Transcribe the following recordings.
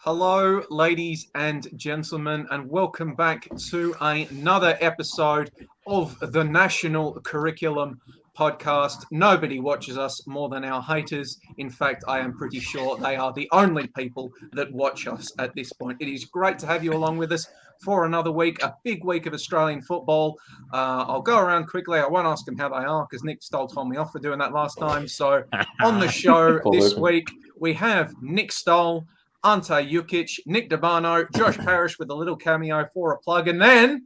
Hello, ladies and gentlemen, and welcome back to another episode of the National Curriculum Podcast. Nobody watches us more than our haters. In fact, I am pretty sure they are the only people that watch us at this point. It is great to have you along with us for another week, a big week of Australian football. I'll go around quickly. I won't ask them how they are because Nick Stoll told me off for doing that last time. So on the show this week, we have Nick Stoll, Ante, Jukic, Nick Dabano, Josh Parrish with a little cameo for a plug, and then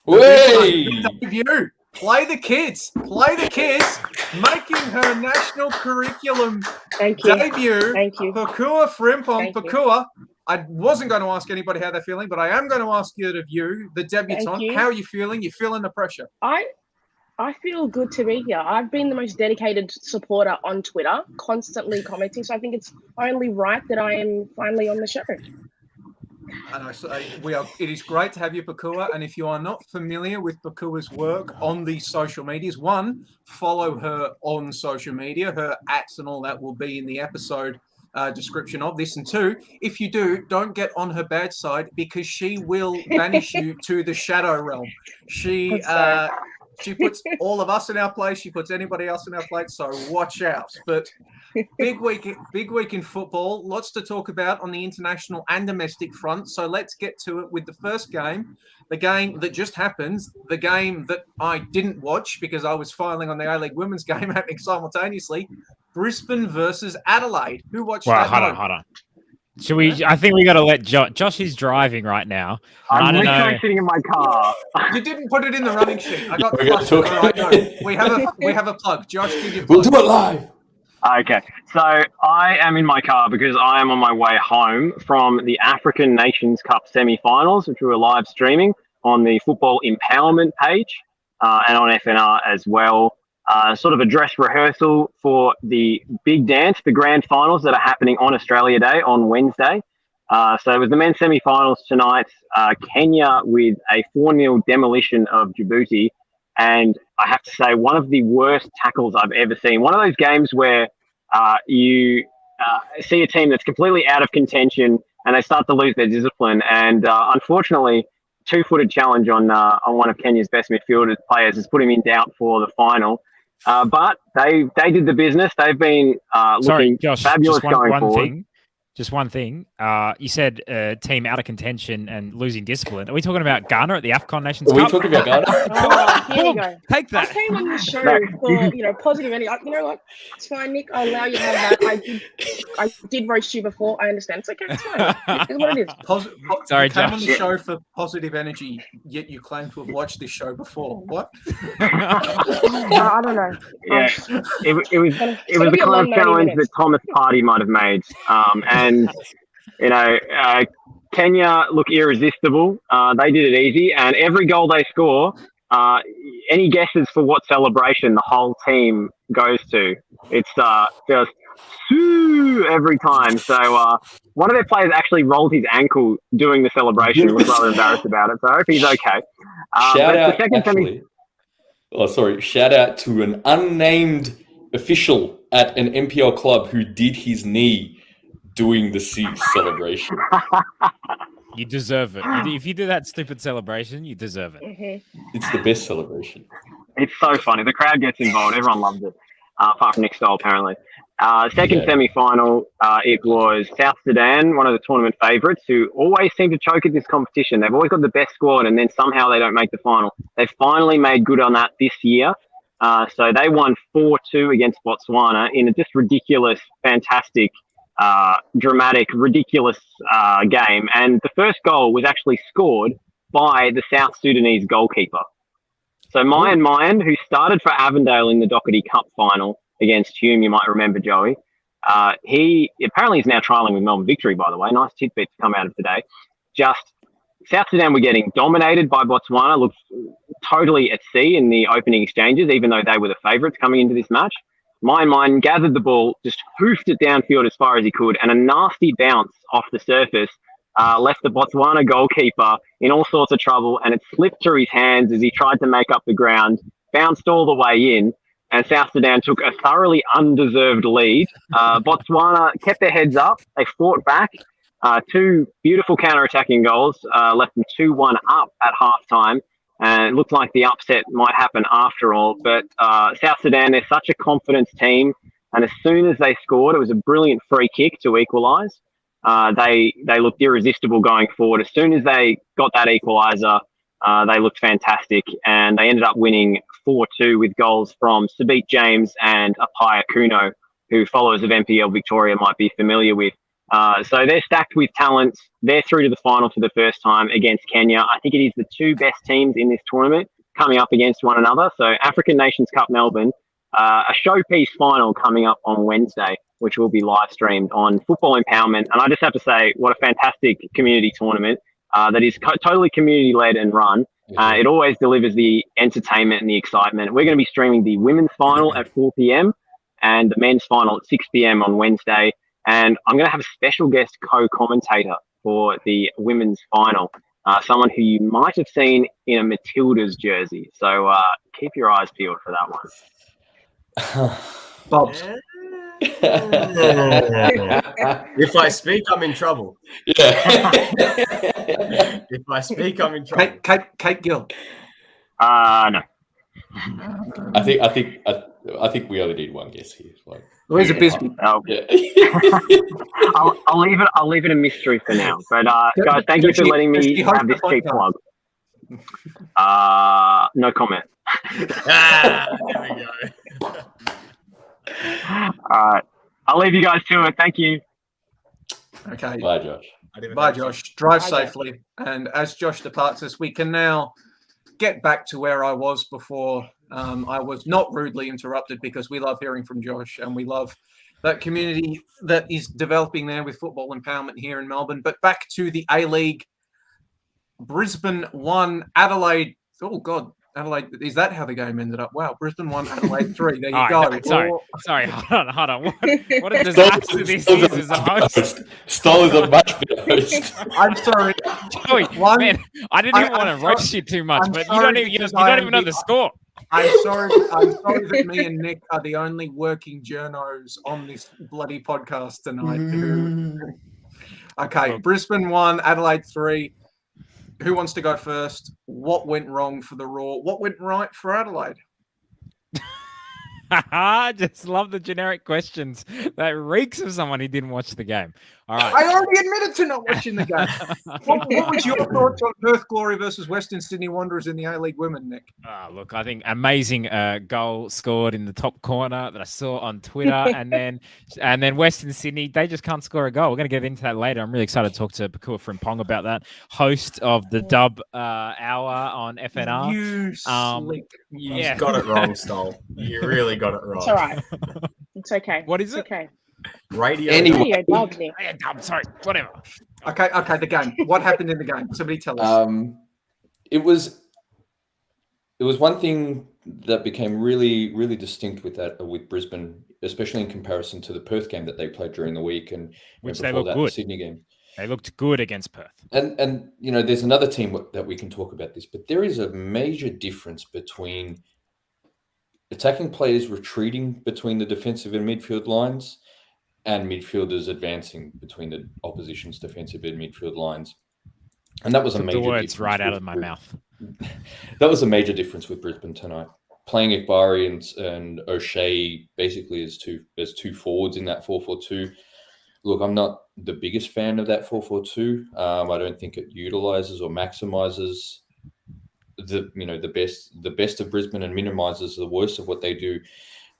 debut. Play the kids, making her national curriculum debut. Thank you. Pokuah Frimpong. Pokuah, I wasn't going to ask anybody how they're feeling, but I am going to ask you, the debutante. How are you feeling? You feeling the pressure? I feel good to be here. I've been the most dedicated supporter on Twitter, constantly commenting. So I think it's only right that I am finally on the show. And it is great to have you, Pokuah. And if you are not familiar with Pokuah's work on the social medias, one, follow her on social media. Her @ and all that will be in the episode description of this. And two, if you do, don't get on her bad side because she will banish you to the shadow realm. She puts all of us in our place. She puts anybody else in our place. So watch out. But big week in football. Lots to talk about on the international and domestic front. So let's get to it with the first game, the game that just happened, the game that I didn't watch because I was filing on the A-League women's game happening simultaneously. Brisbane versus Adelaide. Who watched that? Hold on. Should we? I think we got to let Josh is driving right now. I'm literally sitting in my car. You didn't put it in the running sheet. I got flustered. Right, no. We have a plug. Josh, give your plug. We'll do it live. Okay, so I am in my car because I am on my way home from the African Nations Cup semi-finals, which we were live streaming on the Football Empowerment page and on FNR as well. Sort of a dress rehearsal for the big dance, the grand finals that are happening on Australia Day on Wednesday. So it was the men's semi-finals tonight. Kenya with a 4-0 demolition of Djibouti. And I have to say, one of the worst tackles I've ever seen. One of those games where you see a team that's completely out of contention and they start to lose their discipline. And unfortunately, two-footed challenge on one of Kenya's best midfielders players has put him in doubt for the final. But they did the business. They've been looking fabulous going forward. Just one thing. You said team out of contention and losing discipline. Are we talking about Ghana at the AFCON Nations Cup? Are we talking about Ghana? Here you go. Take that. I came on the show for positive energy. It's fine, Nick. I allow you to have that. I did roast you before. I understand. It's okay. It's fine. It's what it is. Sorry, Josh. You came on the show for positive energy, yet you claim to have watched this show before. What? I don't know. Yeah, it was the kind of challenge that Thomas Partey might have made. And Kenya look irresistible. They did it easy, and every goal they score, any guesses for what celebration the whole team goes to? It's just every time. So one of their players actually rolled his ankle doing the celebration. He was rather embarrassed about it. So I hope he's okay. Shout out to an unnamed official at an NPL club who did his knee doing the celebration. You deserve it. If you do that stupid celebration, you deserve it. Mm-hmm. It's the best celebration. It's so funny. The crowd gets involved. Everyone loves it, apart from Nick Stoll, apparently. Second semi-final, it was South Sudan, one of the tournament favourites, who always seem to choke at this competition. They've always got the best squad, and then somehow they don't make the final. They've finally made good on that this year. So they won 4-2 against Botswana in a just ridiculous, fantastic, dramatic, ridiculous game. And the first goal was actually scored by the South Sudanese goalkeeper. So Mayan, who started for Avondale in the Doherty Cup final against Hume, you might remember, Joey. He apparently is now trialling with Melbourne Victory, by the way. Nice tidbit to come out of today. Just South Sudan were getting dominated by Botswana, looked totally at sea in the opening exchanges, even though they were the favourites coming into this match. Mayan gathered the ball, just hoofed it downfield as far as he could, and a nasty bounce off the surface left the Botswana goalkeeper in all sorts of trouble, and it slipped through his hands as he tried to make up the ground, bounced all the way in, and South Sudan took a thoroughly undeserved lead. Botswana kept their heads up. They fought back. Two beautiful counter-attacking goals left them 2-1 up at halftime. And it looked like the upset might happen after all. But South Sudan, they're such a confidence team. And as soon as they scored, it was a brilliant free kick to equalise. They looked irresistible going forward. As soon as they got that equaliser, they looked fantastic. And they ended up winning 4-2 with goals from Sabit James and Apaya Kuno, who followers of NPL Victoria might be familiar with. So they're stacked with talent. They're through to the final for the first time against Kenya. I think it is the two best teams in this tournament coming up against one another. So African Nations Cup Melbourne, a showpiece final coming up on Wednesday, which will be live streamed on Football Empowerment. And I just have to say, what a fantastic community tournament that is totally community led and run. It always delivers the entertainment and the excitement. We're going to be streaming the women's final at 4 p.m. and the men's final at 6 p.m. on Wednesday. And I'm going to have a special guest co-commentator for the women's final, someone who you might have seen in a Matildas jersey. So keep your eyes peeled for that one. Bobs. If I speak, I'm in trouble. Yeah. If I speak, I'm in trouble. Kate Gill. No. I think we only need one guess here. Like, Louisa Bisbee. yeah. I'll leave it a mystery for now. But guys, thank you for letting me have this cheap plug. No comment. There we go. All right. I'll leave you guys to it. Thank you. Okay. Bye, Josh. Bye, Josh. Drive Bye, safely. And as Josh departs us, we can now get back to where I was before I was not rudely interrupted, because we love hearing from Josh and we love that community that is developing there with football empowerment here in Melbourne. But back to the A-League. Brisbane 1, Adelaide. Oh, God. Adelaide, is that how the game ended up? Wow, Brisbane 1, Adelaide 3. There you go. No, sorry. Hold on. What a disaster this is as a host. Stoll is a much better host. I'm sorry. Joey, man, I didn't even want to roast you too much, but you don't even know the score. I'm sorry that me and Nick are the only working journos on this bloody podcast tonight. Okay, Brisbane 1, Adelaide 3. Who wants to go first? What went wrong for the Raw? What went right for Adelaide? Just love the generic questions. That reeks of someone who didn't watch the game. All right. I already admitted to not watching the game. What was your thoughts on Perth Glory versus Western Sydney Wanderers in the A-League Women, Nick? Look, I think amazing goal scored in the top corner that I saw on Twitter, and then Western Sydney, they just can't score a goal. We're going to get into that later. I'm really excited to talk to Pokuah Frimpong about that, host of the Dub Hour on FNR. You slick. Yeah. You got it wrong, Stoll. You really got it wrong. It's all right. It's okay. What is It's it? okay. Radio. Anyway. Radio dog, Nick. I'm sorry. Whatever. Okay, the game. What happened in the game? Somebody tell us. It was one thing that became really, really distinct with Brisbane, especially in comparison to the Perth game that they played during the week, and Which before they looked that, good. the Sydney game. They looked good against Perth. And there's another team that we can talk about this, but there is a major difference between attacking players retreating between the defensive and midfield lines and midfielders advancing between the opposition's defensive and midfield lines. And that was a major words difference right out of my mouth. That was a major difference with Brisbane tonight. Playing Igbari and O'Shea basically as two forwards in that 4-4-2. Look, I'm not the biggest fan of that 4-4-2. I don't think it utilizes or maximizes the best of Brisbane and minimizes the worst of what they do.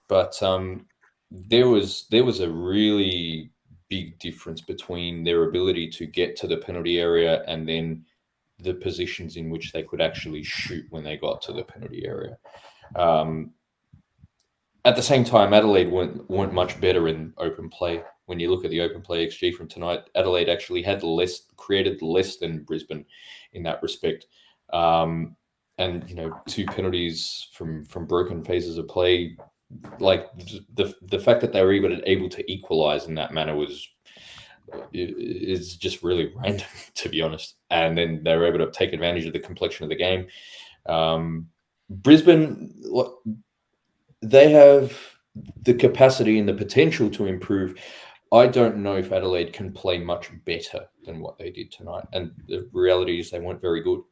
But there was a really big difference between their ability to get to the penalty area and then the positions in which they could actually shoot when they got to the penalty area. At the same time, Adelaide weren't much better in open play. When you look at the open play XG from tonight, Adelaide actually had created less than Brisbane in that respect. And two penalties from broken phases of play, like the fact that they were even able to equalize in that manner is just really random, to be honest. And then they were able to take advantage of the complexion of the game. Brisbane, they have the capacity and the potential to improve. I don't know if Adelaide can play much better than what they did tonight. And the reality is they weren't very good.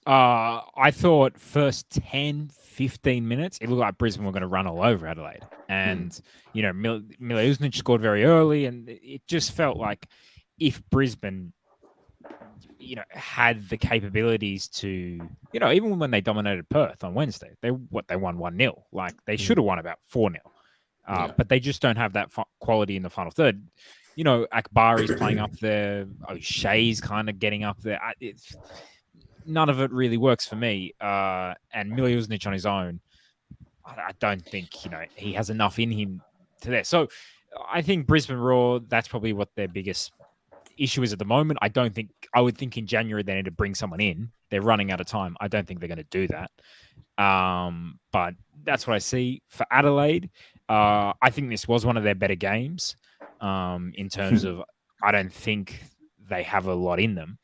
I thought first 10, 15 minutes, it looked like Brisbane were going to run all over Adelaide. And, Milosnic scored very early, and it just felt like if Brisbane, had the capabilities to, even when they dominated Perth on Wednesday, they won 1-0. Like, they should have won about 4-0. But they just don't have that quality in the final third. Akbari's playing up there. O'Shea's kind of getting up there. None of it really works for me. And Milosnic on his own, I don't think, he has enough in him to there. So I think Brisbane Roar, that's probably what their biggest issue is at the moment. I would think in January they need to bring someone in. They're running out of time. I don't think they're going to do that. But that's what I see for Adelaide. I think this was one of their better games in terms of, I don't think they have a lot in them.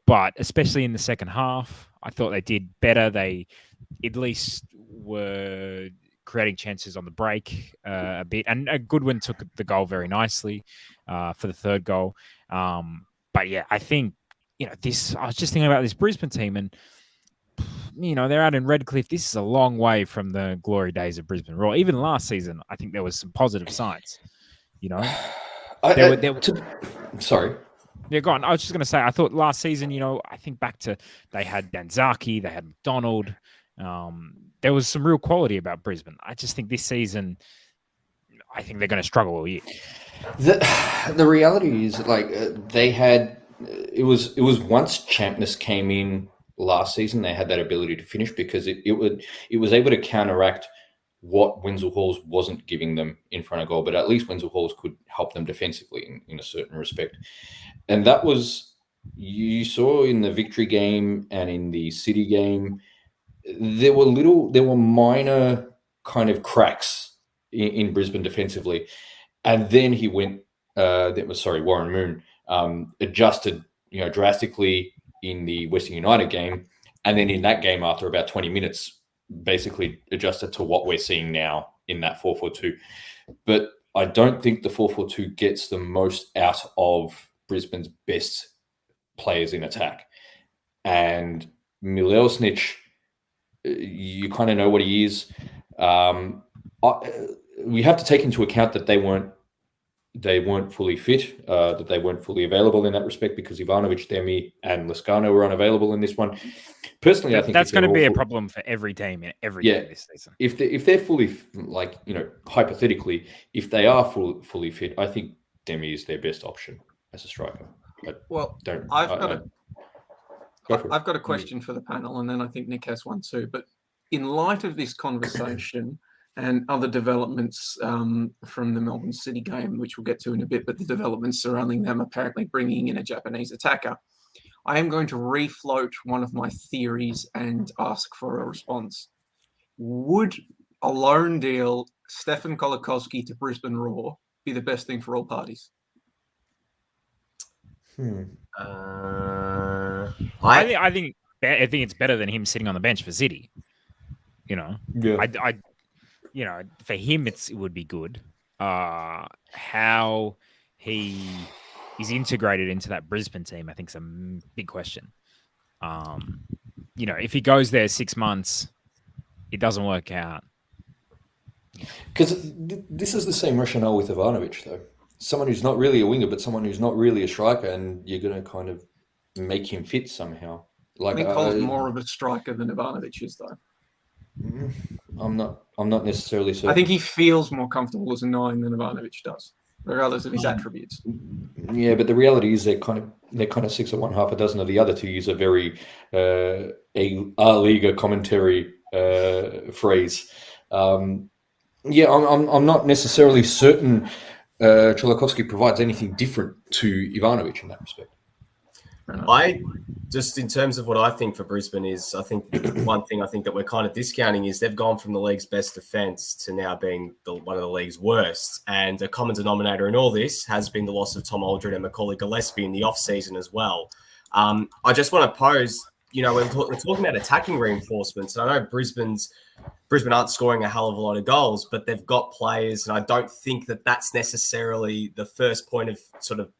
But especially in the second half, I thought they did better. They at least were creating chances on the break a bit. And Goodwin took the goal very nicely for the third goal. But yeah, I think, I was just thinking about this Brisbane team, and, they're out in Redcliffe. This is a long way from the glory days of Brisbane Roar. Even last season, I think there was some positive signs, Sorry. Yeah, go on. I was just going to say, I thought last season, I think back to, they had Danzaki, they had McDonald. There was some real quality about Brisbane. I just think this season, I think they're going to struggle all year. The reality is, they had, it was once Champness came in last season, they had that ability to finish because it was able to counteract what Wenzel Halls wasn't giving them in front of goal, but at least Wenzel Halls could help them defensively in a certain respect. And that was, you saw in the Victory game and in the City game, there were minor kind of cracks in Brisbane defensively. And then he went, Warren Moon adjusted, drastically in the Western United game. And then in that game, after about 20 minutes, basically adjusted to what we're seeing now in that 4-4-2. But I don't think the 4-4-2 gets the most out of Brisbane's best players in attack. And Milosnic, you kind of know what he is. We have to take into account that they weren't fully fit, that they weren't fully available in that respect, because Ivanovic, Demi, and Lascano were unavailable in this one. Personally, I think that's going to be a problem for every team in every game this season. If they're fully, hypothetically, if they are fully fit, I think Demi is their best option as a striker. I've got a question for the panel, and then I think Nick has one too. But in light of this conversation and other developments from the Melbourne City game, which we'll get to in a bit, but the developments surrounding them apparently bringing in a Japanese attacker, I am going to refloat one of my theories and ask for a response. Would a loan deal, Stefan Kolakowski to Brisbane Roar, be the best thing for all parties? I think it's better than him sitting on the bench for City. For him it would be good. How he is integrated into that Brisbane team, I think, is a big question. If he goes there 6 months, it doesn't work out. Because this is the same rationale with Ivanovic, though. Someone who's not really a winger, but someone who's not really a striker, and you're going to kind of make him fit somehow. I think Cole's more of a striker than Ivanovic is, though. I'm not necessarily certain. I think he feels more comfortable as a 9 than Ivanovic does, regardless of his attributes. Yeah, but the reality is they're kind of 6 of one, half a dozen of the other, to use a very A-Liga commentary phrase. I'm not necessarily certain Cholakovsky provides anything different to Ivanovic in that respect. In terms of what I think for Brisbane is, I think one thing I think that we're kind of discounting is they've gone from the league's best defence to now being one of the league's worst. And a common denominator in all this has been the loss of Tom Aldred and Macaulay Gillespie in the off-season as well. I just want to pose, we're talking about attacking reinforcements. And I know Brisbane aren't scoring a hell of a lot of goals, but they've got players, and I don't think that that's necessarily the first point of sort of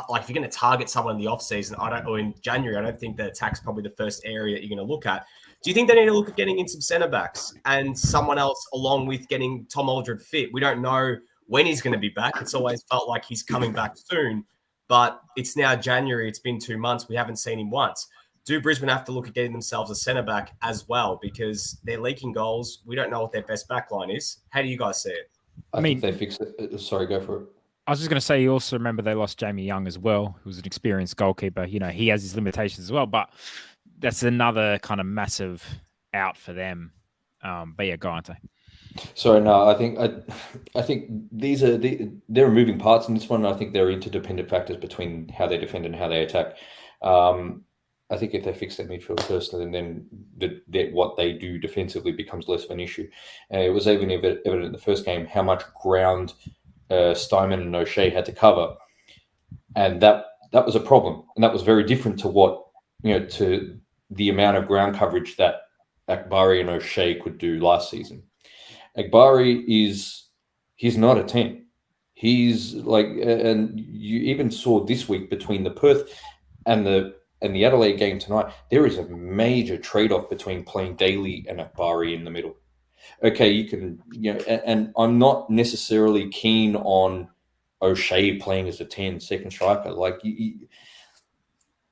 like if you're going to target someone in the off season, or in January, I don't think that attack's probably the first area that you're going to look at. Do you think they need to look at getting in some centre backs and someone else along with getting Tom Aldred fit? We don't know when he's going to be back. It's always felt like he's coming back soon, but it's now January. It's been 2 months. We haven't seen him once. Do Brisbane have to look at getting themselves a centre back as well, because they're leaking goals? We don't know what their best back line is. How do you guys see it? I mean, they fix it. Sorry, go for it. I was just going to say, you also remember they lost Jamie Young as well, who was an experienced goalkeeper. He has his limitations as well, but that's another kind of massive out for them. But yeah, go on, Ante. Sorry, no, I think there are moving parts in this one. I think there are interdependent factors between how they defend and how they attack. I think if they fix their midfield first, then what they do defensively becomes less of an issue. It was even evident in the first game how much ground Steinman and O'Shea had to cover, and that was a problem, and that was very different to to the amount of ground coverage that Akbari and O'Shea could do last season. Akbari he's not a 10. He's like, and you even saw this week between the Perth and the Adelaide game tonight, there is a major trade-off between playing Daly and Akbari in the middle. Okay, you can, and I'm not necessarily keen on O'Shea playing as a 10 second striker. Like,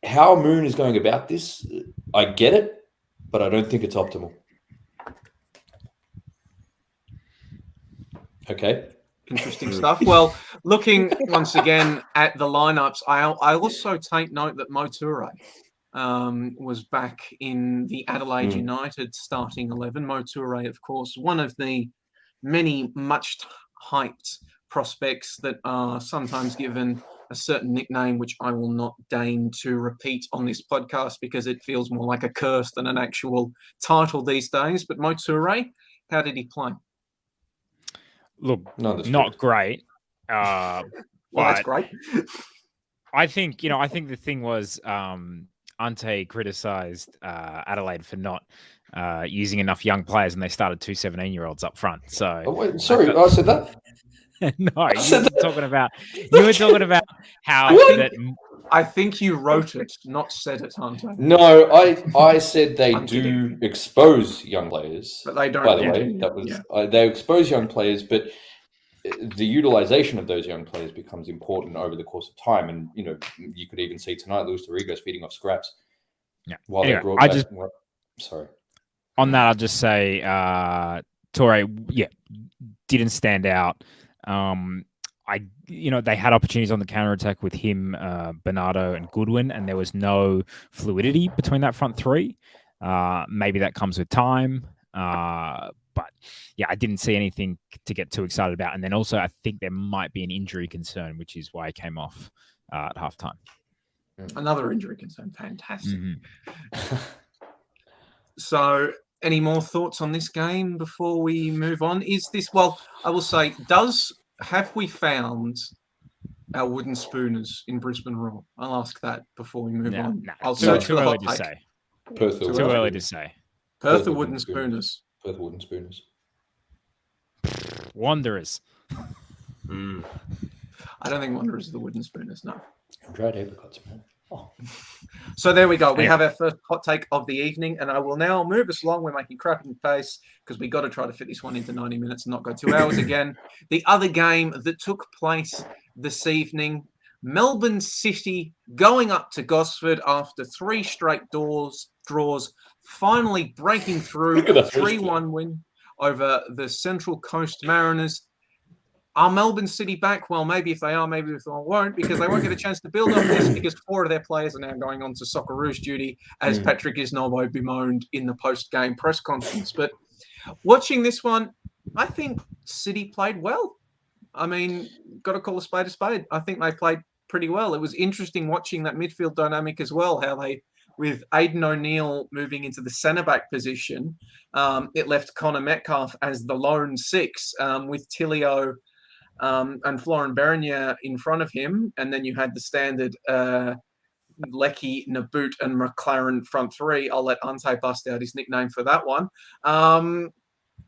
how Moon is going about this, I get it, but I don't think it's optimal. Okay. Interesting stuff. Well, looking once again at the lineups, I also take note that Mo Toure was back in the Adelaide United starting 11. Mo Toure, of course, one of the many much hyped prospects that are sometimes given a certain nickname, which I will not deign to repeat on this podcast because it feels more like a curse than an actual title these days. But Mo Toure, how did he play? Look, not great. Well, that's great. I think the thing was Ante criticised Adelaide for not using enough young players, and they started 2 17-year-olds up front. So, I said that. No, you were talking about how I think you wrote it, not said it, Ante. No, I said they do expose young players, but they don't. By the way, that was they expose young players, but the utilization of those young players becomes important over the course of time. And you could even see tonight, Luis Dorigo's feeding off scraps. Yeah. While anyway, they brought back. Sorry. On that, I'll just say, Toure, didn't stand out. They had opportunities on the counter-attack with him, Bernardo and Goodwin, and there was no fluidity between that front three. Maybe that comes with time. But yeah, I didn't see anything to get too excited about. And then also, I think there might be an injury concern, which is why he came off at halftime. Another injury concern. Fantastic. Mm-hmm. So, any more thoughts on this game before we move on? I will say, have we found our wooden spooners in Brisbane Roar? I'll ask that before we move on. I'll search for the hot take. Too early to say. Perth or wooden spooners? Perth wooden spooners. Wanderers. I don't think Wanderers are the wooden spooners, no. Dried apricots, man. Oh. So there we go. We have our first hot take of the evening, and I will now move us along. We're making cracking pace because we got to try to fit this one into 90 minutes and not go 2 hours again. The other game that took place this evening, Melbourne City going up to Gosford after 3 straight draws, finally breaking through a 3-1 win over the Central Coast Mariners. Are Melbourne City back? Well, maybe if they are, maybe if they won't, because they won't get a chance to build on this because 4 of their players are now going on to Socceroos duty, as Patrick Isnobo bemoaned in the post-game press conference. But watching this one, I think City played well. I mean, got to call a spade a spade. I think they played pretty well. It was interesting watching that midfield dynamic as well, how they, with Aidan O'Neill moving into the centre-back position, it left Connor Metcalf as the lone 6 with Tilio and Florent Bernier in front of him. And then you had the standard Lecky, Naboot, and McLaren front three. I'll let Ante bust out his nickname for that one. And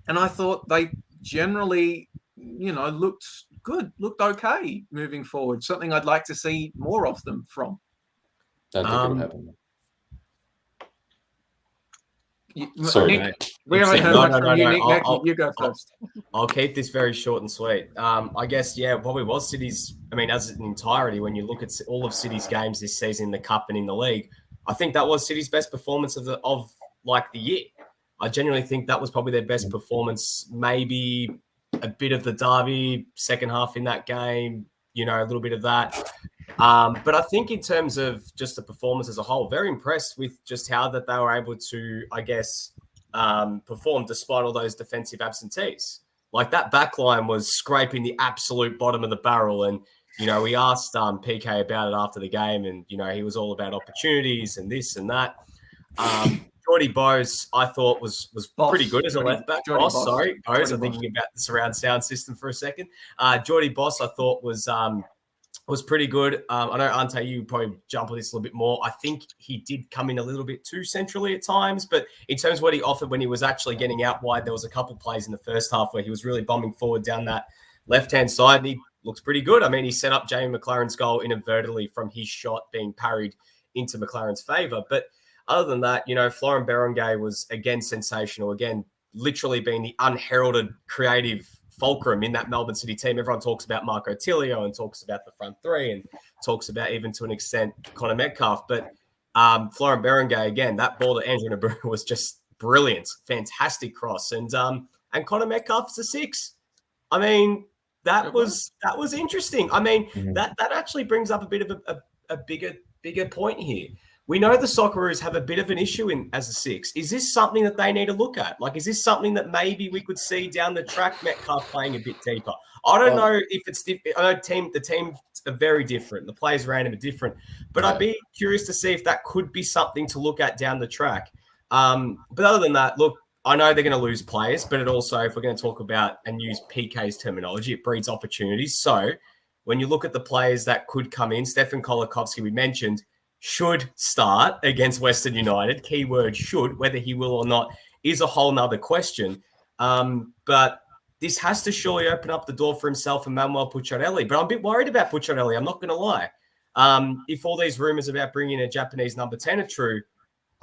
I thought they generally, looked good, looked okay moving forward. Something I'd like to see more of them from. Don't think it'll happen. Sorry, Nick, we haven't heard much from you, Nick. You go first. I'll keep this very short and sweet. I guess, probably was City's. I mean, as an entirety, when you look at all of City's games this season in the Cup and in the league, I think that was City's best performance of the year. I genuinely think that was probably their best performance. Maybe a bit of the derby second half in that game, a little bit of that. But I think in terms of just the performance as a whole, very impressed with just how that they were able to, I guess, perform despite all those defensive absentees. Like that back line was scraping the absolute bottom of the barrel. And, we asked PK about it after the game and, he was all about opportunities and this and that. Geordie Bose, I thought was pretty good as a left back. Boss, sorry. Bose, I'm thinking about the surround sound system for a second. Geordie Boss, I thought was pretty good. I know, Ante, you probably jump on this a little bit more. I think he did come in a little bit too centrally at times, but in terms of what he offered when he was actually getting out wide, there was a couple plays in the first half where he was really bombing forward down that left-hand side, and he looks pretty good. I mean, he set up Jamie McLaren's goal inadvertently from his shot being parried into McLaren's favour. But other than that, Florent Berenguer was, again, sensational. Again, literally being the unheralded creative fulcrum in that Melbourne City team. Everyone talks about Marco Tilio and talks about the front three and talks about, even to an extent, Connor Metcalf. But Florent Berenguer, again, that ball to Andrew Nabu was just brilliant. Fantastic cross. And Connor Metcalf's a 6. I mean, that was interesting. I mean, that actually brings up a bit of a bigger point here. We know the Socceroos have a bit of an issue as a 6. Is this something that they need to look at? Like, is this something that maybe we could see down the track, Metcalf playing a bit deeper? I don't know if it's different. I know the teams are very different. The players around him are different. But I'd be curious to see if that could be something to look at down the track. But other than that, look, I know they're going to lose players, but it also, if we're going to talk about and use PK's terminology, it breeds opportunities. So when you look at the players that could come in, Stefan Kolakovsky, we mentioned, should start against Western United. Keyword should. Whether he will or not is a whole nother question. But this has to surely open up the door for himself and Manuel Pucciarelli. But I'm a bit worried about Pucciarelli. I'm not going to lie. If all these rumors about bringing a Japanese number 10 are true,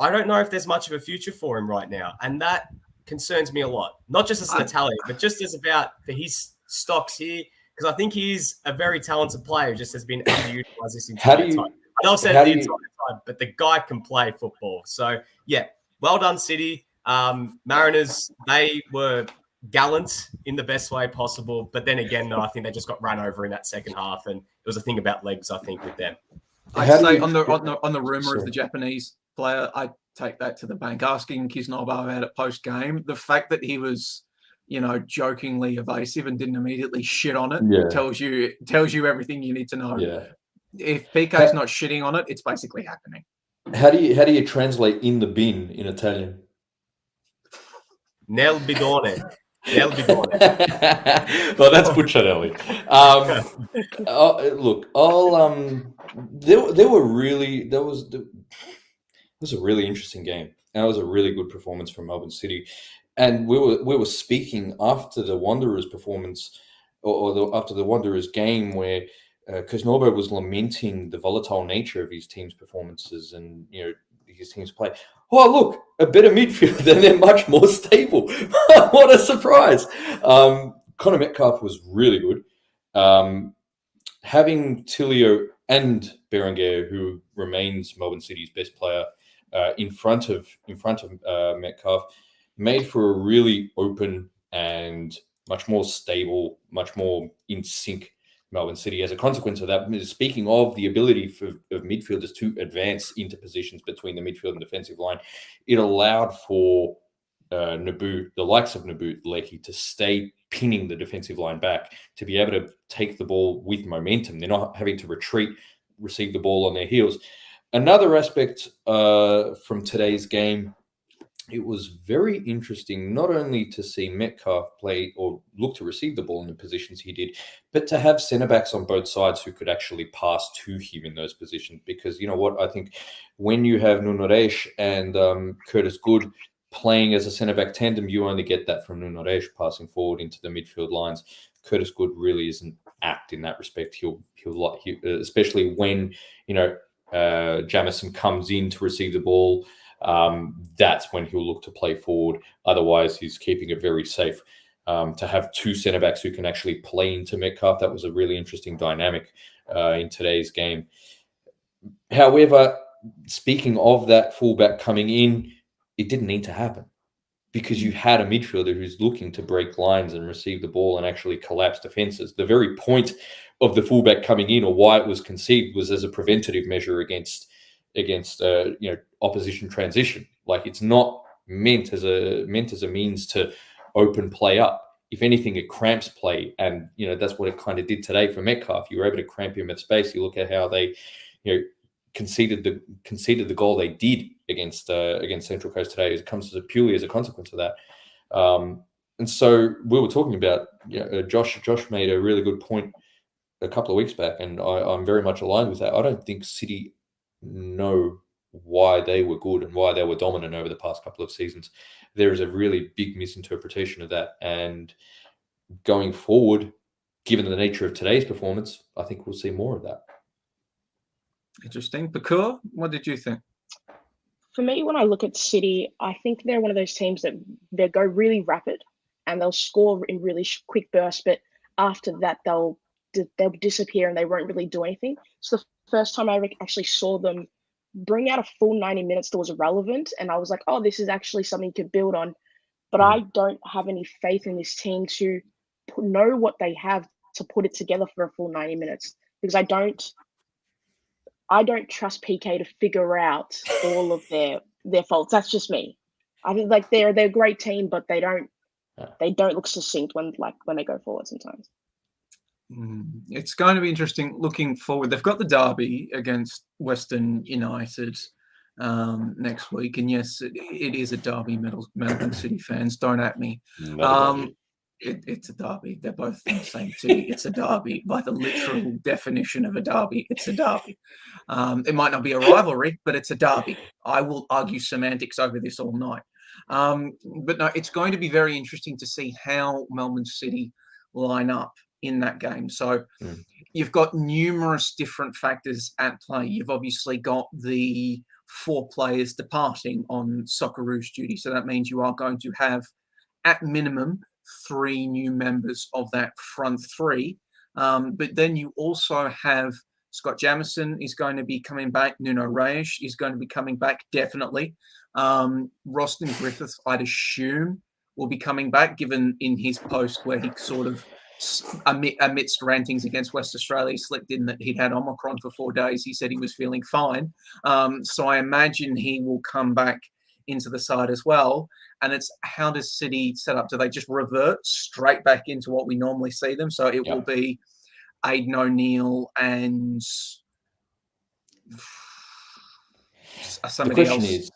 I don't know if there's much of a future for him right now. And that concerns me a lot. Not just as an Italian, but just as about for his stocks here. Because I think he is a very talented player who just has been underutilized this entire time. I know I've said it the entire time, but the guy can play football. So, yeah, well done, City. Mariners, they were gallant in the best way possible. But then again, no, I think they just got run over in that second half. And it was a thing about legs, I think, with them. I say on the rumor of the Japanese player, I take that to the bank. Asking Kisnoba about it post-game, the fact that he was, jokingly evasive and didn't immediately shit on it tells you everything you need to know. Yeah. If PK's not shitting on it, it's basically happening. How do you translate in the bin in Italian? Nel bidone. Nel bidone. Well, that's Pucciarelli. It was a really interesting game. And it was a really good performance from Melbourne City. And we were speaking after the Wanderers performance after the Wanderers game where Kusnobo was lamenting the volatile nature of his team's performances and his team's play. Oh, look, a better midfield, and they're much more stable. What a surprise! Connor Metcalf was really good. Having Tilio and Berenguer, who remains Melbourne City's best player, in front of Metcalf, made for a really open and much more stable, much more in sync Melbourne City. As a consequence of that, speaking of the ability of midfielders to advance into positions between the midfield and defensive line, it allowed for the likes of Nabu Lecky to stay pinning the defensive line back, to be able to take the ball with momentum. They're not having to retreat, receive the ball on their heels. Another aspect from today's game it was very interesting not only to see Metcalf play or look to receive the ball in the positions he did, but to have centre backs on both sides who could actually pass to him in those positions. Because you know what, I think when you have Nuno Reis and Curtis Good playing as a centre back tandem, you only get that from Nuno Reis passing forward into the midfield lines. Curtis Good really isn't apt in that respect. He'll especially when Jamison comes in to receive the ball. That's when he'll look to play forward. Otherwise, he's keeping it very safe. To have two centre backs who can actually play into Metcalf, that was a really interesting dynamic in today's game. However, speaking of that fullback coming in, it didn't need to happen because you had a midfielder who's looking to break lines and receive the ball and actually collapse defenses. The very point of the fullback coming in, or why it was conceived, was as a preventative measure against opposition transition. Like, it's not meant as a means to open play up. If anything, it cramps play, and that's what it kind of did today for Metcalf. You were able to cramp him at space. You look at how they conceded the goal they did against Central Coast today. It comes purely as a consequence of that. And so we were talking about Josh made a really good point a couple of weeks back, and I'm very much aligned with that. I don't think City know why they were good and why they were dominant over the past couple of seasons. There is a really big misinterpretation of that, and going forward, given the nature of today's performance, I think we'll see more of that. Interesting. Pokuah, what did you think? For me, when I look at City, I think they're one of those teams that they go really rapid and they'll score in really quick bursts, but after that they'll disappear and they won't really do anything. So the first time I actually saw them bring out a full 90 minutes that was relevant, and I was like, oh, this is actually something to build on. But I don't have any faith in this team to know what they have to put it together for a full 90 minutes, because I don't trust PK to figure out all of their faults. That's just me. I think they're a great team, but they don't look succinct when they go forward sometimes. It's going to be interesting looking forward. They've got the derby against Western United next week, and yes, it is a derby. Melbourne City fans, don't at me. It's a derby. They're both in the same city. It's a derby by the literal definition of a derby. It's a derby. It might not be a rivalry, but it's a derby. I will argue semantics over this all night. But no, it's going to be very interesting to see how Melbourne City line up in that game. So you've got numerous different factors at play. You've obviously got the 4 players departing on Socceroos duty. So that means you are going to have, at minimum, 3 new members of that front 3. But then you also have Scott Jamieson is going to be coming back. Nuno Reis is going to be coming back, definitely. Roston Griffiths, I'd assume, will be coming back, given in his post where he sort of, amidst rantings against West Australia, slipped in that he'd had Omicron for 4 days. He said he was feeling fine. So I imagine he will come back into the side as well. And it's, how does City set up? Do they just revert straight back into what we normally see them? So it will be Aidan O'Neill and somebody else. The question is,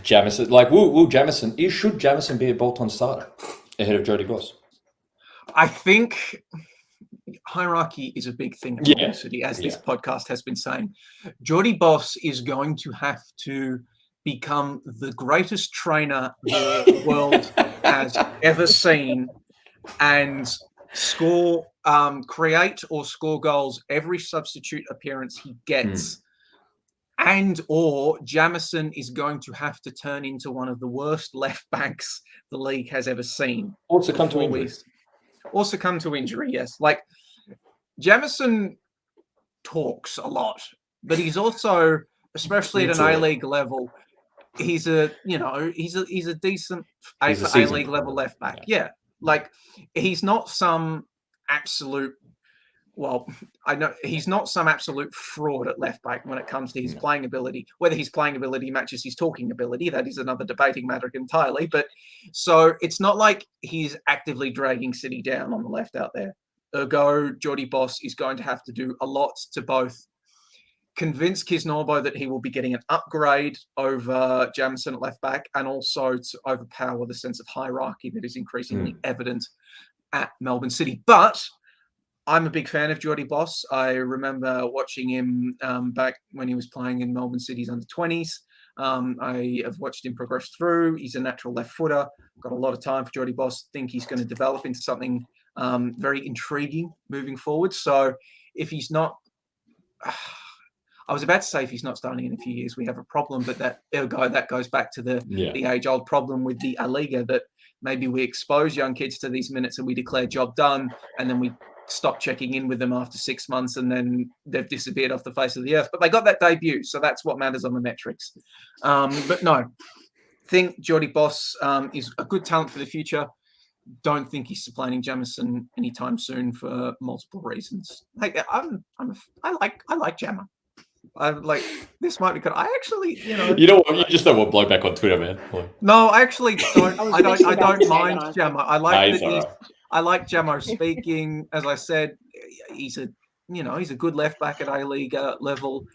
Jamison, will Jamison, should Jamison be a bolt-on starter ahead of Jody Boss? I think hierarchy is a big thing in Melbourne City, as this podcast has been saying. Jody Boss is going to have to become the greatest trainer the world has ever seen and create or score goals every substitute appearance he gets. And or Jamison is going to have to turn into one of the worst left backs the league has ever seen. Or succumb to injury. Or succumb to injury, yes. Like, Jamison talks a lot, but he's also, especially at an A-League level, he's a decent A-League level left back. Yeah. Like, he's not some absolute, I know he's not some absolute fraud at left back when it comes to his playing ability. Whether his playing ability matches his talking ability, that is another debating matter entirely. But so it's not like he's actively dragging City down on the left out there. Ergo, Jody Boss is going to have to do a lot to both convinced Kisnorbo that he will be getting an upgrade over Jamison at left back, and also to overpower the sense of hierarchy that is increasingly evident at Melbourne City. But I'm a big fan of Geordie Boss. I remember watching him back when he was playing in Melbourne City's under-20s. I have watched him progress through. He's a natural left footer. Got a lot of time for Geordie Boss. Think he's going to develop into something very intriguing moving forward. So if he's not, I was about to say if he's not starting in a few years, we have a problem. But that goes back to the age-old problem with the A Liga, that maybe we expose young kids to these minutes and we declare job done, and then we stop checking in with them after 6 months, and then they've disappeared off the face of the earth. But they got that debut, so that's what matters on the metrics. But no, think Geordie Boss is a good talent for the future. Don't think he's supplanting Jamison anytime soon for multiple reasons. Like I like Jammer. I'm like, this might be good. I actually, You know what? You just don't want blowback on Twitter, man. No, I actually don't. I don't mind Jammer. I like that right. I like Jamo speaking. As I said, he's a good left back at A-League level.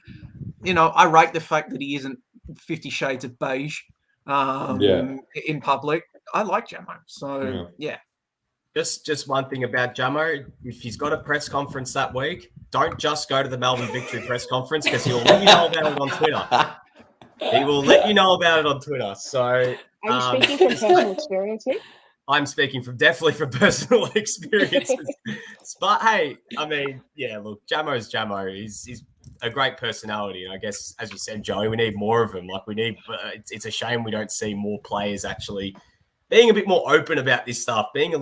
I rate the fact that he isn't 50 Shades of Beige in public. I like Jamo. So yeah. Just one thing about Jamo. If he's got a press conference that week, don't just go to the Melbourne Victory press conference, because he'll let you know about it on Twitter. He will let you know about it on Twitter. So are you speaking from personal experience here? I'm speaking definitely from personal experiences. But hey, I mean, yeah, look, Jamo's Jamo. He's a great personality. And I guess, as you said, Joey, we need more of him. Like, it's a shame we don't see more players actually being a bit more open about this stuff, showing a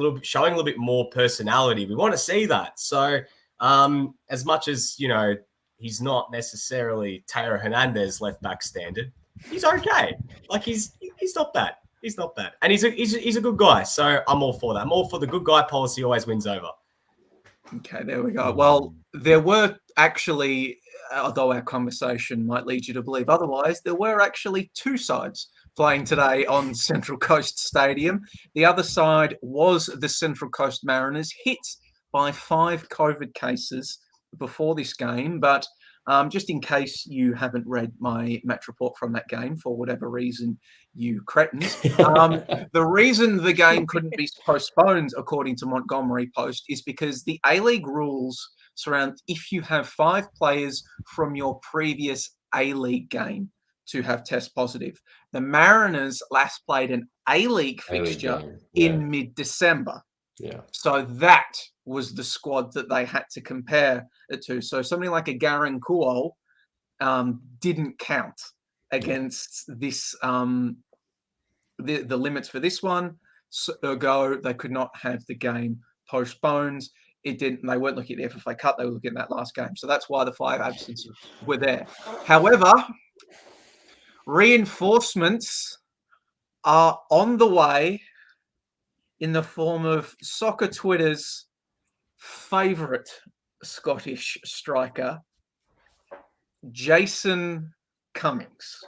little bit more personality. We want to see that. So as much as, he's not necessarily Teo Hernandez left back standard, he's okay. Like, he's not bad. He's not bad. And he's a good guy. So I'm all for that. I'm all for the good guy policy always wins over. Okay, there we go. Well, there were actually, although our conversation might lead you to believe otherwise, there were actually two sides playing today on Central Coast Stadium. The other side was the Central Coast Mariners, hit by 5 COVID cases before this game. But just in case you haven't read my match report from that game, for whatever reason, you cretins, the reason the game couldn't be postponed, according to Montgomery Post, is because the A-League rules surround if you have 5 players from your previous A-League game to have test positive. The Mariners last played an A-League fixture in mid-December. Yeah. So that was the squad that they had to compare it to. So somebody like a Garen Kuol didn't count against this, the limits for this one. So, ergo, they could not have the game postponed. It didn't. They weren't looking at the FFA Cup. They were looking at that last game. So that's why the 5 absences were there. However, reinforcements are on the way in the form of Soccer Twitter's favourite Scottish striker, Jason Cummings.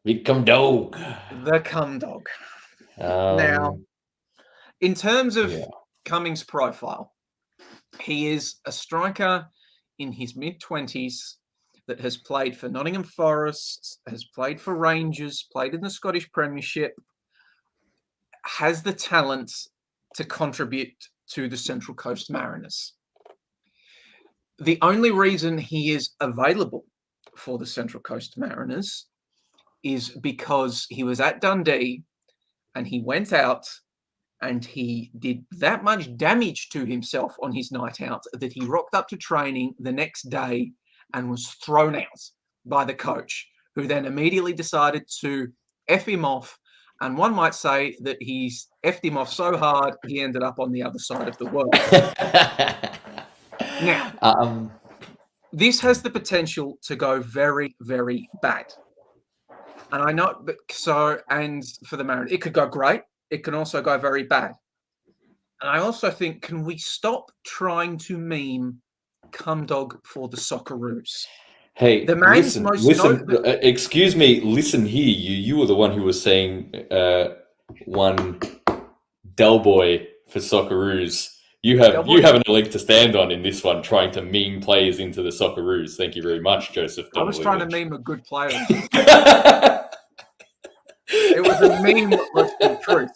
Big cum dog. The cum dog. Now, in terms of Cummings' profile, he is a striker in his mid-20s that has played for Nottingham Forest, has played for Rangers, played in the Scottish Premiership, has the talent to contribute to the Central Coast Mariners. The only reason he is available for the Central Coast Mariners is because he was at Dundee and he went out and he did that much damage to himself on his night out that he rocked up to training the next day and was thrown out by the coach, who then immediately decided to F him off. And one might say that he's effed him off so hard, he ended up on the other side of the world. Now, this has the potential to go very, very bad. And I know, and for the Mariners, it could go great. It can also go very bad. And I also think, can we stop trying to meme cum dog for the Socceroos? Hey, the man's excuse me, listen here. You were the one who was saying one Del Boy for Socceroos You have a leg to stand on in this one, trying to meme players into the Socceroos. Thank you very much, Joseph. I was trying to Lynch. meme a good player. It was a meme that was the truth.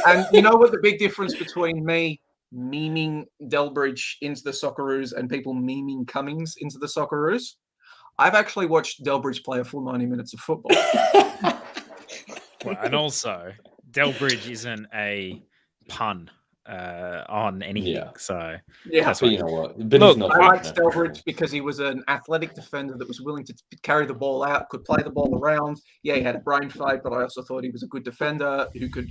And you know what the big difference between me memeing Delbridge into the Socceroos and people memeing Cummings into the Socceroos? I've actually watched Delbridge play a full 90 minutes of football. Well, and also, Delbridge isn't a pun on anything. Yeah. So Yeah, that's But what you know what? But Look, he's not I liked international. Delbridge because he was an athletic defender that was willing to carry the ball out, could play the ball around. Yeah, he had a brain fade, but I also thought he was a good defender who could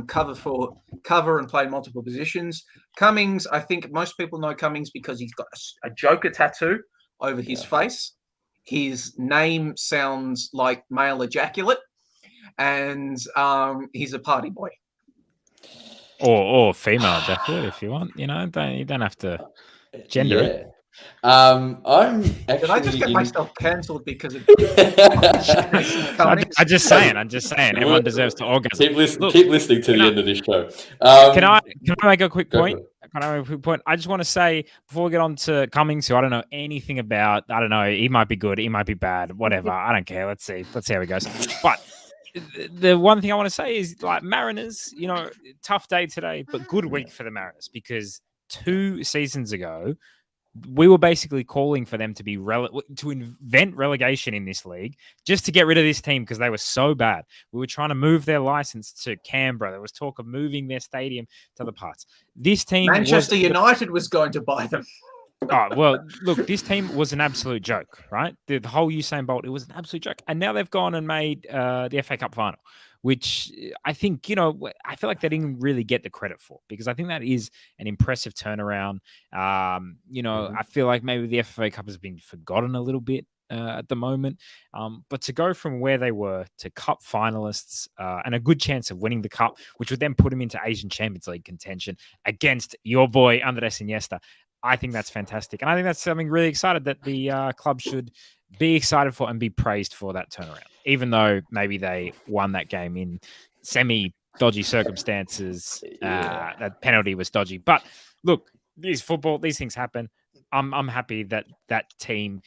cover and play in multiple positions. Cummings, I think most people know Cummings because he's got a Joker tattoo over his face. His name sounds like male ejaculate, and he's a party boy. or female ejaculate if you want. You don't have to gender it. I'm actually. Did I just get myself cancelled because of I'm just saying. Everyone deserves to orgasm. Keep listening to the end of this show. Can I make a quick point? I just want to say before we get on to Cummings, who I don't know anything about. I don't know. He might be good. He might be bad. Whatever. I don't care. Let's see how he goes. But the one thing I want to say is, like, Mariners, tough day today, but good week for the Mariners, because 2 seasons ago, we were basically calling for them to be to invent relegation in this league just to get rid of this team because they were so bad. We were trying to move their license to Canberra. There was talk of moving their stadium to other parts. This team, Manchester United was going to buy them. Oh, well, look, this team was an absolute joke, right? The whole Usain Bolt, it was an absolute joke. And now they've gone and made the FA Cup final, which I think, I feel like they didn't really get the credit for, because I think that is an impressive turnaround. I feel like maybe the FA Cup has been forgotten a little bit at the moment. But to go from where they were to cup finalists and a good chance of winning the cup, which would then put them into Asian Champions League contention against your boy Andres Iniesta, I think that's fantastic. And I think that's something really excited that the club should be excited for and be praised for that turnaround, even though maybe they won that game in semi-dodgy circumstances. That penalty was dodgy. But look, this football, these things happen. I'm happy that team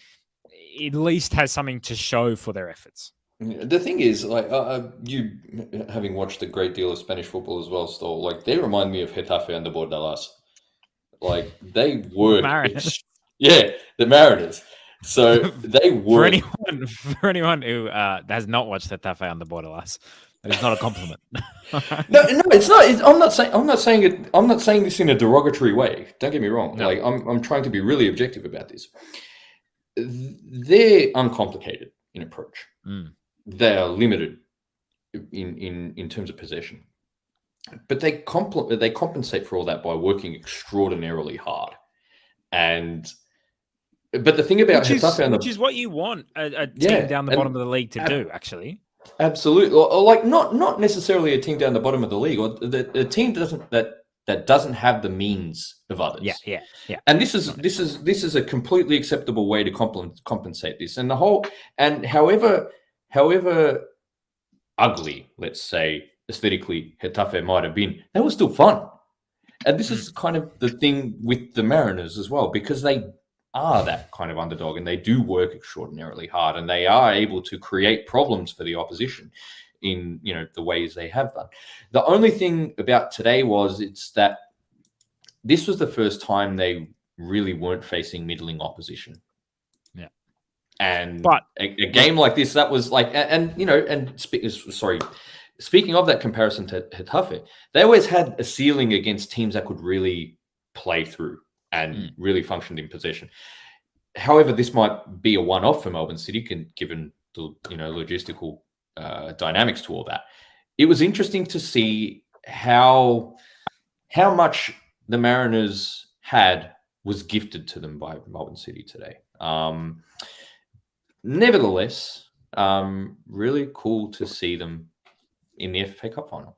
at least has something to show for their efforts. The thing is, like, you having watched a great deal of Spanish football as well, Stoll, like, they remind me of Getafe under Bordalas. Like, they work. The Mariners. So they work. For anyone who has not watched Getafe under Bordalas, that is not a compliment. No, it's not. I'm not saying this in a derogatory way. Don't get me wrong. No. Like, I'm trying to be really objective about this. They're uncomplicated in approach. They are limited in terms of possession. But they compensate for all that by working extraordinarily hard. But the thing about which is what you want a team down the bottom of the league to do, actually. Absolutely. Or like not necessarily a team down the bottom of the league, or the team that doesn't have the means of others. Yeah. And this is a completely acceptable way to compensate this. And however ugly, let's say, aesthetically, Getafe might have been, they were still fun. And this is kind of the thing with the Mariners as well, because they are that kind of underdog and they do work extraordinarily hard and they are able to create problems for the opposition in, the ways they have done. The only thing about today it's that this was the first time they really weren't facing middling opposition. Yeah. And a game like this, that was like, speaking of that comparison to Getafe, they always had a ceiling against teams that could really play through and really functioned in possession. However, this might be a one-off for Melbourne City, given the logistical dynamics to all that. It was interesting to see how much the Mariners was gifted to them by Melbourne City today. Nevertheless, really cool to see them in the FA Cup final.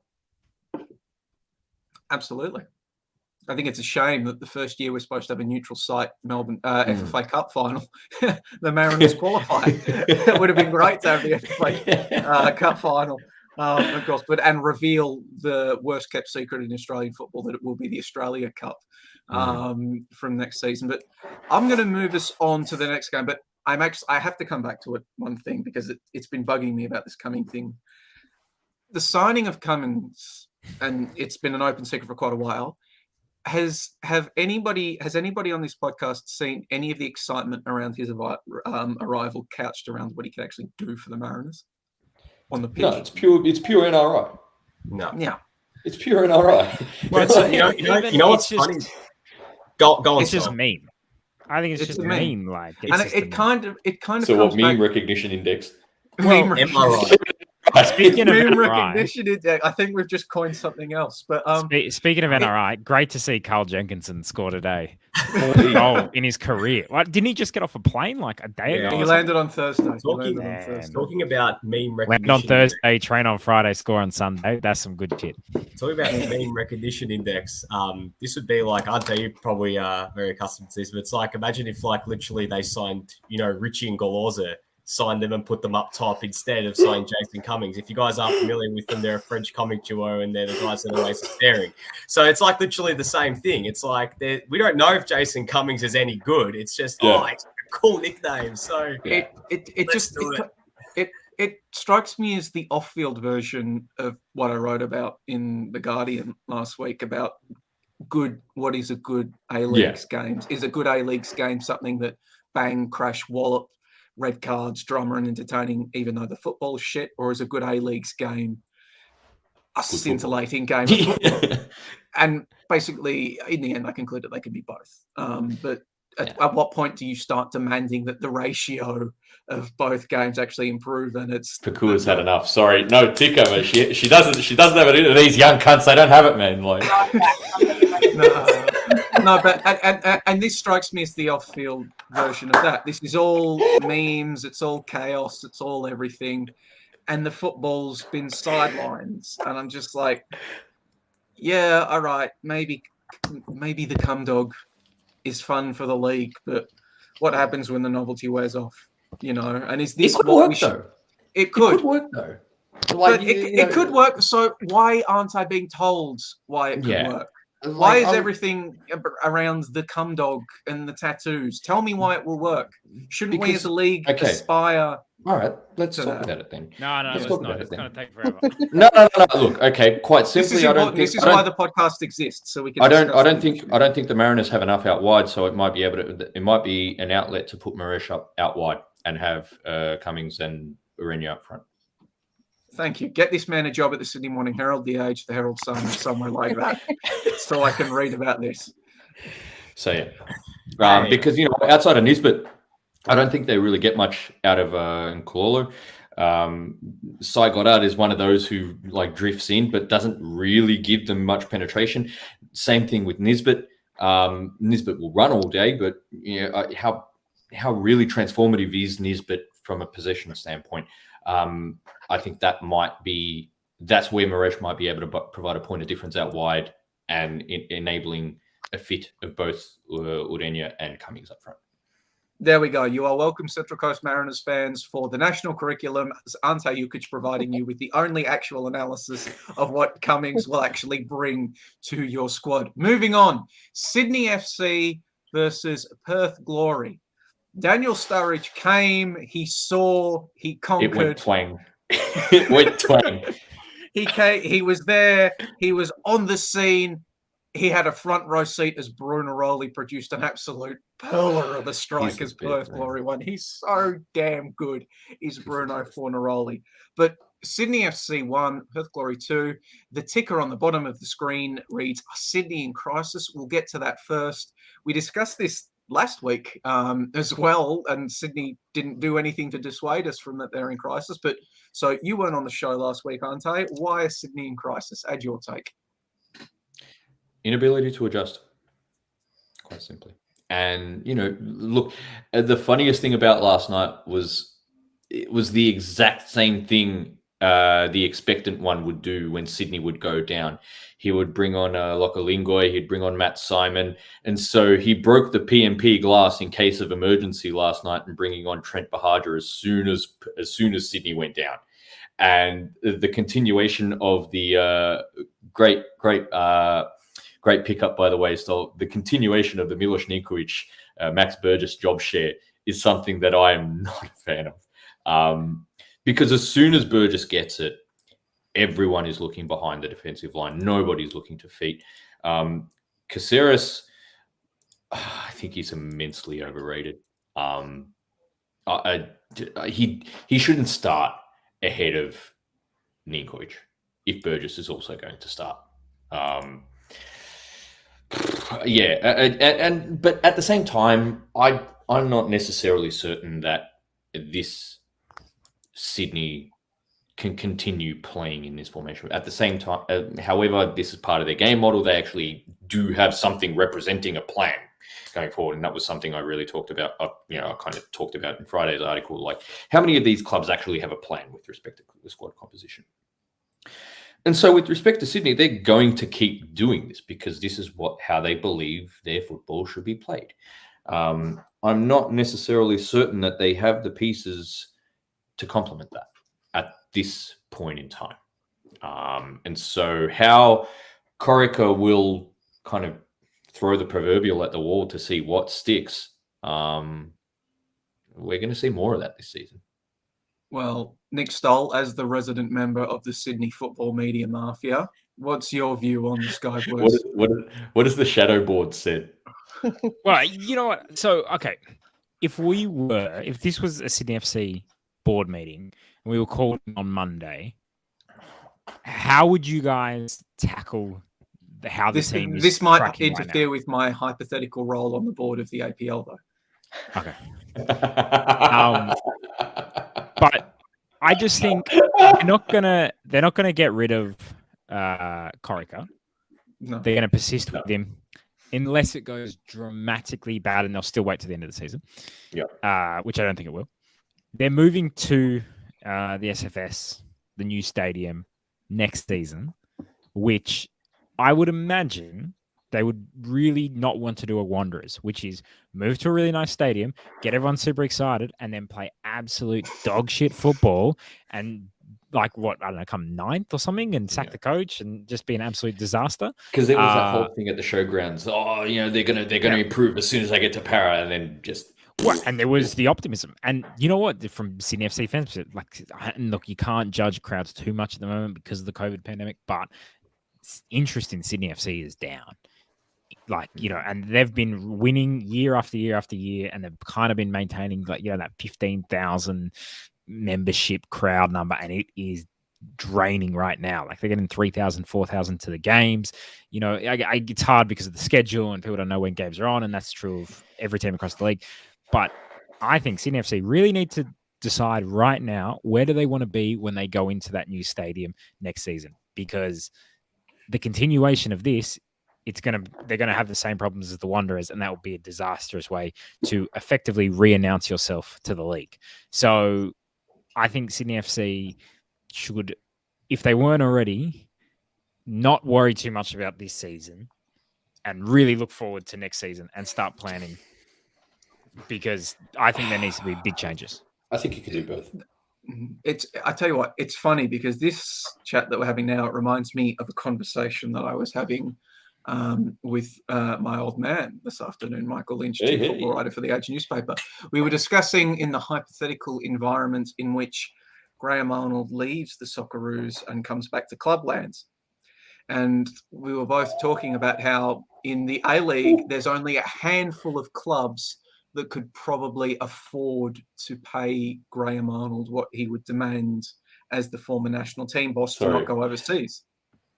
Absolutely. I think it's a shame that the first year we're supposed to have a neutral site Melbourne FA Cup final. The Mariners qualified. It would have been great to have the FA Cup final Of course, and reveal the worst kept secret in Australian football, that it will be the Australia Cup from next season. But I'm going to move us on to the next game. But I have to come back to one thing, because it's been bugging me about this Cumming thing. The signing of Cummins, and it's been an open secret for quite a while. Has anybody on this podcast seen any of the excitement around his arrival couched around what he could actually do for the Mariners on the pitch? No, it's pure NRI. No. Yeah. It's pure NRI. Well, you know what's funny? Go on. It's just meme. I think it's just a meme. Like, and it kind of. So what, comes meme back, recognition index? meme MRI. Speaking of meme NRI, recognition. I think we've just coined something else. But speaking of NRI, great to see Carl Jenkinson score today. Goal in his career. Like, didn't he just get off a plane like a day ago? he landed on Thursday. Talking about meme recognition. Land on Thursday, train on Friday, score on Sunday. That's some good shit. Talking about the meme recognition index, this would be like, Ante, you probably are very accustomed to this, but it's like, imagine if like literally they signed, Richie and Galorza, signed them and put them up top instead of signing Jason Cummings. If you guys aren't familiar with them, they're a French comic duo and they're the guys that are always staring. So it's like literally the same thing. It's like we don't know if Jason Cummings is any good. It's just it's a cool nickname. So it strikes me as the off-field version of what I wrote about in The Guardian last week about what is a good A-Leagues game? Is a good A-Leagues game something that bang, crash, wallop, red cards, drama and entertaining, even though the football's shit, or is a good A-Leagues game a scintillating game of football? And basically, in the end, I concluded they could be both. But at what point do you start demanding that the ratio of both games actually improve? And it's Pokuah's had enough. Sorry, no ticker, but she doesn't have it. These young cunts, they don't have it, man. Like no, but and this strikes me as the off-field version of that. This is all memes. It's all chaos. It's all everything, and the football's been sidelines. And I'm just like, yeah, all right, maybe the cum dog is fun for the league, but what happens when the novelty wears off? And is this what we should? It could work though. Like, but it could work. So why aren't I being told why it could work? Why is everything around the cum dog and the tattoos? Tell me why it will work. Shouldn't we as a league aspire? All right, let's talk about it then. No, it's not. It's going to take forever. No. Look, okay, quite simply, this is why the podcast exists, so we can. I don't think the Mariners have enough out wide, so it might be an outlet to put Maresh out wide and have Cummings and Ureña up front. Thank you. Get this man a job at the Sydney Morning Herald, The Age, the Herald Sun, somewhere like that, so I can read about this. So yeah, because outside of Nisbet, I don't think they really get much out of Nkololo. Cy Goddard is one of those who like drifts in, but doesn't really give them much penetration. Same thing with Nisbet. Nisbet will run all day, but how really transformative is Nisbet from a possession standpoint? I think that's where Maresh might be able to provide a point of difference out wide and enabling a fit of both Ureña and Cummings up front. There we go. You are welcome, Central Coast Mariners fans, for the national curriculum. Ante Jukic providing you with the only actual analysis of what Cummings will actually bring to your squad. Moving on, Sydney FC versus Perth Glory. Daniel Sturridge came, he saw, he conquered. It went twang. It went twang. He was there. He was on the scene. He had a front row seat as Bruno Rowley produced an absolute pillar of a strike as Perth Glory won. He's so damn good, is Bruno Fornaroli. But Sydney FC 1, Perth Glory 2. The ticker on the bottom of the screen reads Sydney in crisis. We'll get to that first. We discussed this last week as well, and Sydney didn't do anything to dissuade us from that they're in crisis. But so you weren't on the show last week, Ante. Why is Sydney in crisis? Add your take. Inability to adjust, quite simply. And, look, the funniest thing about last night was it was the exact same thing the expectant one would do when Sydney would go down. He would bring on Lokalingoy, he'd bring on Matt Simon. And so he broke the PMP glass in case of emergency last night and bringing on Trent Bahadur as soon as Sydney went down. and the continuation of the great pickup, by the way, Stoll. The continuation of the Milos Ninkovic, Max Burgess job share is something that I am not a fan of. Because as soon as Burgess gets it, everyone is looking behind the defensive line. Nobody's looking to feet. Caceres, I think he's immensely overrated. He shouldn't start ahead of Ninkovic if Burgess is also going to start. But at the same time, I'm not necessarily certain that this Sydney can continue playing in this formation. At the same time, however, this is part of their game model. They actually do have something representing a plan going forward, and that was something I really talked about. I kind of talked about in Friday's article, like how many of these clubs actually have a plan with respect to the squad composition. And so with respect to Sydney, they're going to keep doing this because this is how they believe their football should be played. I'm not necessarily certain that they have the pieces to complement that at this point in time. And so how Corica will kind of throw the proverbial at the wall to see what sticks, we're going to see more of that this season. Well, Nick Stoll, as the resident member of the Sydney football media mafia, what's your view on the Sky Blues? What has the shadow board said? Well, you know what? So, okay, if this was a Sydney FC board meeting and we were called on Monday, how would you guys tackle how the team is This might tracking interfere right with my hypothetical role on the board of the APL, though. now? Okay. But I just think they're not gonna get rid of Corica. No. They're gonna persist with him unless it goes dramatically bad, and they'll still wait to the end of the season. Yeah. Which I don't think it will. They're moving to the SFS, the new stadium, next season, which I would imagine they would really not want to do at Wanderers, which is move to a really nice stadium, get everyone super excited, and then play absolute dog shit football and come ninth or something and sack the coach and just be an absolute disaster. Because there was that whole thing at the showgrounds. Oh, they're gonna improve as soon as I get to Para, and then just. Well, and there was the optimism. And you know what? From Sydney FC fans, look, you can't judge crowds too much at the moment because of the COVID pandemic, but interest in Sydney FC is down. And they've been winning year after year after year, and they've kind of been maintaining that 15,000 membership crowd number, and it is draining right now. Like they're getting 3,000, 4,000 to the games. It's hard because of the schedule and people don't know when games are on, and that's true of every team across the league. But I think Sydney FC really need to decide right now where do they want to be when they go into that new stadium next season, because the continuation of this, they're gonna have the same problems as the Wanderers, and that will be a disastrous way to effectively re-announce yourself to the league. So I think Sydney FC should, if they weren't already, not worry too much about this season and really look forward to next season and start planning, because I think there needs to be big changes. I think you could do both. I tell you what, it's funny because this chat that we're having now, it reminds me of a conversation that I was having with my old man this afternoon, Michael Lynch, chief football writer for the Age newspaper. We were discussing in the hypothetical environment in which Graham Arnold leaves the Socceroos and comes back to clublands. And we were both talking about how in the A-League, there's only a handful of clubs that could probably afford to pay Graham Arnold what he would demand as the former national team boss to not go overseas.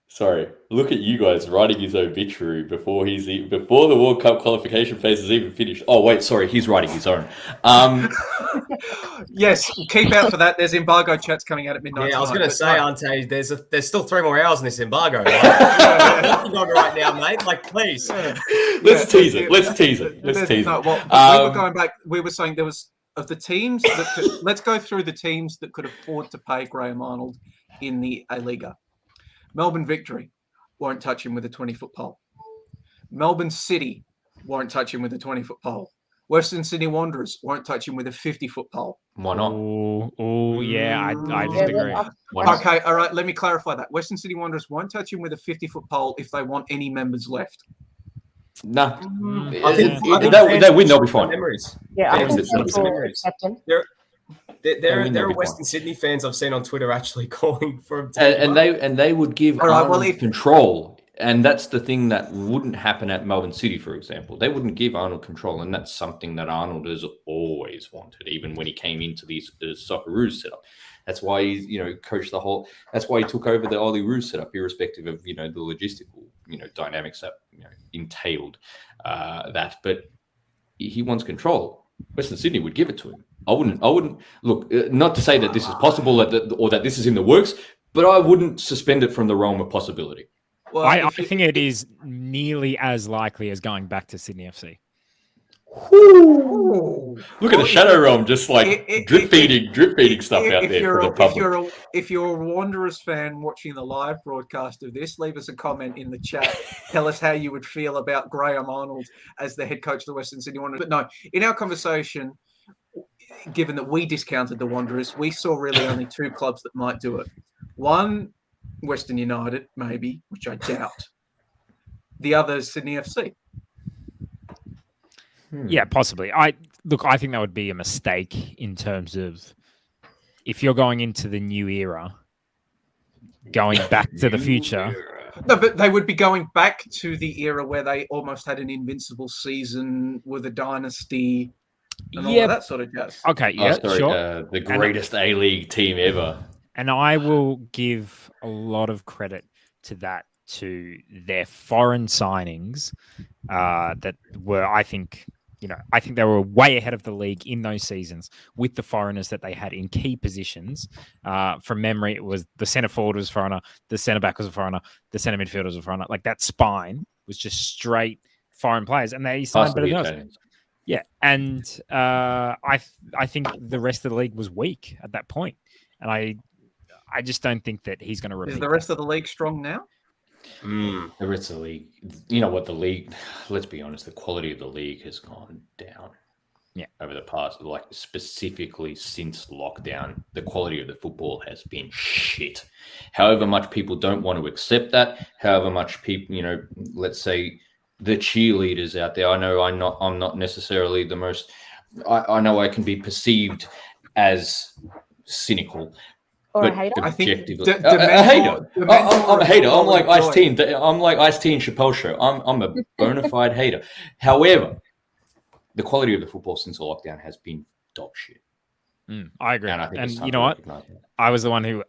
Sorry, look at you guys writing his obituary before the World Cup qualification phase is even finished. Oh wait, sorry, he's writing his own. Yes, keep out for that. There's embargo chats coming out at midnight. Yeah, I was going to say, Ante, there's still 3 more hours in this embargo. Nothing on right now, mate. Please. Let's tease it. Let's tease it. We were going back. We were saying there was of the teams that let's go through the teams that could afford to pay Graham Arnold in the A-Liga. Melbourne Victory won't touch him with a 20-foot pole. Melbourne City won't touch him with a 20-foot pole. Western Sydney Wanderers won't touch him with a 50-foot pole. Why not? Oh, yeah, I just Yeah, agree. Why not? Okay, all right, let me clarify that. Western Sydney Wanderers won't touch him with a 50-foot pole if they want any members left. Nah. I think They win, they'll be fine. Memories. Yeah, I Fans think that people memories. accept him. There are Western Sydney fans I've seen on Twitter actually calling for him to And they would give All right, Arnold control, and that's the thing that wouldn't happen at Melbourne City, for example. They wouldn't give Arnold control, and that's something that Arnold has always wanted, even when he came into the Socceroos setup. That's why he's coached the whole. That's why he took over the Oli Roos setup, irrespective of the logistical dynamics that entailed that. But he wants control. Western Sydney would give it to him. I wouldn't look. Not to say that this is possible or that this is in the works, but I wouldn't suspend it from the realm of possibility. Well, I think it is nearly as likely as going back to Sydney FC. Look at the shadow realm, just like drip feeding stuff out there for the public. If you're a Wanderers fan watching the live broadcast of this, leave us a comment in the chat. Tell us how you would feel about Graham Arnold as the head coach of the Western Sydney Wanderers. But no, in our conversation, given that we discounted the Wanderers, we saw really only two clubs that might do it. One, Western United, maybe, which I doubt. The other is Sydney FC. Yeah, possibly. I think that would be a mistake in terms of if you're going into the new era, going back to the future. No, but they would be going back to the era where they almost had an invincible season with a dynasty and all of that sort of jazz. Okay, yeah, sure. The greatest A-League team ever. And I will give a lot of credit to that, to their foreign signings that were, I think they were way ahead of the league in those seasons with the foreigners that they had in key positions. From memory, it was the centre forward was a foreigner, the centre back was a foreigner, the centre midfielder was a foreigner. Like that spine was just straight foreign players, and they signed better than us. Yeah, and I think the rest of the league was weak at that point, and I just don't think that he's going to repeat. Is the rest of the league strong now? The rest of the league, you know what, the league, let's be honest, the quality of the league has gone down. Yeah. Over the past, like specifically since lockdown, the quality of the football has been shit. However much people don't want to accept that, however much people, let's say the cheerleaders out there, I know I'm not necessarily the most, I know I can be perceived as cynical. Or a hater? I think a hater. I'm a hater. I'm like Ice-T. I'm like Ice-T and Chappelle Show. I'm a bona fide hater. However, the quality of the football since the lockdown has been dog shit. I agree. And I think you know what? I was the one who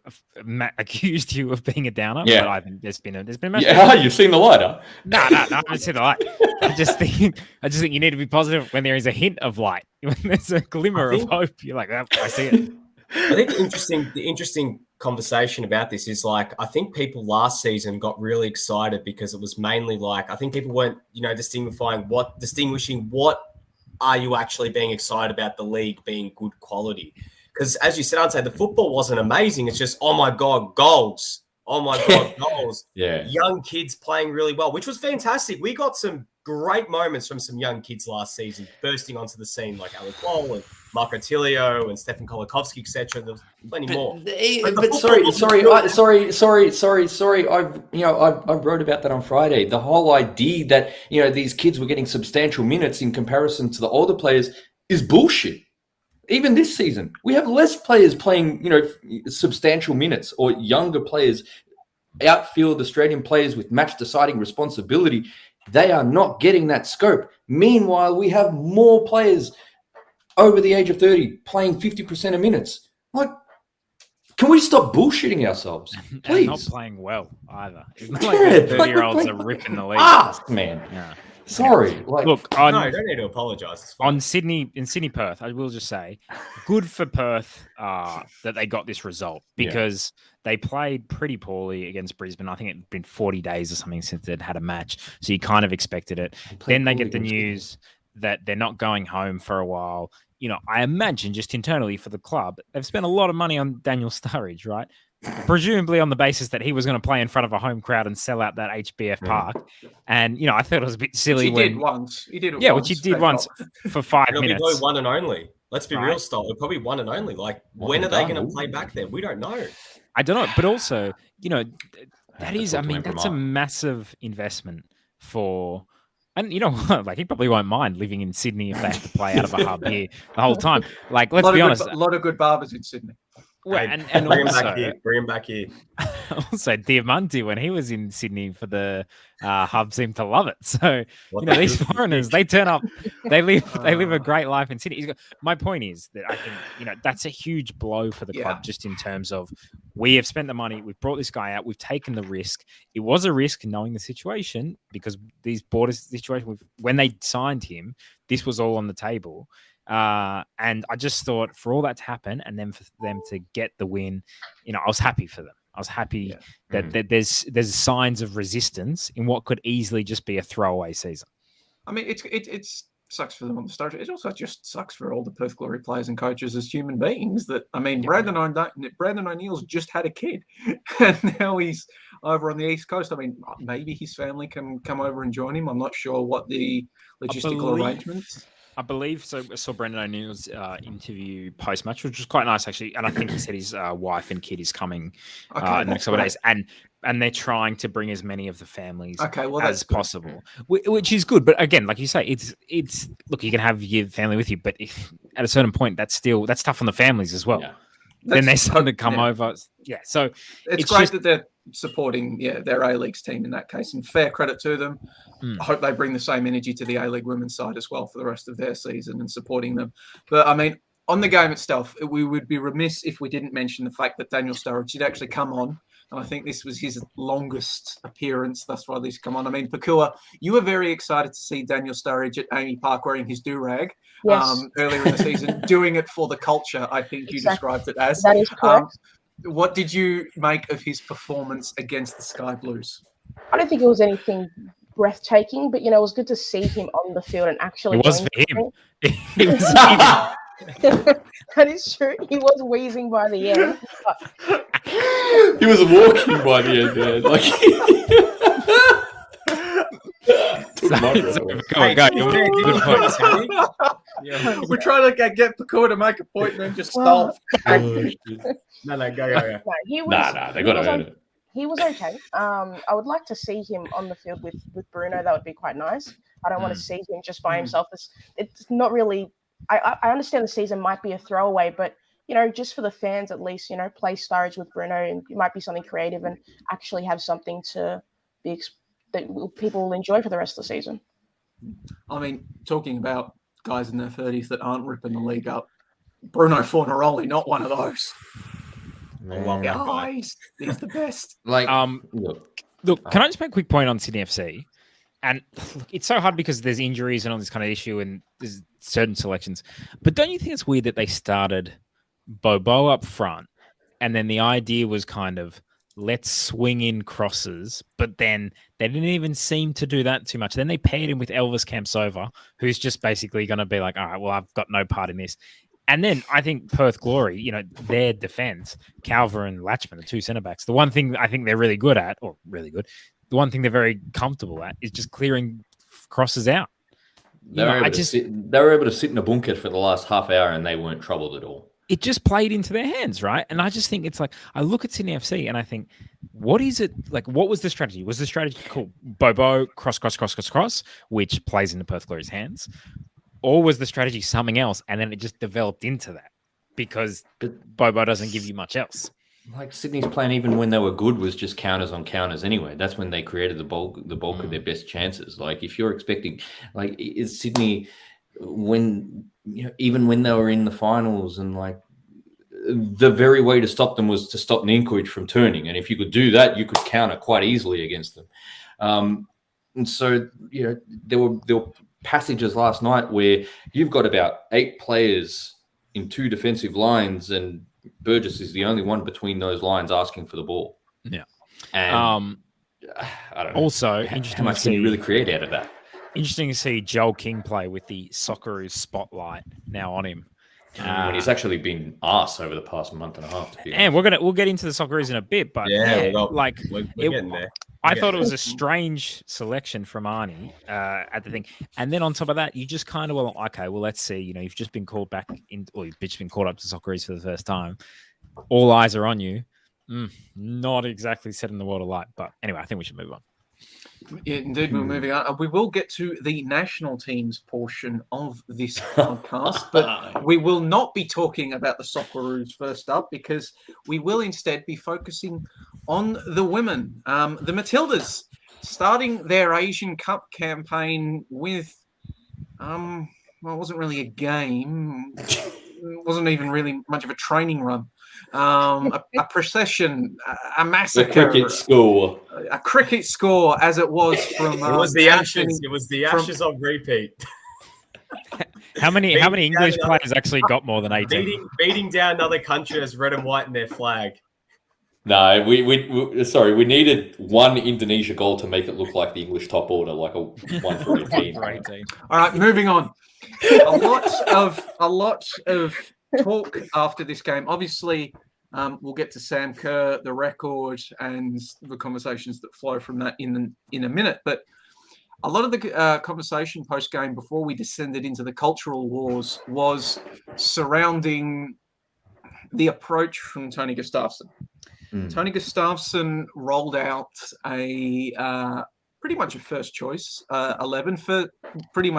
accused you of being a downer. Yeah. But I think there's been a yeah. You've seen the light, huh? No, I haven't seen the light. I just think you need to be positive when there is a hint of light. When there's a glimmer of hope, you're like, oh, I see it. I think the interesting conversation about this is like, I think people last season got really excited because it was mainly like, I think people weren't, distinguishing what are you actually being excited about the league being good quality. Because as you said, Ante, the football wasn't amazing. It's just, oh my God, goals. Oh my God, goals. Yeah. Young kids playing really well, which was fantastic. We got some great moments from some young kids last season bursting onto the scene, like Alec Wall and Marco Tilio and Stefan Kolakovsky, etc. There's plenty more. But sorry. I wrote about that on Friday. The whole idea that these kids were getting substantial minutes in comparison to the older players is bullshit. Even this season, we have less players playing, substantial minutes, or younger players, outfield Australian players with match-deciding responsibility. They are not getting that scope. Meanwhile, we have more players over the age of 30 playing 50% of minutes. Like, can we stop bullshitting ourselves, please? And not playing well either. It's not like the 30-year-olds are ripping the league. Man. Yeah. Sorry. Look, you don't need to apologise. In Sydney, Perth, I will just say, good for Perth that they got this result because they played pretty poorly against Brisbane. I think it'd been 40 days or something since they'd had a match, so you kind of expected it. Then they get the news that they're not going home for a while. I imagine just internally for the club, they've spent a lot of money on Daniel Sturridge, right? presumably on the basis that he was going to play in front of a home crowd and sell out that HBF Park. And, I thought it was a bit silly He did once. He did it yeah, once. which he did once for 5 It'll be minutes. one and only. Let's be Right. real, Stoll. It'll probably one and only. Like, when are they going to play back there? We don't know. I don't know. But also, that is, talk to him that's a tomorrow. massive investment for... And you know what? Like, he probably won't mind living in Sydney if they have to play out of a hub here the whole time. Like, let's be honest. A lot of good barbers in Sydney. Well, Hey, and bring him also, back here. Bring him back here. also Diamante, when he was in Sydney for the hub, seemed to love it. So What these the- foreigners, they turn up, they live a great life in Sydney. My point is that I think that's a huge blow for the club, just in terms of we have spent the money, we've brought this guy out, we've taken the risk. It was a risk knowing the situation, because these border situation, when they signed him, this was all on the table. And I just thought, for all that to happen and then for them to get the win, I was happy for them. I was happy that there's signs of resistance in what could easily just be a throwaway season. I mean, it sucks for them on the start. It also just sucks for all the Perth Glory players and coaches as human beings. That Brandon O'Neill's just had a kid, and now he's over on the East Coast. I mean, maybe his family can come over and join him. I'm not sure what the logistical arrangements. I believe so. I saw Brendan O'Neill's interview post-match, which was quite nice, actually. And I think he said his wife and kid is coming in the next couple of days. And they're trying to bring as many of the families as possible, which is good. But again, like you say, it's look, you can have your family with you, but if at a certain point, that's tough on the families as well. Yeah. Then they're starting to come over. Yeah. So it's great that they're supporting their A-Leagues team in that case, and fair credit to them. I hope they bring the same energy to the A-League women's side as well for the rest of their season and supporting them. But I mean, on the game itself, we would be remiss if we didn't mention the fact that Daniel Sturridge did actually come on. And I think this was his longest appearance thus far. This come on. I mean, Pokuah, you were very excited to see Daniel Sturridge at Amy Park wearing his do-rag earlier in the season, doing it for the culture, I think you described it as. That is correct. What did you make of his performance against the Sky Blues? I don't think it was anything breathtaking, but it was good to see him on the field and actually. It was for him. He was That is true. He was wheezing by the end. He was walking by the end there. Like, We're trying to get Pokuah to make a point and then just stall. No, go. No, he was, nah, they got to earn it. He was okay. I would like to see him on the field with Bruno. That would be quite nice. I don't want to see him just by himself. It's not really. I understand the season might be a throwaway, but just for the fans at least, play Sturridge with Bruno, and it might be something creative and actually have something to be that people will enjoy for the rest of the season. I mean, talking about guys in their 30s that aren't ripping the league up, Bruno Fornaroli, not one of those. Guys, he's the best. Like, look, can I just make a quick point on Sydney FC? And look, it's so hard because there's injuries and all this kind of issue, and there's certain selections. But don't you think it's weird that they started Bobo up front, and then the idea was kind of let's swing in crosses, but then they didn't even seem to do that too much. Then they paired him with Elvis Campsova, who's just basically going to be like, all right, well, I've got no part in this. And then I think Perth Glory, their defense, Calver and Latchman, the two centre backs, the one thing I think they're really good at, or really good, the one thing they're very comfortable at is just clearing crosses out. They were able to sit in a bunker for the last half hour and they weren't troubled at all. It just played into their hands, right? And I just think it's like, I look at Sydney FC and I think, what is it? Like, what was the strategy? Was the strategy cool? Bobo, cross, which plays into Perth Glory's hands? Or was the strategy something else? And then it just developed into that because Bobo doesn't give you much else. Like Sydney's plan, even when they were good, was just counters on counters anyway. That's when they created the bulk of their best chances. Like, if you're expecting, like, is Sydney, when even when they were in the finals, and like the very way to stop them was to stop Ninkovic from turning, and if you could do that, you could counter quite easily against them. And so there were passages last night where you've got about 8 players in 2 defensive lines, and Burgess is the only one between those lines asking for the ball. Yeah. And I don't know. Also, how much can you really create out of that? Interesting to see Joel King play with the Socceroos spotlight now on him. when he's actually been arse over the past month and a half. To be And honest. we'll get into the Socceroos in a bit, but Yeah, like we're it- getting there. I thought it was a strange selection from Arnie at the thing, and then on top of that, you just kind of okay, well, let's see. You've just been called back in, or you've just been called up to Socceroos for the first time. All eyes are on you. Not exactly setting the world alight, but anyway, I think we should move on. Yeah, indeed, we're moving on. We will get to the national teams portion of this podcast, but we will not be talking about the Socceroos first up because we will instead be focusing on the women. The Matildas starting their Asian Cup campaign with, well, it wasn't really a game. It wasn't even really much of a training run. A procession, a massacre, a cricket score, as it was from. It was the Ashes. It was the Ashes on repeat. How many English players actually got more than 18? Beating down another country as red and white in their flag. No, we needed one Indonesia goal to make it look like the English top order, like a 1 for 18. All right, moving on. A lot of talk after this game. Obviously, we'll get to Sam Kerr, the record, and the conversations that flow from that in a minute. But a lot of the conversation post game before we descended into the cultural wars was surrounding the approach from Tony Gustafsson. Tony Gustafsson rolled out a pretty much a first choice 11 for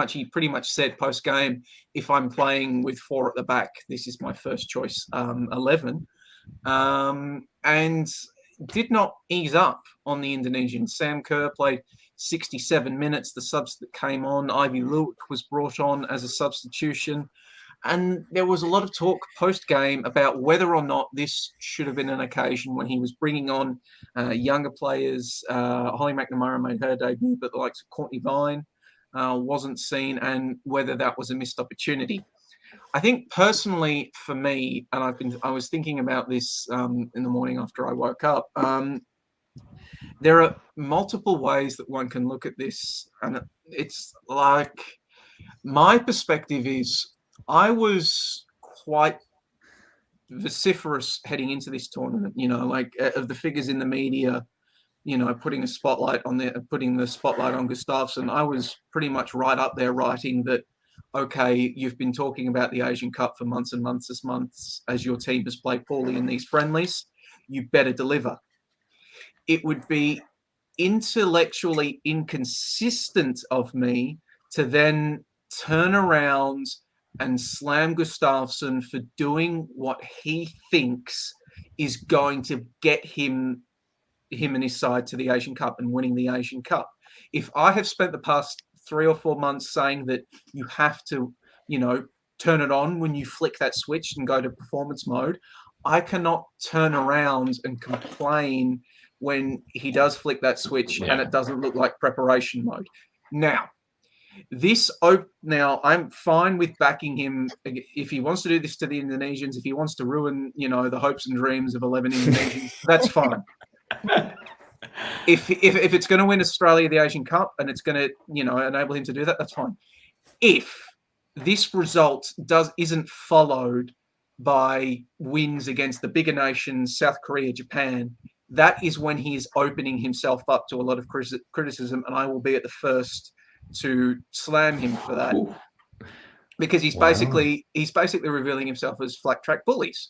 he pretty much said post game, if I'm playing with 4 at the back, this is my first choice 11, and did not ease up on the Indonesian. Sam Kerr played 67 minutes. The subs that came on, Ivy Luke was brought on as a substitution. And there was a lot of talk post-game about whether or not this should have been an occasion when he was bringing on younger players. Holly McNamara made her debut, but the likes of Courtney Vine wasn't seen, and whether that was a missed opportunity. I think personally for me, and I was thinking about this in the morning after I woke up, there are multiple ways that one can look at this. And it's like, my perspective is, I was quite vociferous heading into this tournament, of the figures in the media, putting the spotlight on Gustafsson. I was pretty much right up there writing that, okay, you've been talking about the Asian Cup for months and months as your team has played poorly in these friendlies. You better deliver. It would be intellectually inconsistent of me to then turn around and slam Gustafsson for doing what he thinks is going to get him and his side to the Asian Cup and winning the Asian Cup. If I have spent the past 3 or 4 months saying that you have to, turn it on when you flick that switch and go to performance mode, I cannot turn around and complain when he does flick that switch and it doesn't look like preparation mode. Now, I'm fine with backing him if he wants to do this to the Indonesians. If he wants to ruin, the hopes and dreams of 11 Indonesians, that's fine. If it's going to win Australia the Asian Cup and it's going to, enable him to do that, that's fine. If this result isn't followed by wins against the bigger nations, South Korea, Japan, that is when he is opening himself up to a lot of criticism, and I will be at the first to slam him for that, because he's basically revealing himself as flat track bullies.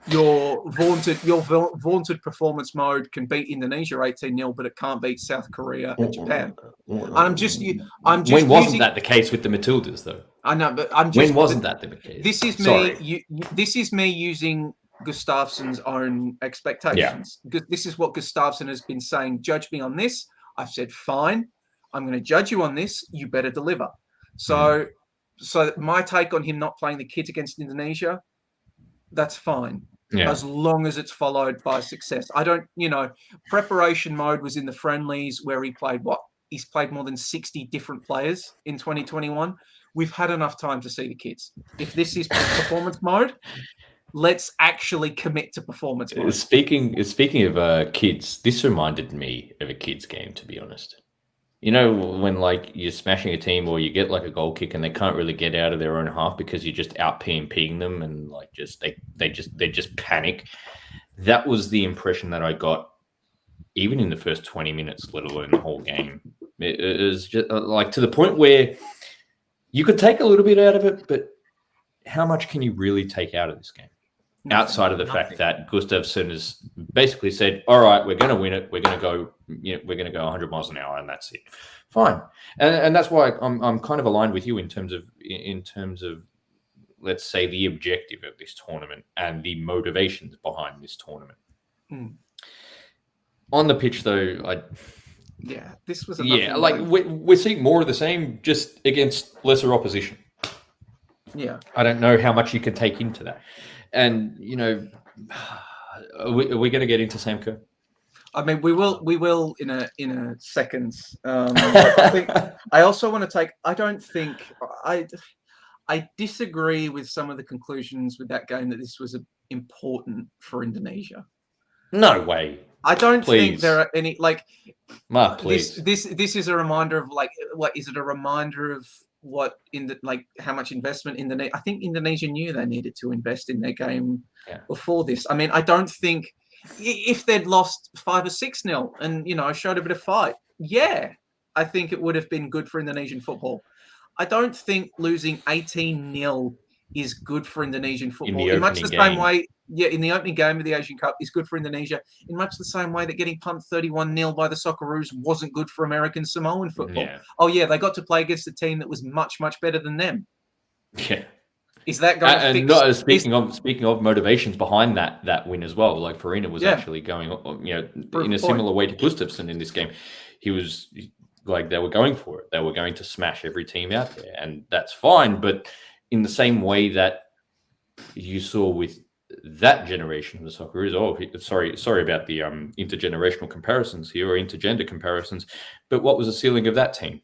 Your vaunted performance mode can beat Indonesia 18-0, but it can't beat South Korea and Japan. I'm just when wasn't that the case with the Matildas, though? I know, but when wasn't that the case? This is me. This is me using Gustafsson's own expectations. This is what Gustafsson has been saying. Judge me on this. I've said fine. I'm going to judge you on this. You better deliver. So my take on him not playing the kids against Indonesia, that's fine. As long as it's followed by success. I don't, preparation mode was in the friendlies where he played he's played more than 60 different players in 2021. We've had enough time to see the kids. If this is performance mode, let's actually commit to performance mode. Speaking of kids, this reminded me of a kids game, to be honest. You know, when like you're smashing a team or you get like a goal kick and they can't really get out of their own half because you're just out PMPing them and like just they just panic. That was the impression that I got, even in the first 20 minutes, let alone the whole game. It was just like to the point where you could take a little bit out of it, but how much can you really take out of this game? Outside of the fact that Gustafsson has basically said, all right, we're going to win it. We're going to go, we're going to go 100 miles an hour and that's it. Fine. And that's why I'm kind of aligned with you in terms of, let's say, the objective of this tournament and the motivations behind this tournament. On the pitch, though, this was we're seeing more of the same, just against lesser opposition. Yeah, I don't know how much you can take into that, and are we going to get into Sam Kerr? I mean, we will in a second. I think I also want to take. I don't think I disagree with some of the conclusions with that game that this was important for Indonesia. No way. I don't think there are any Mark, please. This is a reminder of is it a reminder of what how much investment Indonesia? I think Indonesia knew they needed to invest in their game before this. I mean, I don't think if they'd lost 5 or 6-0 and showed a bit of fight, I think it would have been good for Indonesian football. I don't think losing 18-0 is good for Indonesian football in much the same way. Yeah, in the opening game of the Asian Cup is good for Indonesia in much the same way that getting pumped 31-0 by the Socceroos wasn't good for American Samoan football. Yeah. Oh yeah, they got to play against a team that was much, much better than them. Yeah. Is that going to fix? Speaking of motivations behind that win as well, like Farina was actually going, in a similar way to Gustafsson in this game. He was like, they were going for it. They were going to smash every team out there, and that's fine. But in the same way that you saw with that generation of the Socceroos, sorry about the intergenerational comparisons here, or intergender comparisons, but what was the ceiling of that team,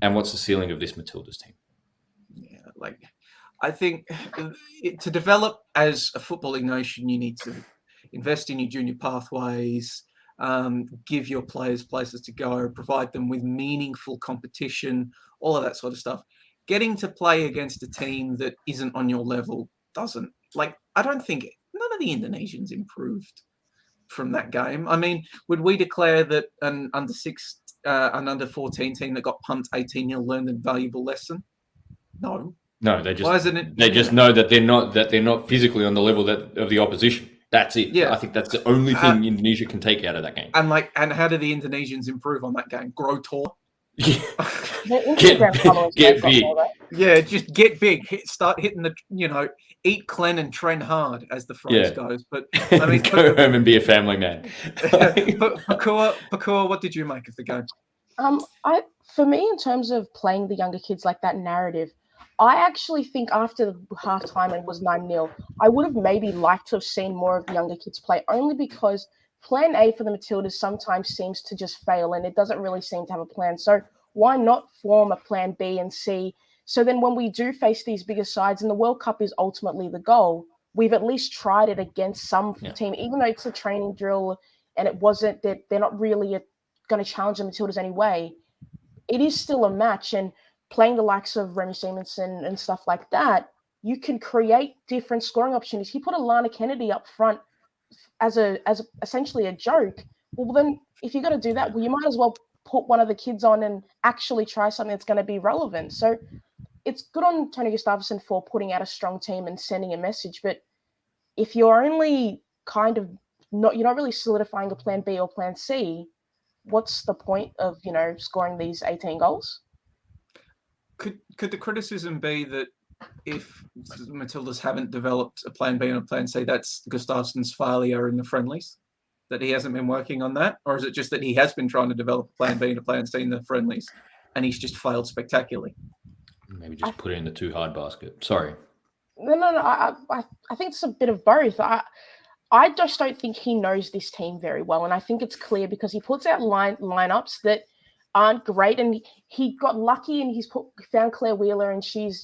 and what's the ceiling of this Matildas team? Yeah, I think to develop as a footballing nation, you need to invest in your junior pathways, give your players places to go, provide them with meaningful competition, all of that sort of stuff. Getting to play against a team that isn't on your level doesn't. I don't think none of the Indonesians improved from that game. I mean, would we declare that an under 14 team that got pumped 18-0 learned a valuable lesson? No. No, they just know that they're not physically on the level of the opposition. That's it. Yeah. I think that's the only thing Indonesia can take out of that game. And how do the Indonesians improve on that game? Grow tall. Yeah. Get big. Yeah, just get big. Start hitting the, eat clean and train hard, as the phrase goes. But I mean, go home and be a family man. Pokuah, what did you make of the game? For me, in terms of playing the younger kids, like that narrative, I actually think after the halftime and it was 9-0, I would have maybe liked to have seen more of the younger kids play, only because plan A for the Matildas sometimes seems to just fail and it doesn't really seem to have a plan. So why not form a plan B and C? So then when we do face these bigger sides, and the World Cup is ultimately the goal, we've at least tried it against some team, even though it's a training drill and it wasn't, they're not really going to challenge the Matildas anyway. It is still a match, and playing the likes of Remy Simonson and stuff like that, you can create different scoring opportunities. He put Alana Kennedy up front as essentially a joke. Well, then if you're going to do that, well, you might as well put one of the kids on and actually try something that's going to be relevant. So it's good on Tony Gustafsson for putting out a strong team and sending a message. But if you're only you're not really solidifying a plan B or plan C, what's the point of, scoring these 18 goals? Could the criticism be that if Matildas haven't developed a plan B and a plan C, that's Gustafsson's failure in the friendlies? That he hasn't been working on that? Or is it just that he has been trying to develop a plan B and a plan C in the friendlies and he's just failed spectacularly? Maybe just put it in the too hard basket. Sorry. No. I think it's a bit of both. I just don't think he knows this team very well. And I think it's clear because he puts out lineups that aren't great. And he got lucky and he's found Claire Wheeler and she's,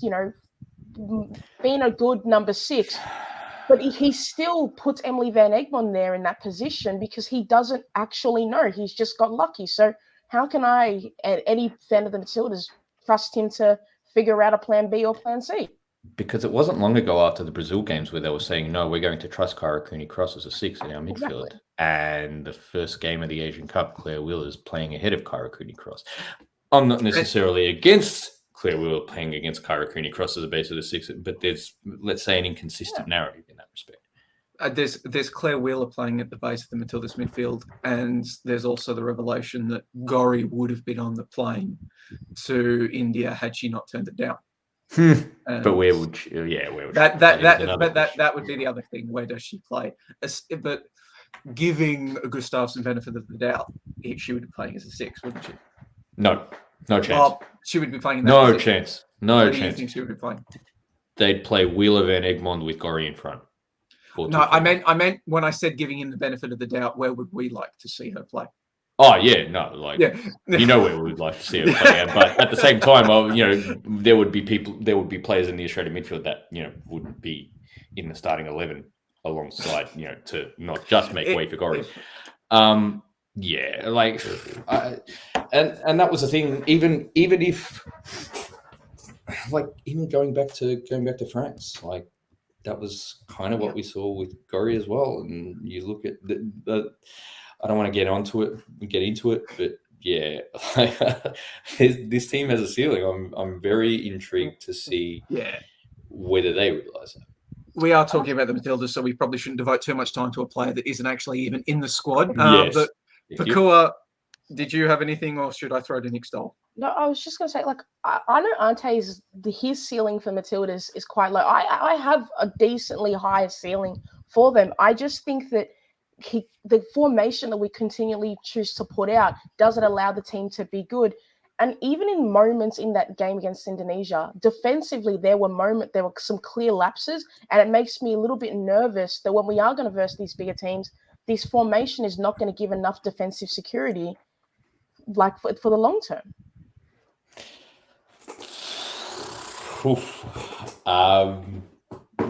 been a good number 6. But he still puts Emily Van Egmond there in that position because he doesn't actually know. He's just got lucky. So how can I, and any fan of the Matildas, trust him to figure out a plan B or plan C? Because it wasn't long ago after the Brazil games where they were saying, no, we're going to trust Kyra Cooney-Cross as a 6 in our midfield. Exactly. And the first game of the Asian Cup, Claire Wheeler's playing ahead of Kyra Cooney-Cross. I'm not necessarily against Claire Wheeler playing against Kyra Cooney-Cross as a base of the 6, but there's, let's say, an inconsistent narrative in that respect. There's Claire Wheeler playing at the base of the Matildas midfield, and there's also the revelation that Gorry would have been on the plane to India had she not turned it down. But where would she, where would that would be the other thing. Where does she play? But giving Gustafsson benefit of the doubt, she would be playing as a 6, wouldn't she? No chance. Oh, she would be playing. No chance. No Where chance. do you think she would be playing? They'd play Wheeler Van Egmond with Gorry in front. No, I meant when I said giving him the benefit of the doubt, where would we like to see her play? Oh yeah, no, you know where we'd like to see her play, but at the same time, there would be players in the Australian midfield that wouldn't be in the starting 11 alongside to not just make way for Gorry. And that was the thing. Even if going back to France, that was kind of what we saw with Gorry as well. And you look at the I don't want to get into it, but yeah, this team has a ceiling. I'm very intrigued to see whether they realise that. We are talking about the Matildas, so we probably shouldn't devote too much time to a player that isn't actually even in the squad. Yes. But Pokuah, did you have anything, or should I throw to Nick Stoll? No, I was just going to say, I know Ante's his ceiling for Matildas is quite low. I have a decently high ceiling for them. I just think that the formation that we continually choose to put out doesn't allow the team to be good. And even in moments in that game against Indonesia, defensively, there were some clear lapses, and it makes me a little bit nervous that when we are going to verse these bigger teams, this formation is not going to give enough defensive security, for the long term.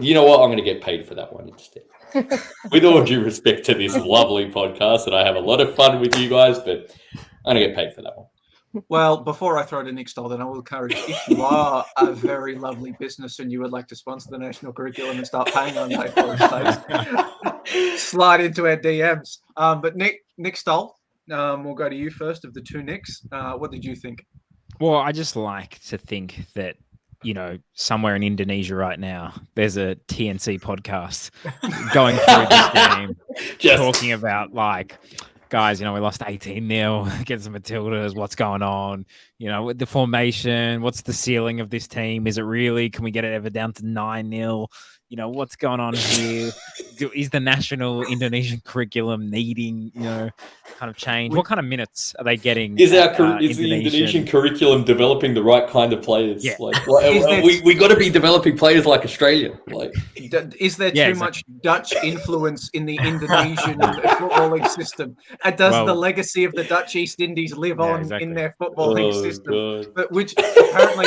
You know what? I'm going to get paid for that one instead. With all due respect to this lovely podcast, and I have a lot of fun with you guys, but I'm going to get paid for that one. Well, before I throw to Nick Stoll, then I will encourage, if you are a very lovely business and you would like to sponsor the national curriculum and start paying on takes, slide into our DMs. But Nick Stoll, we'll go to you first of the two Nicks. What did you think? Well, I just like to think that, somewhere in Indonesia right now, there's a TNC podcast going through this game, talking about guys, we lost 18-0 against the Matildas. What's going on? With the formation, what's the ceiling of this team? Is it really? Can we get it ever down to 9-0? What's going on here? Is the national Indonesian curriculum needing, kind of change? What kind of minutes are they getting? Is the Indonesian curriculum developing the right kind of players? Yeah. We got to be developing players like Australia. Is there too much Dutch influence in the Indonesian footballing system? And does the legacy of the Dutch East Indies live on in their footballing system? But which apparently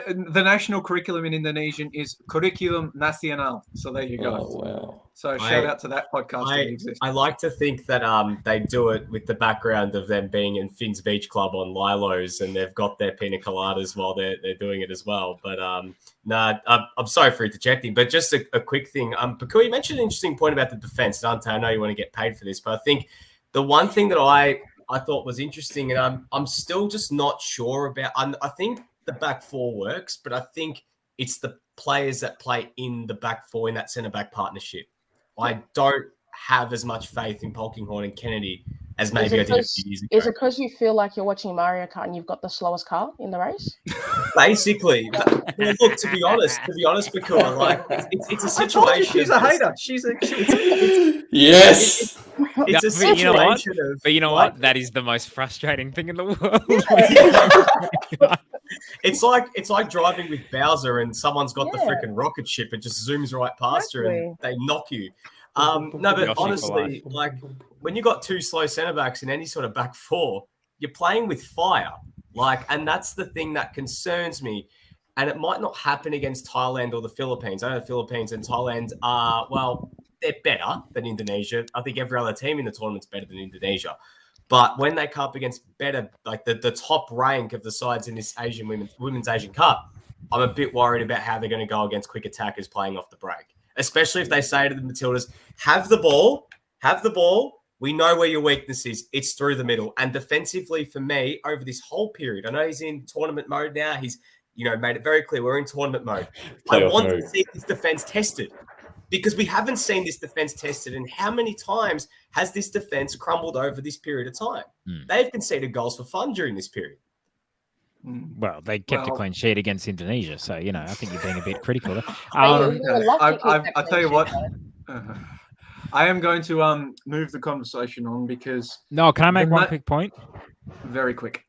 the national curriculum in Indonesian is Curriculum Nacional. So there you go. Oh, wow. So shout out to that podcast that exists. I like to think that they do it with the background of them being in Finn's Beach Club on Lilo's, and they've got their pina coladas while they're doing it as well. But I'm sorry for interjecting, but just a quick thing. Pokuah, you mentioned an interesting point about the defense. Ante, I know you want to get paid for this, but I think the one thing that I thought was interesting, and I'm still just not sure about. I think the back four works, but I think it's the players that play in the back four in that centre back partnership. I don't have as much faith in Polkinghorne and Kennedy as maybe I did a few years ago. Is it because you feel like you're watching Mario Kart and you've got the slowest car in the race? Basically. Look, to be honest, Pokuah, it's a situation. She's a hater. Yes. It's a situation But you know what? That is the most frustrating thing in the world. It's like driving with Bowser and someone's got the freaking rocket ship and just zooms right past her and they knock you. No, but honestly, when you got two slow centre backs in any sort of back four, you're playing with fire. And that's the thing that concerns me. And it might not happen against Thailand or the Philippines. I know the Philippines and Thailand are, they're better than Indonesia. I think every other team in the tournament's better than Indonesia. But when they come up against better, like the top rank of the sides in this women's Asian Cup, I'm a bit worried about how they're going to go against quick attackers playing off the break, especially if they say to the Matildas, have the ball. We know where your weakness is. It's through the middle. And defensively, for me, over this whole period, I know he's in tournament mode now. He's, made it very clear we're in tournament mode. I want to see this defense tested because we haven't seen this defense tested. And how many times has this defense crumbled over this period of time? They've conceded goals for fun during this period. Well, they kept a clean sheet against Indonesia. So, I think you're being a bit critical there. I'll tell you what. I am going to move the conversation on because... No, can I make one quick point? Very quick.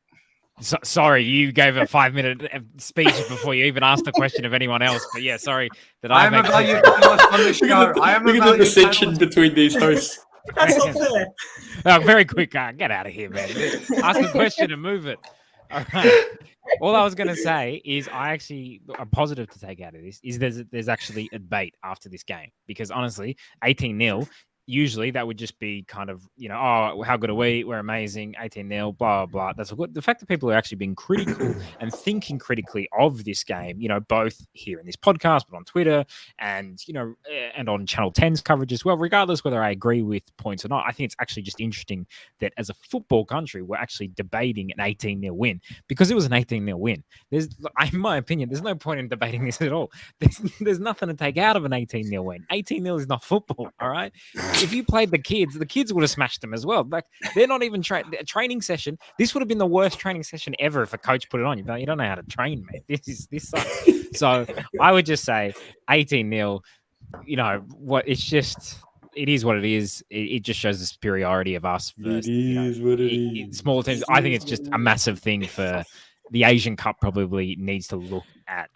Sorry, you gave a 5-minute speech before you even asked the question of anyone else. But yeah, sorry that I am a valued panelist on the show. Look at the dissension between these hosts. That's not fair. Oh, very quick. Get out of here, man. Ask a question and move it. All right. All I was going to say is a positive to take out of this is there's actually a debate after this game because honestly, 18-0, usually that would just be kind of, oh, how good are we? We're amazing. 18-0, blah, blah. That's good. The fact that people are actually being critical and thinking critically of this game, both here in this podcast, but on Twitter and, and on Channel 10's coverage as well, regardless whether I agree with points or not, I think it's actually just interesting that as a football country, we're actually debating an 18-0 win because it was an 18-0 win. In my opinion, there's no point in debating this at all. There's nothing to take out of an 18-0 win. 18-0 is not football, all right? If you played the kids would have smashed them as well. Like they're not even a training session. This would have been the worst training session ever if a coach put it on. You don't know how to train, man. This sucks. So I would just say 18-0. It is what it is. It just shows the superiority of us. Versus, small teams. I think it's just a massive thing for the Asian Cup. Probably needs to look at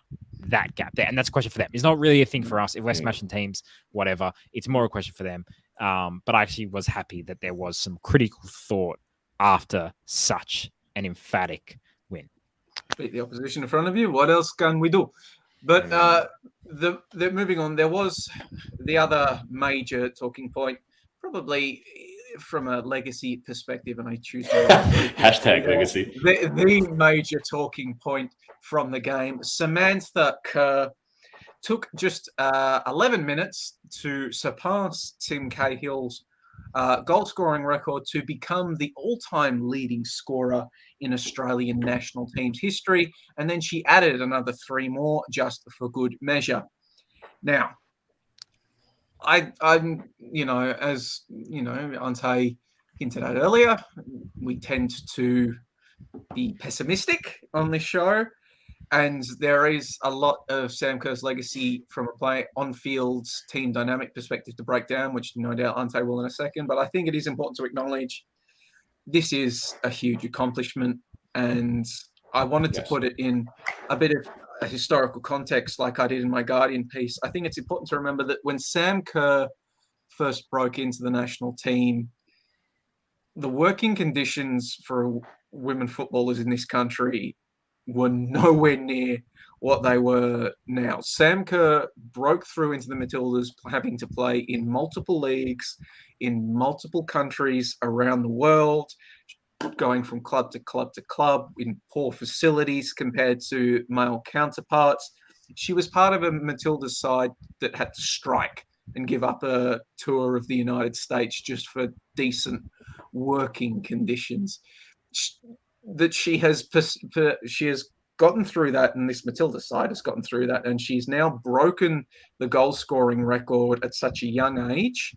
that gap there, and that's a question for them. It's not really a thing for us. If we're smashing teams, whatever, it's more a question for them. But I actually was happy that there was some critical thought after such an emphatic win. Beat the opposition in front of you. What else can we do? But the moving on, there was the other major talking point, probably from a legacy perspective, and I choose hashtag legacy. The major talking point from the game, Samantha Kerr took just 11 minutes to surpass Tim Cahill's goal scoring record to become the all-time leading scorer in Australian national team's history. And then she added another 3 more just for good measure. Now, I'm, as Ante hinted at earlier, we tend to be pessimistic on this show. And there is a lot of Sam Kerr's legacy from a play on-field team dynamic perspective to break down, which no doubt Ante will in a second. But I think it is important to acknowledge this is a huge accomplishment. And I wanted to put it in a bit of a historical context like I did in my Guardian piece. I think it's important to remember that when Sam Kerr first broke into the national team, the working conditions for women footballers in this country were nowhere near what they were now. Sam Kerr broke through into the Matildas, having to play in multiple leagues, in multiple countries around the world, going from club to club to club, in poor facilities compared to male counterparts. She was part of a Matildas side that had to strike and give up a tour of the United States just for decent working conditions. That she has gotten through that, and this Matilda side has gotten through that, and she's now broken the goal scoring record at such a young age,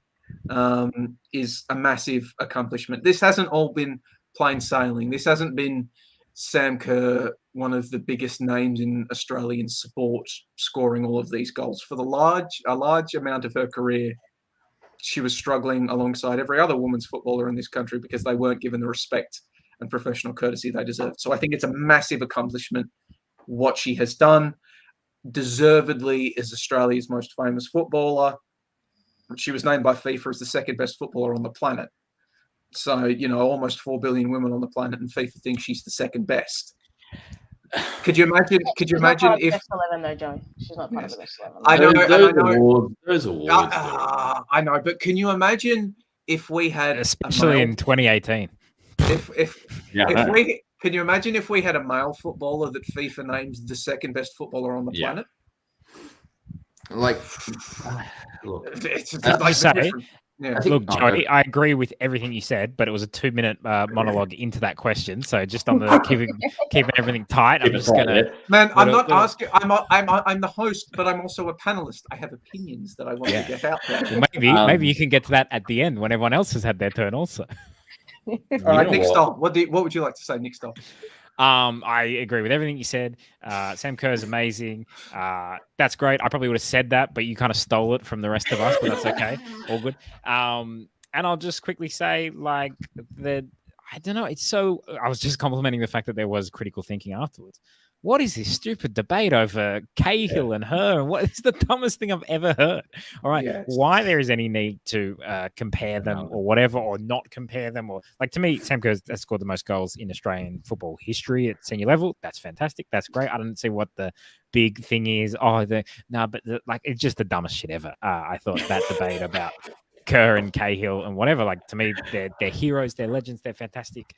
is a massive accomplishment. This hasn't all been plain sailing. This hasn't been Sam Kerr, one of the biggest names in Australian sport, scoring all of these goals. For a large amount of her career, she was struggling alongside every other women's footballer in this country because they weren't given the respect and professional courtesy they deserved. So I think it's a massive accomplishment what she has done. Deservedly is Australia's most famous footballer. She was named by FIFA as the second best footballer on the planet. So, almost 4 billion women on the planet, and FIFA thinks she's the second best. Could you imagine? Could you imagine if? Best 11 though, Joe. She's not part of the best 11. I know. Those awards. I know, but can you imagine if we had, especially in 2018? If we can you imagine if we had a male footballer that FIFA names the second best footballer on the planet? Like, look, Look, Joey, I agree with everything you said, but it was a 2-minute monologue into that question. So just on the keeping everything tight, I'm just gonna. Man, I'm not asking. I'm the host, but I'm also a panelist. I have opinions that I want to get out there. Well, maybe you can get to that at the end when everyone else has had their turn also. All right, Nick Stoll. What would you like to say, Nick Stoll? I agree with everything you said. Sam Kerr is amazing. That's great. I probably would have said that, but you kind of stole it from the rest of us, but that's okay. All good. And I'll just quickly say, like, I don't know. It's so. I was just complimenting the fact that there was critical thinking afterwards. What is this stupid debate over Cahill and her? And what is the dumbest thing I've ever heard? All right. Yes. Why there is any need to compare them or whatever, or not compare them? Or like, to me, Sam Kerr has scored the most goals in Australian football history at senior level. That's fantastic. That's great. I don't see what the big thing is. Like, it's just the dumbest shit ever. I thought that debate about Kerr and Cahill and whatever, like, to me, they're heroes, they're legends, they're fantastic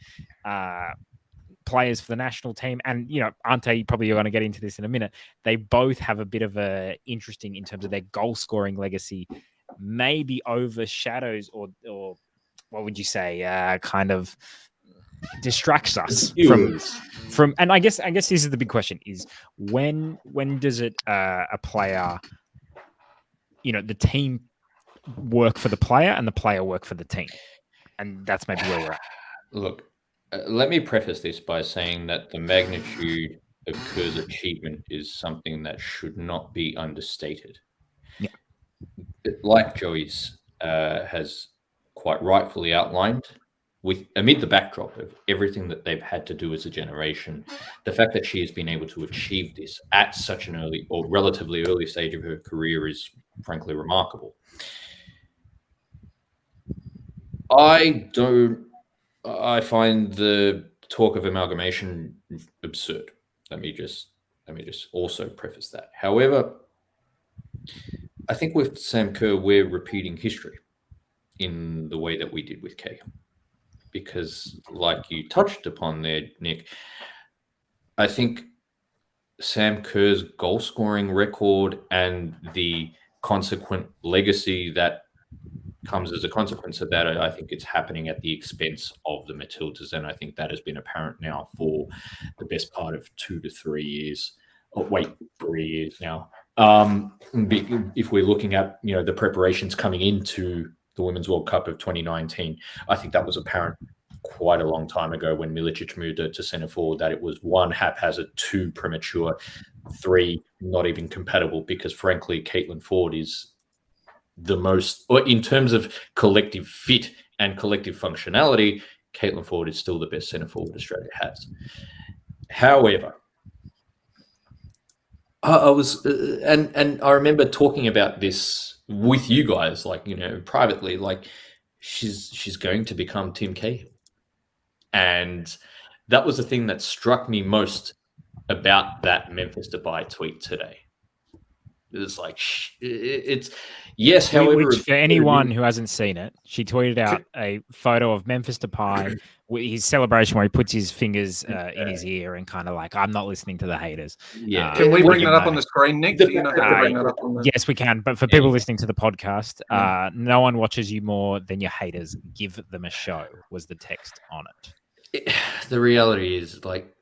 players for the national team. And, you know, Ante, probably you're going to get into this in a minute. They both have a bit of a interesting in terms of their goal scoring legacy, maybe overshadows or what would you say, kind of distracts us from. And I guess this is the big question: is when does it a player, you know, the team work for the player and the player work for the team, and that's maybe where we're at. Look. Let me preface this by saying that the magnitude of Kerr's achievement is something that should not be understated. Yeah. Like Joey's has quite rightfully outlined, amid the backdrop of everything that they've had to do as a generation, the fact that she has been able to achieve this at such an early or relatively early stage of her career is frankly remarkable. I find the talk of amalgamation absurd. Let me just also preface that. However, I think with Sam Kerr, we're repeating history in the way that we did with Cahill. Because, like you touched upon there, Nick, I think Sam Kerr's goal scoring record and the consequent legacy that comes as a consequence of that, I think it's happening at the expense of the Matildas, and I think that has been apparent now for the best part of 2 to 3 years. 3 years now. If we're looking at, you know, the preparations coming into the Women's World Cup of 2019, I think that was apparent quite a long time ago when Milicic moved to centre forward, that it was 1, haphazard, 2, premature, 3, not even compatible, because frankly, Caitlin Ford is the most, or in terms of collective fit and collective functionality, Caitlin Ford is still the best centre forward Australia has. However, I was, and I remember talking about this with you guys, like, you know, privately, like she's going to become Tim Cahill, and that was the thing that struck me most about that Memphis Dubai tweet today. It's like, it's yes. However, which for anyone who hasn't seen it, she tweeted out a photo of Memphis Depay with his celebration where he puts his fingers in his ear and kind of like, I'm not listening to the haters. Yeah. Can we bring that up on the screen, Nick? Do you know how to bring that up on the... Yes, we can. But for people listening to the podcast, no one watches you more than your haters. Give them a show was the text on it. The reality is, like,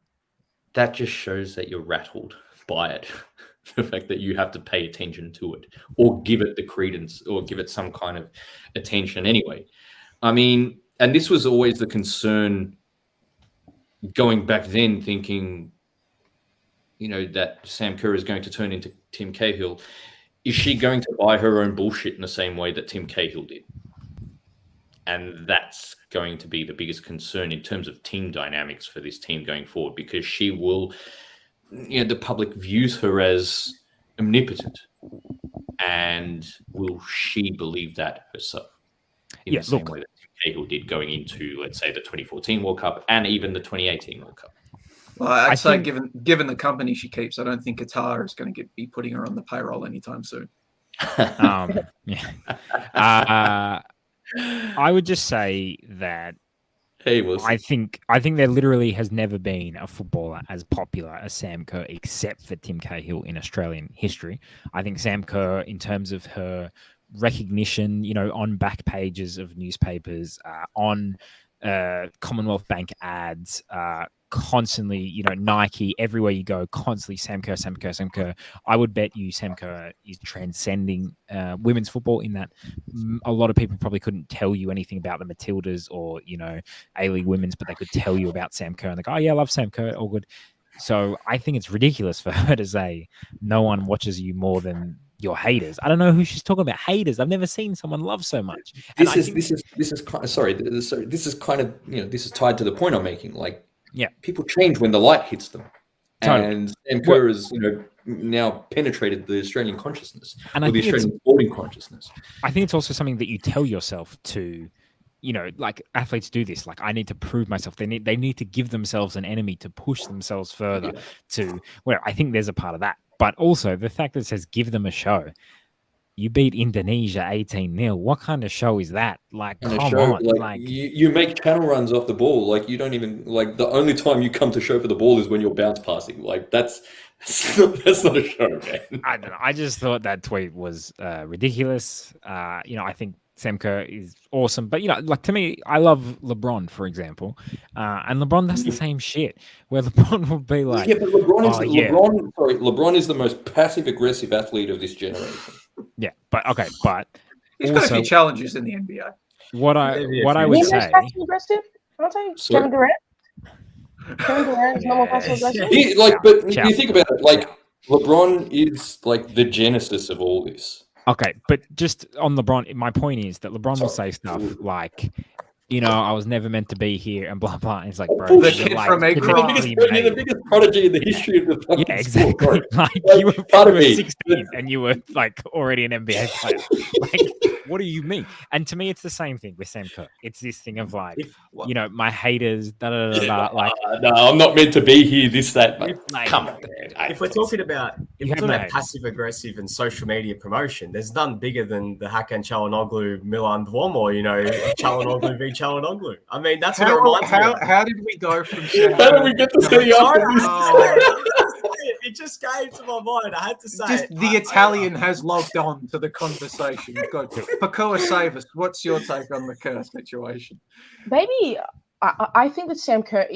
that just shows that you're rattled by it. The fact that you have to pay attention to it or give it the credence or give it some kind of attention anyway. I mean, and this was always the concern going back then, thinking, you know, that Sam Kerr is going to turn into Tim Cahill. Is she going to buy her own bullshit in the same way that Tim Cahill did? And that's going to be the biggest concern in terms of team dynamics for this team going forward, because she will, you know, the public views her as omnipotent, and will she believe that herself in the same way that Cahill did going into, let's say, the 2014 World Cup and even the 2018 World Cup? Well, I'd say given the company she keeps, I don't think Qatar is going to be putting her on the payroll anytime soon. I would just say that Hey, Wilson. I think there literally has never been a footballer as popular as Sam Kerr, except for Tim Cahill in Australian history. I think Sam Kerr, in terms of her recognition, on back pages of newspapers, on Commonwealth Bank ads, constantly, Nike, everywhere you go, constantly Sam Kerr, Sam Kerr, Sam Kerr. I would bet you Sam Kerr is transcending women's football in that a lot of people probably couldn't tell you anything about the Matildas or, A-League women's, but they could tell you about Sam Kerr and they go, oh yeah, I love Sam Kerr, all good. So I think it's ridiculous for her to say no one watches you more than your haters. I don't know who she's talking about. Haters. I've never seen someone love so much. This is kind of this is kind of this is tied to the point I'm making. Like, yeah, people change when the light hits them, totally. and Sam Kerr has now penetrated the Australian consciousness, and or the Australian sporting consciousness. I think it's also something that you tell yourself to. Like athletes do this. Like, I need to prove myself. They need to give themselves an enemy to push themselves further. I think there's a part of that, but also the fact that it says give them a show. You beat Indonesia 18-0. What kind of show is that? Like, come on! Like you make channel runs off the ball. Like, you don't even the only time you come to show for the ball is when you're bounce passing. Like, that's not a show, man. I don't know. I just thought that tweet was ridiculous. I think Sam Kerr is awesome. But, to me, I love LeBron, for example. And LeBron does the same shit, where LeBron will be like... Yeah, but LeBron is the most passive-aggressive athlete of this generation. Yeah, but... He's got a few challenges in the NBA. What I would say... Passive-aggressive? Can I tell you? Kevin Durant? Kevin Durant is not more passive-aggressive? But you think about it, LeBron is, the genesis of all this. Okay, but just on LeBron, my point is that LeBron will say stuff like, I was never meant to be here and blah, blah. And it's like, bro, the kid from Akron. You're the biggest prodigy in the history of the fucking yeah, exactly. sport. You were 16 and you were already an NBA player. What do you mean? And to me, it's the same thing with Sam Kerr. It's this thing of my haters, no, I'm not meant to be here, this, that. Come on, man. If we're talking about passive aggressive and social media promotion, there's none bigger than the Hakan Çalhanoğlu Milan Duomo, Çalhanoğlu v Çalhanoğlu. I mean, that's what it reminds me of. How did we go from how did we get to say It just came to my mind. I had to say just the Italian has logged on to the conversation. Good. Pokuah, save us. What's your take on the Kerr situation? Maybe I think that Sam Kerr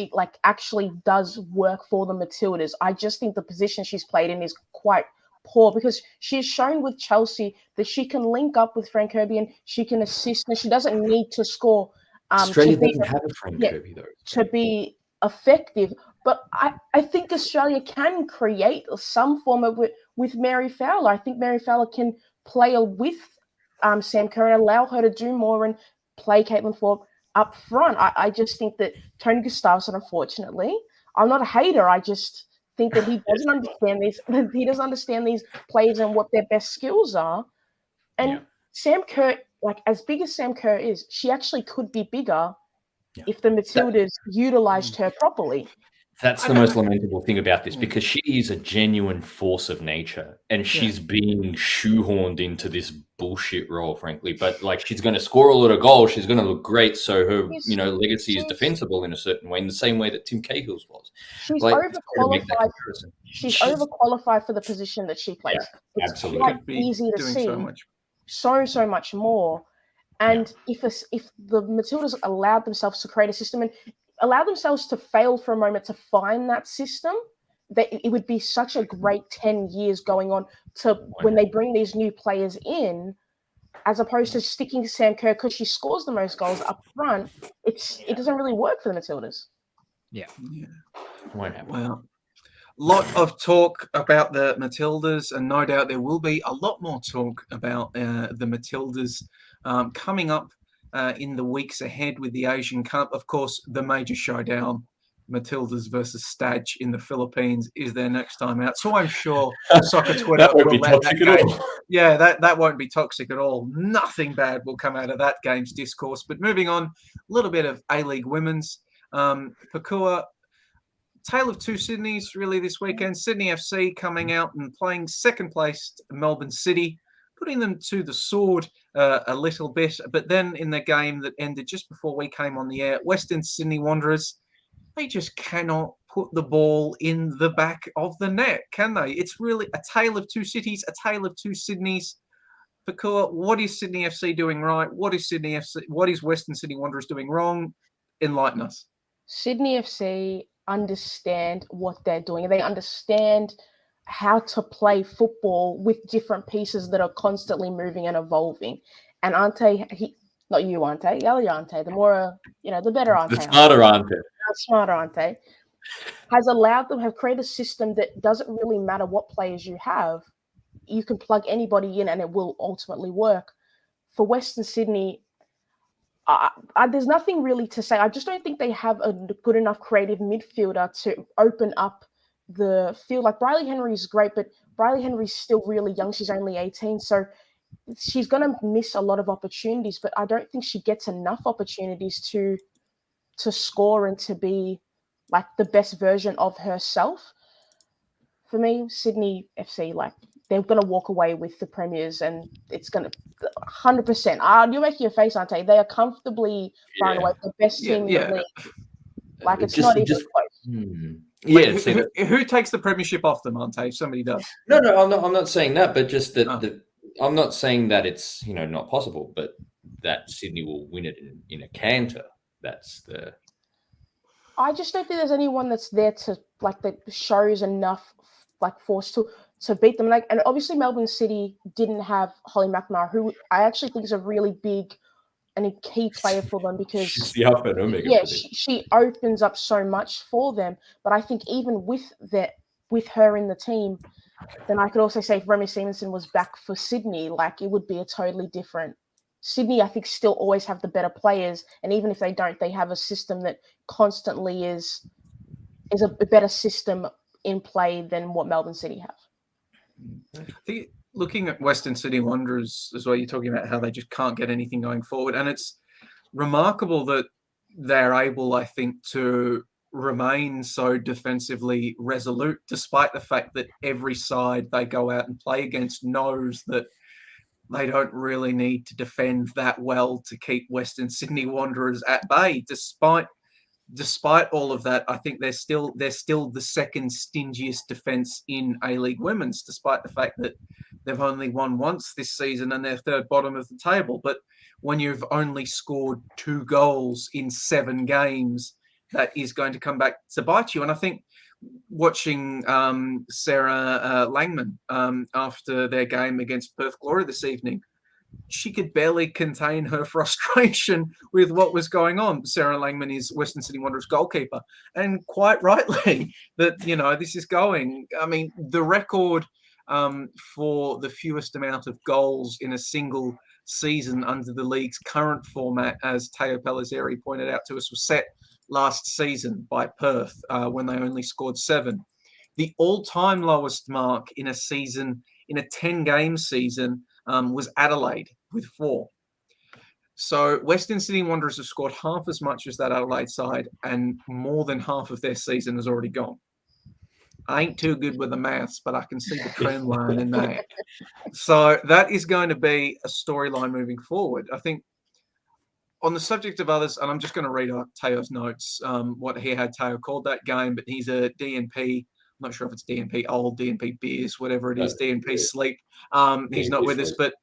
actually does work for the Matildas. I just think the position she's played in is quite poor because she's shown with Chelsea that she can link up with Frank Kirby and she can assist and she doesn't need to score. Australia doesn't have a Frank Kirby though. To be effective. But I think Australia can create some form of with Mary Fowler. I think Mary Fowler can play with Sam Kerr and allow her to do more and play Caitlin Forbes up front. I just think that Tony Gustafsson, unfortunately, I'm not a hater. I just think that he doesn't understand these. He doesn't understand these players and what their best skills are. And Sam Kerr, as big as Sam Kerr is, she actually could be bigger if the Matildas utilized her properly. That's the most lamentable thing about this because she is a genuine force of nature and she's being shoehorned into this bullshit role, frankly. But she's going to score a lot of goals. She's going to look great. So her, legacy is defensible in a certain way, in the same way that Tim Cahill's was. She's overqualified. She's overqualified for the position that she plays. Yeah, it's quite easy to see. So much more. And if the Matildas allowed themselves to create a system and allow themselves to fail for a moment to find that system, that it would be such a great 10 years going on to when they bring these new players in, as opposed to sticking to Sam Kerr because she scores the most goals up front. It doesn't really work for the Matildas. Yeah. Won't happen. Well, lot of talk about the Matildas, and no doubt there will be a lot more talk about the Matildas coming up in the weeks ahead with the Asian Cup. Of course, the major showdown, Matildas versus Stadge in the Philippines, is their next time out. So I'm sure soccer Twitter will let that game. Yeah, that won't be toxic at all. Nothing bad will come out of that game's discourse. But moving on, a little bit of A-League women's. Pokuah, tale of two Sydneys really this weekend. Sydney FC coming out and playing second-placed Melbourne City. putting them to the sword a little bit. But then in the game that ended just before we came on the air, Western Sydney Wanderers, they just cannot put the ball in the back of the net, can they? It's really a tale of two cities, a tale of two Sydneys. Pokuah, what is Sydney FC doing right? What is Western Sydney Wanderers doing wrong? Enlighten us. Sydney FC understand what they're doing. They understand how to play football with different pieces that are constantly moving and evolving. And Ante, not you, Ante, the other Ante, the more, the better Ante. The smarter Ante. Smarter Ante has allowed them, have created a system that doesn't really matter what players you have. You can plug anybody in and it will ultimately work. For Western Sydney, there's nothing really to say. I just don't think they have a good enough creative midfielder to open up the field. Like Briley Henry's great, but Briley Henry's still really young. She's only 18, so she's going to miss a lot of opportunities, but I don't think she gets enough opportunities to score and to be like the best version of herself. For me, Sydney FC, like, they're going to walk away with the premiers, and it's going to 100%. You're making your face, Ante. They are comfortably far away the best team in the league. Like, it's not even close. Yeah. Who takes the premiership off them, Ante? If somebody does. No, I'm not saying that, but just that I'm not saying that it's not possible, but that Sydney will win it in a canter. That's the. I just don't think there's anyone that's there to that shows enough force to beat them. And obviously Melbourne City didn't have Holly McNamara, who I actually think is a really big and a key player for them, because she's the alpha and omega. She opens up so much for them. But I think even with her in the team, then I could also say if Remy Stevenson was back for Sydney, it would be a totally different. Sydney, I think, still always have the better players, and even if they don't, they have a system that constantly is a better system in play than what Melbourne City have. I think looking at Western Sydney Wanderers as well, you're talking about how they just can't get anything going forward, and it's remarkable that they're able, I think, to remain so defensively resolute, despite the fact that every side they go out and play against knows that they don't really need to defend that well to keep Western Sydney Wanderers at bay. Despite all of that, I think they're still the second stingiest defence in A-League Women's, despite the fact that they've only won once this season and they're third bottom of the table. But when you've only scored 2 goals in 7 games, that is going to come back to bite you. And I think watching Sarah Langman after their game against Perth Glory this evening, she could barely contain her frustration with what was going on. Sarah Langman is Western Sydney Wanderers goalkeeper, and quite rightly that, this is going. I mean, the record for the fewest amount of goals in a single season under the league's current format, as Teo Pellizzeri pointed out to us, was set last season by Perth when they only scored 7. The all-time lowest mark in a season, in a 10-game season, was Adelaide with 4. So Western Sydney Wanderers have scored half as much as that Adelaide side, and more than half of their season has already gone. I ain't too good with the maths, but I can see the trend line in that. So that is going to be a storyline moving forward. I think on the subject of others, and I'm just going to read out Teo's notes, what he had Teo called that game, but he's a DNP. I'm not sure if it's DNP old, DNP beers, whatever it is, DNP sleep. He's not with us, but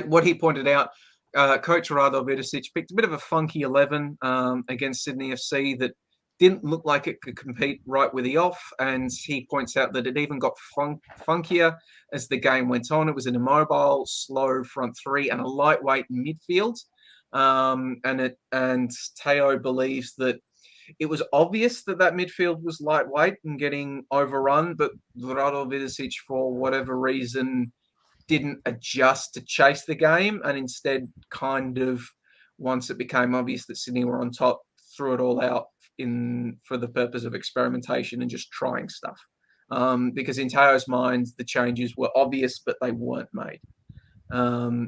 what he pointed out, Coach Rado Vidicic picked a bit of a funky 11 against Sydney FC that didn't look like it could compete right with the off, and he points out that it even got funkier as the game went on. It was an immobile, slow front three and a lightweight midfield. And Teo believes that it was obvious that midfield was lightweight and getting overrun, but Rado Vidicic, for whatever reason, didn't adjust to chase the game, and instead kind of, once it became obvious that Sydney were on top, threw it all out for the purpose of experimentation and just trying stuff. Because in Teo's mind, the changes were obvious, but they weren't made.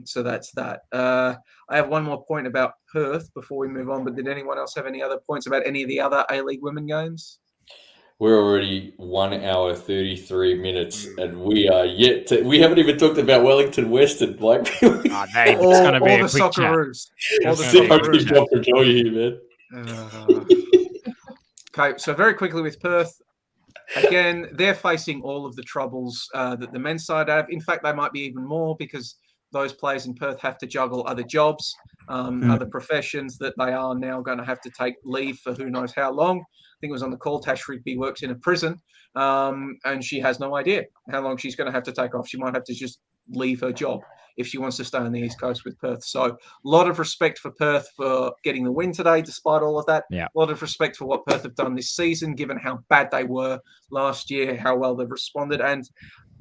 So that's that. I have one more point about Perth before we move on, but did anyone else have any other points about any of the other A-League women games? We're already 1 hour 33 minutes, and we haven't even talked about Wellington Western. Like, Dave, it's All, going to be all a the quick chat. Socceroos. All the It's gonna be a quick Socceroos. chat. Job for Joey here, man. Okay, so very quickly with Perth, again, they're facing all of the troubles that the men's side have. In fact, they might be even more because those players in Perth have to juggle other jobs, other professions that they are now going to have to take leave for who knows how long. I think it was on the call, Tash Rigby works in a prison, and she has no idea how long she's going to have to take off. She might have to just leave her job if she wants to stay on the East Coast with Perth. So a lot of respect for Perth for getting the win today, despite all of that. Yeah. A lot of respect for what Perth have done this season, given how bad they were last year, how well they've responded, and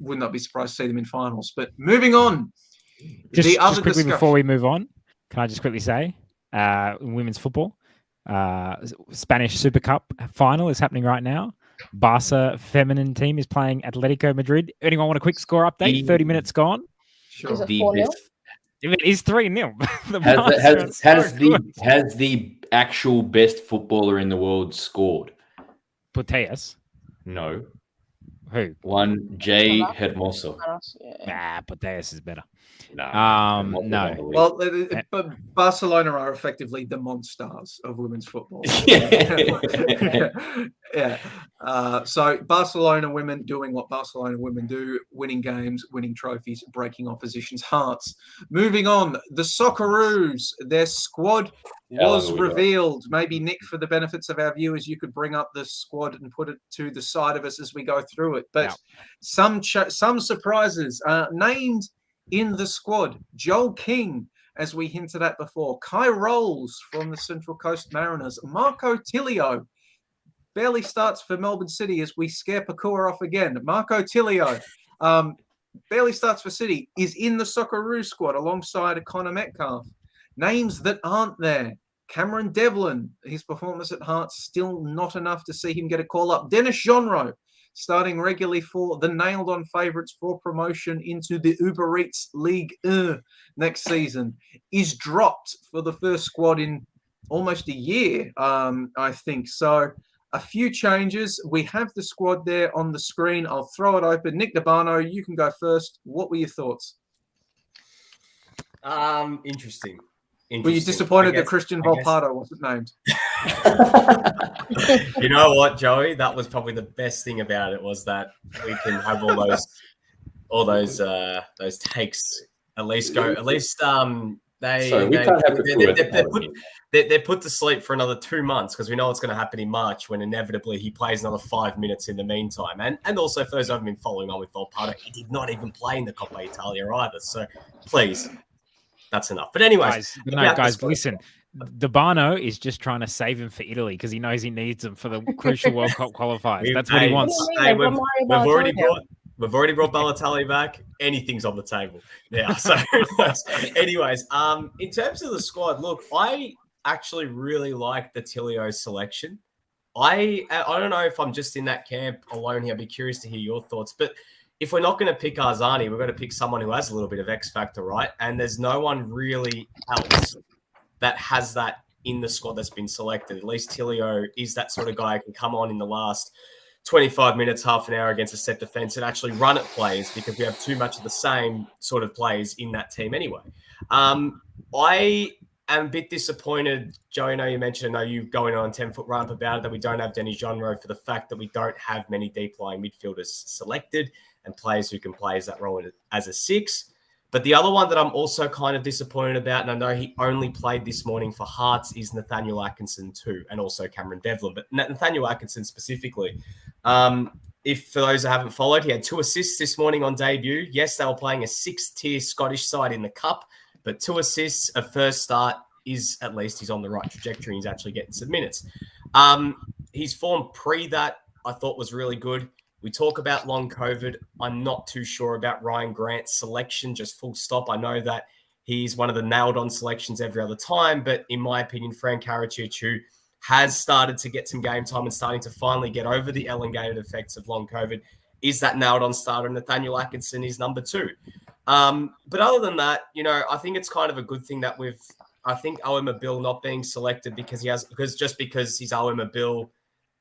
would not be surprised to see them in finals. But moving on. Just quickly before we move on, can I just quickly say, in women's football, Spanish Super Cup final is happening right now. Barca feminine team is playing Atletico Madrid. Anyone want a quick score update? 30 minutes gone. Sure. Is it 4-0? It is 3-0. Has the actual best footballer in the world scored? Puteas. No. Who? One Jay Hermoso. Yeah. Puteas is better. No. Well, but Barcelona are effectively the Monstars of women's football. Yeah. So Barcelona women doing what Barcelona women do, winning games, winning trophies, breaking opposition's hearts. Moving on, the Socceroos, their squad was revealed. Maybe, Nick, for the benefits of our viewers, you could bring up the squad and put it to the side of us as we go through it. But some surprises named in the squad: Joel King, as we hinted at before, Kai Rolls from the Central Coast Mariners, Marco Tilio barely starts for Melbourne City as we scare Pokuah off again. Marco Tilio barely starts for City, is in the Socceroo squad alongside Connor Metcalf. Names that aren't there: Cameron Devlin, his performance at Hearts still not enough to see him get a call up. Dennis Jonro, starting regularly for the nailed-on favourites for promotion into the Uber Eats League next season, is dropped for the first squad in almost a year, I think. So a few changes. We have the squad there on the screen. I'll throw it open. Nick Dabano, you can go first. What were your thoughts? Interesting. Were you disappointed that Christian Volpato wasn't named? You know what, Joey? That was probably the best thing about it, was that we can have all those takes. At least they're put to sleep for another 2 months, because we know what's going to happen in March, when inevitably he plays another 5 minutes in the meantime. And also, for those who haven't been following on with Volpato, he did not even play in the Coppa Italia either. So please, that's enough. But anyways, guys, listen. Dabano is just trying to save him for Italy because he knows he needs them for the crucial World Cup qualifiers. That's what he wants. We've already brought Balotelli back. Anything's on the table. Yeah. So, anyways, in terms of the squad, look, I actually really like the Tilio selection. I don't know if I'm just in that camp alone here. I'd be curious to hear your thoughts. But if we're not going to pick Arzani, we're going to pick someone who has a little bit of X factor, right? And there's no one really else that has that in the squad that's been selected. At least Tilio is that sort of guy who can come on in the last 25 minutes, half an hour against a set defense and actually run at plays, because we have too much of the same sort of plays in that team anyway. I am a bit disappointed, Joey, I know you mentioned, I know you going on a 10-foot run up about it, that we don't have Denny Jonro, for the fact that we don't have many deep-lying midfielders selected and players who can play as that role as a 6. But the other one that I'm also kind of disappointed about, and I know he only played this morning for Hearts, is Nathaniel Atkinson too, and also Cameron Devlin. But Nathaniel Atkinson specifically, if for those who haven't followed, he had 2 assists this morning on debut. Yes, they were playing a 6th-tier Scottish side in the Cup, but 2 assists, a first start, is at least he's on the right trajectory. He's actually getting some minutes. His form pre that I thought was really good. We talk about long COVID. I'm not too sure about Ryan Grant's selection, just full stop. I know that he's one of the nailed-on selections every other time, but in my opinion, Frank Karacic has started to get some game time and starting to finally get over the elongated effects of long COVID, is that nailed-on starter. Nathaniel Atkinson is number 2. But other than that, I think it's kind of a good thing that I think Owen Mabil not being selected because he's Owen Mabil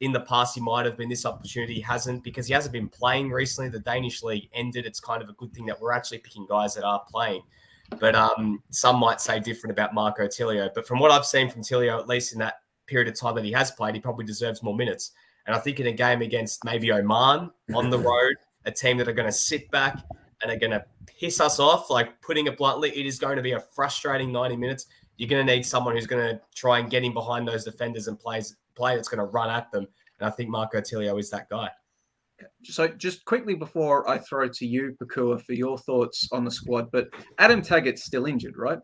in the past he might have been this opportunity. He hasn't, because he hasn't been playing recently. The Danish league ended. It's kind of a good thing that we're actually picking guys that are playing. But some might say different about Marco Tilio. But from what I've seen from Tilio, at least in that period of time that he has played, he probably deserves more minutes. And I think in a game against maybe Oman on the road, a team that are going to sit back and are going to piss us off, like putting it bluntly, it is going to be a frustrating 90 minutes. You're going to need someone who's going to try and get in behind those defenders and play that's going to run at them. And I think Marco Tilio is that guy. So just quickly before I throw to you, Pokuah, for your thoughts on the squad, but Adam Taggart's still injured, right?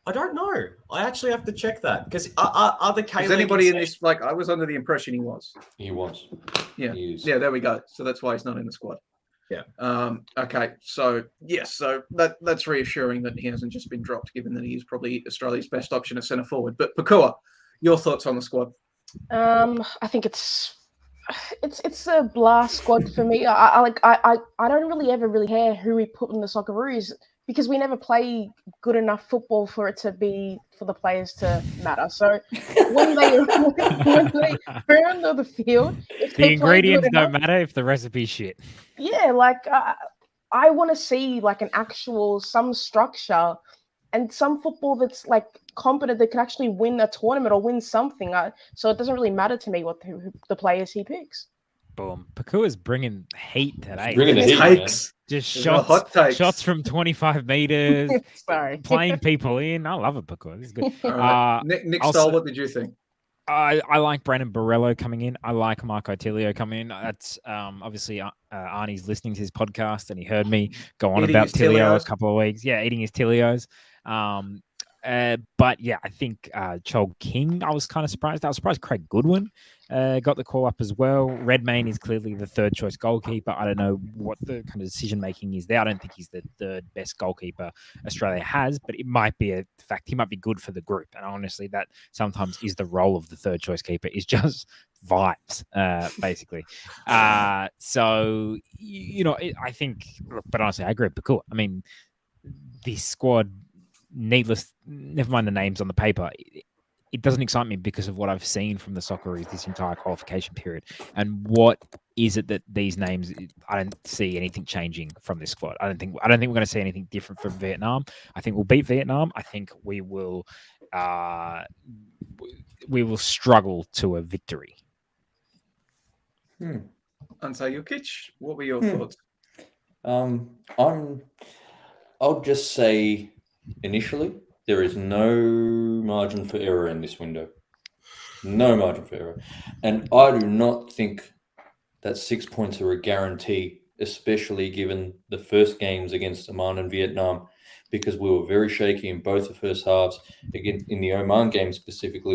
I don't know. I actually have to check that, because are the K-League... Is anybody in this, like, I was under the impression he was. He was. Yeah. He is. Yeah, there we go. So that's why he's not in the squad. Yeah. Okay. So, yes. So that's reassuring that he hasn't just been dropped, given that he's probably Australia's best option at centre forward. But Pokuah, your thoughts on the squad? I think it's a blast squad for me. I don't really ever care who we put in the Socceroos, because we never play good enough football for it to be for the players to matter. So when they turn to the field, if The ingredients don't matter if the recipe's shit. Yeah, like I want to see like some structure and some football that's like competent, that can actually win a tournament or win something. So it doesn't really matter to me who the players he picks. Boom. Pokuah's bringing heat today. Bringing the heat, man. Just hot takes. shots from 25 meters. Sorry. Playing people in. I love it, Pokuah. This is good. All right. Nick Stoll, what did you think? I like Brandon Borrello coming in. I like Marco Tilio coming in. That's obviously Arnie's listening to his podcast, and he heard me go on Eating about his Tilio Tilios. a couple of weeks. Yeah, eating his Tilios. But yeah, I think Chol King, I was kind of surprised. I was surprised Craig Goodwin got the call up as well. Redmayne is clearly the third choice goalkeeper. I don't know what the kind of decision making is there. I don't think he's the third best goalkeeper Australia has, but it might be a fact. He might be good for the group. And honestly, that sometimes is the role of the third choice keeper, is just vibes, basically. So, I think, but honestly, I agree with Pokuah. I mean, this squad, never mind the names on the paper, it doesn't excite me because of what I've seen from the Socceroos this entire qualification period. And what is it that these names, I don't see anything changing from this squad. I don't think we're going to see anything different from Vietnam. I think we'll beat Vietnam. I think we will struggle to a victory. Ante Jukic, what were your thoughts? I'll just say, initially, there is no margin for error in this window. No margin for error. And I do not think that 6 points are a guarantee, especially given the first games against Oman and Vietnam, because we were very shaky in both the first halves. Again, in the Oman game specifically,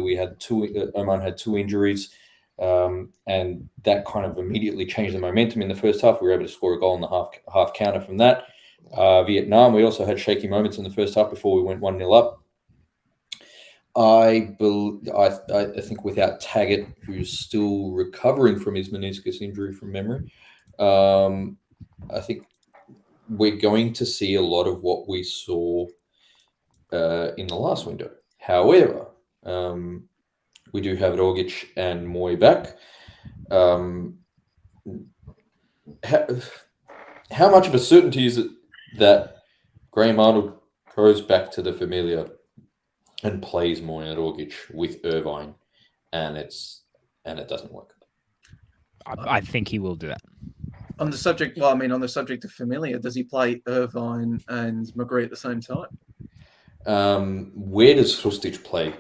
Oman had two injuries, and that kind of immediately changed the momentum in the first half. We were able to score a goal in the half counter from that. Vietnam, we also had shaky moments in the first half before we went 1-0 up. I think without Taggart, who's still recovering from his meniscus injury from memory, I think we're going to see a lot of what we saw in the last window. However, we do have Rogic and Moy back. How much of a certainty is it that Graham Arnold goes back to the familiar and plays Moy and Rogic with Irvine, and it doesn't work? I think he will do that. On the subject of familiar, does he play Irvine and McGree at the same time? Where does Hrustic play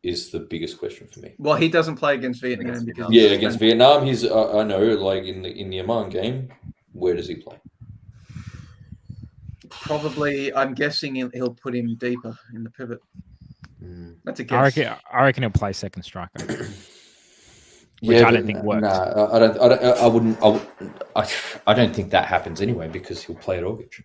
is the biggest question for me. Well, he doesn't play against Vietnam. Against Vietnam, he's I know, like in the Oman game, where does he play? Probably, I'm guessing he'll put him deeper in the pivot. That's a guess. I reckon he'll play second striker, which I don't think works. I don't think that happens anyway, because he'll play Rogic.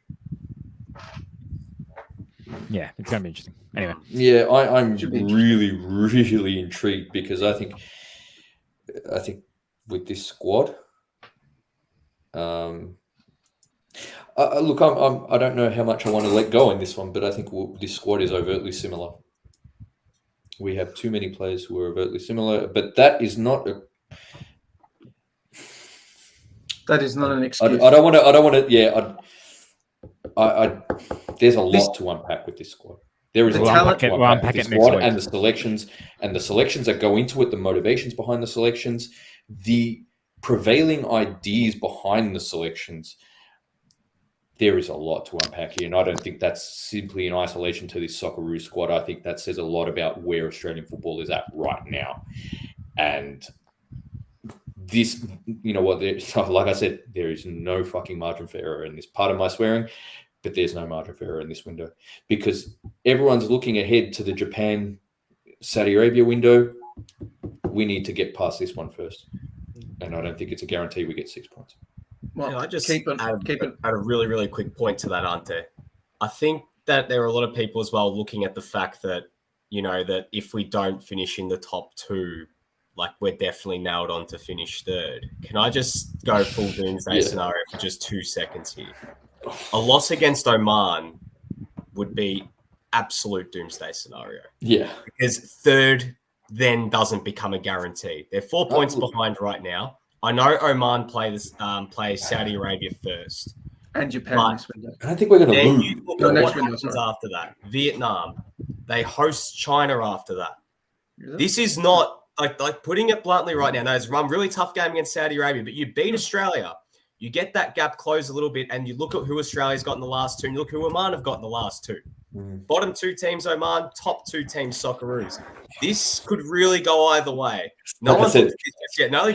Yeah, it's going to be interesting. Anyway. Yeah, I'm really, really intrigued, because I think with this squad, look, I don't know how much I want to let go in this one, but I think this squad is overtly similar. We have too many players who are overtly similar, but that is not a. That is not an I excuse. don't want to. Yeah, there's a lot to unpack with this squad. There is a lot to unpack with this squad and the selections that go into it, the motivations behind the selections, the prevailing ideas behind the selections. There is a lot to unpack here, and I don't think that's simply in isolation to this Socceroos squad. I think that says a lot about where Australian football is at right now. And this, you know what, like I said, there is no fucking margin for error in this. Part of my swearing, but there's no margin for error in this window because everyone's looking ahead to the Japan-Saudi Arabia window. We need to get past this one first. And I don't think it's a guarantee we get 6 points. Well, I just add a really, really quick point to that, Ante. I think that there are a lot of people as well looking at the fact that, you know, that if we don't finish in the top 2, like we're definitely nailed on to finish 3rd. Can I just go full doomsday scenario for just 2 seconds here? A loss against Oman would be absolute doomsday scenario. Yeah. Because 3rd then doesn't become a guarantee. They're 4 points behind right now. I know Oman play Saudi Arabia first. And Japan this window. I don't think we're going to lose. What happens after that? Vietnam. They host China after that. This is not, like putting it bluntly right now, no, it's a really tough game against Saudi Arabia, but you beat Australia. You get that gap closed a little bit, and you look at who Australia's got in the last 2, and you look who Oman have got in the last 2. Bottom 2 teams, Oman. Top 2 teams, Socceroos. This could really go either way. No one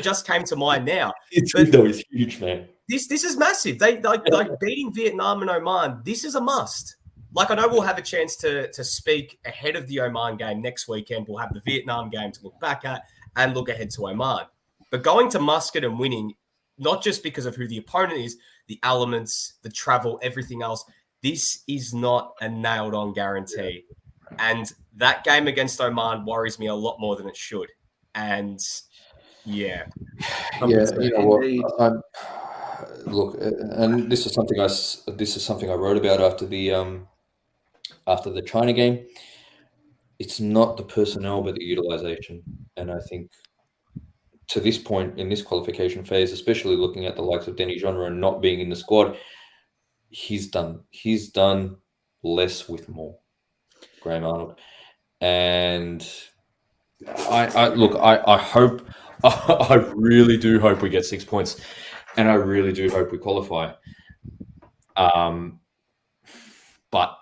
just came to mind now. It's window is huge, man. This is massive. They like beating Vietnam and Oman. This is a must. Like, I know we'll have a chance to speak ahead of the Oman game next weekend. We'll have the Vietnam game to look back at and look ahead to Oman. But going to Muscat and winning, not just because of who the opponent is, the elements, the travel, everything else. This is not a nailed-on guarantee. And that game against Oman worries me a lot more than it should. And, yeah. Yeah, you know what? Look, and this is something I wrote about after the China game. It's not the personnel, but the utilization. And I think to this point in this qualification phase, especially looking at the likes of Denny Genre and not being in the squad, he's done less with more, Graham Arnold. And I hope, I really do hope we get 6 points, and I really do hope we qualify. But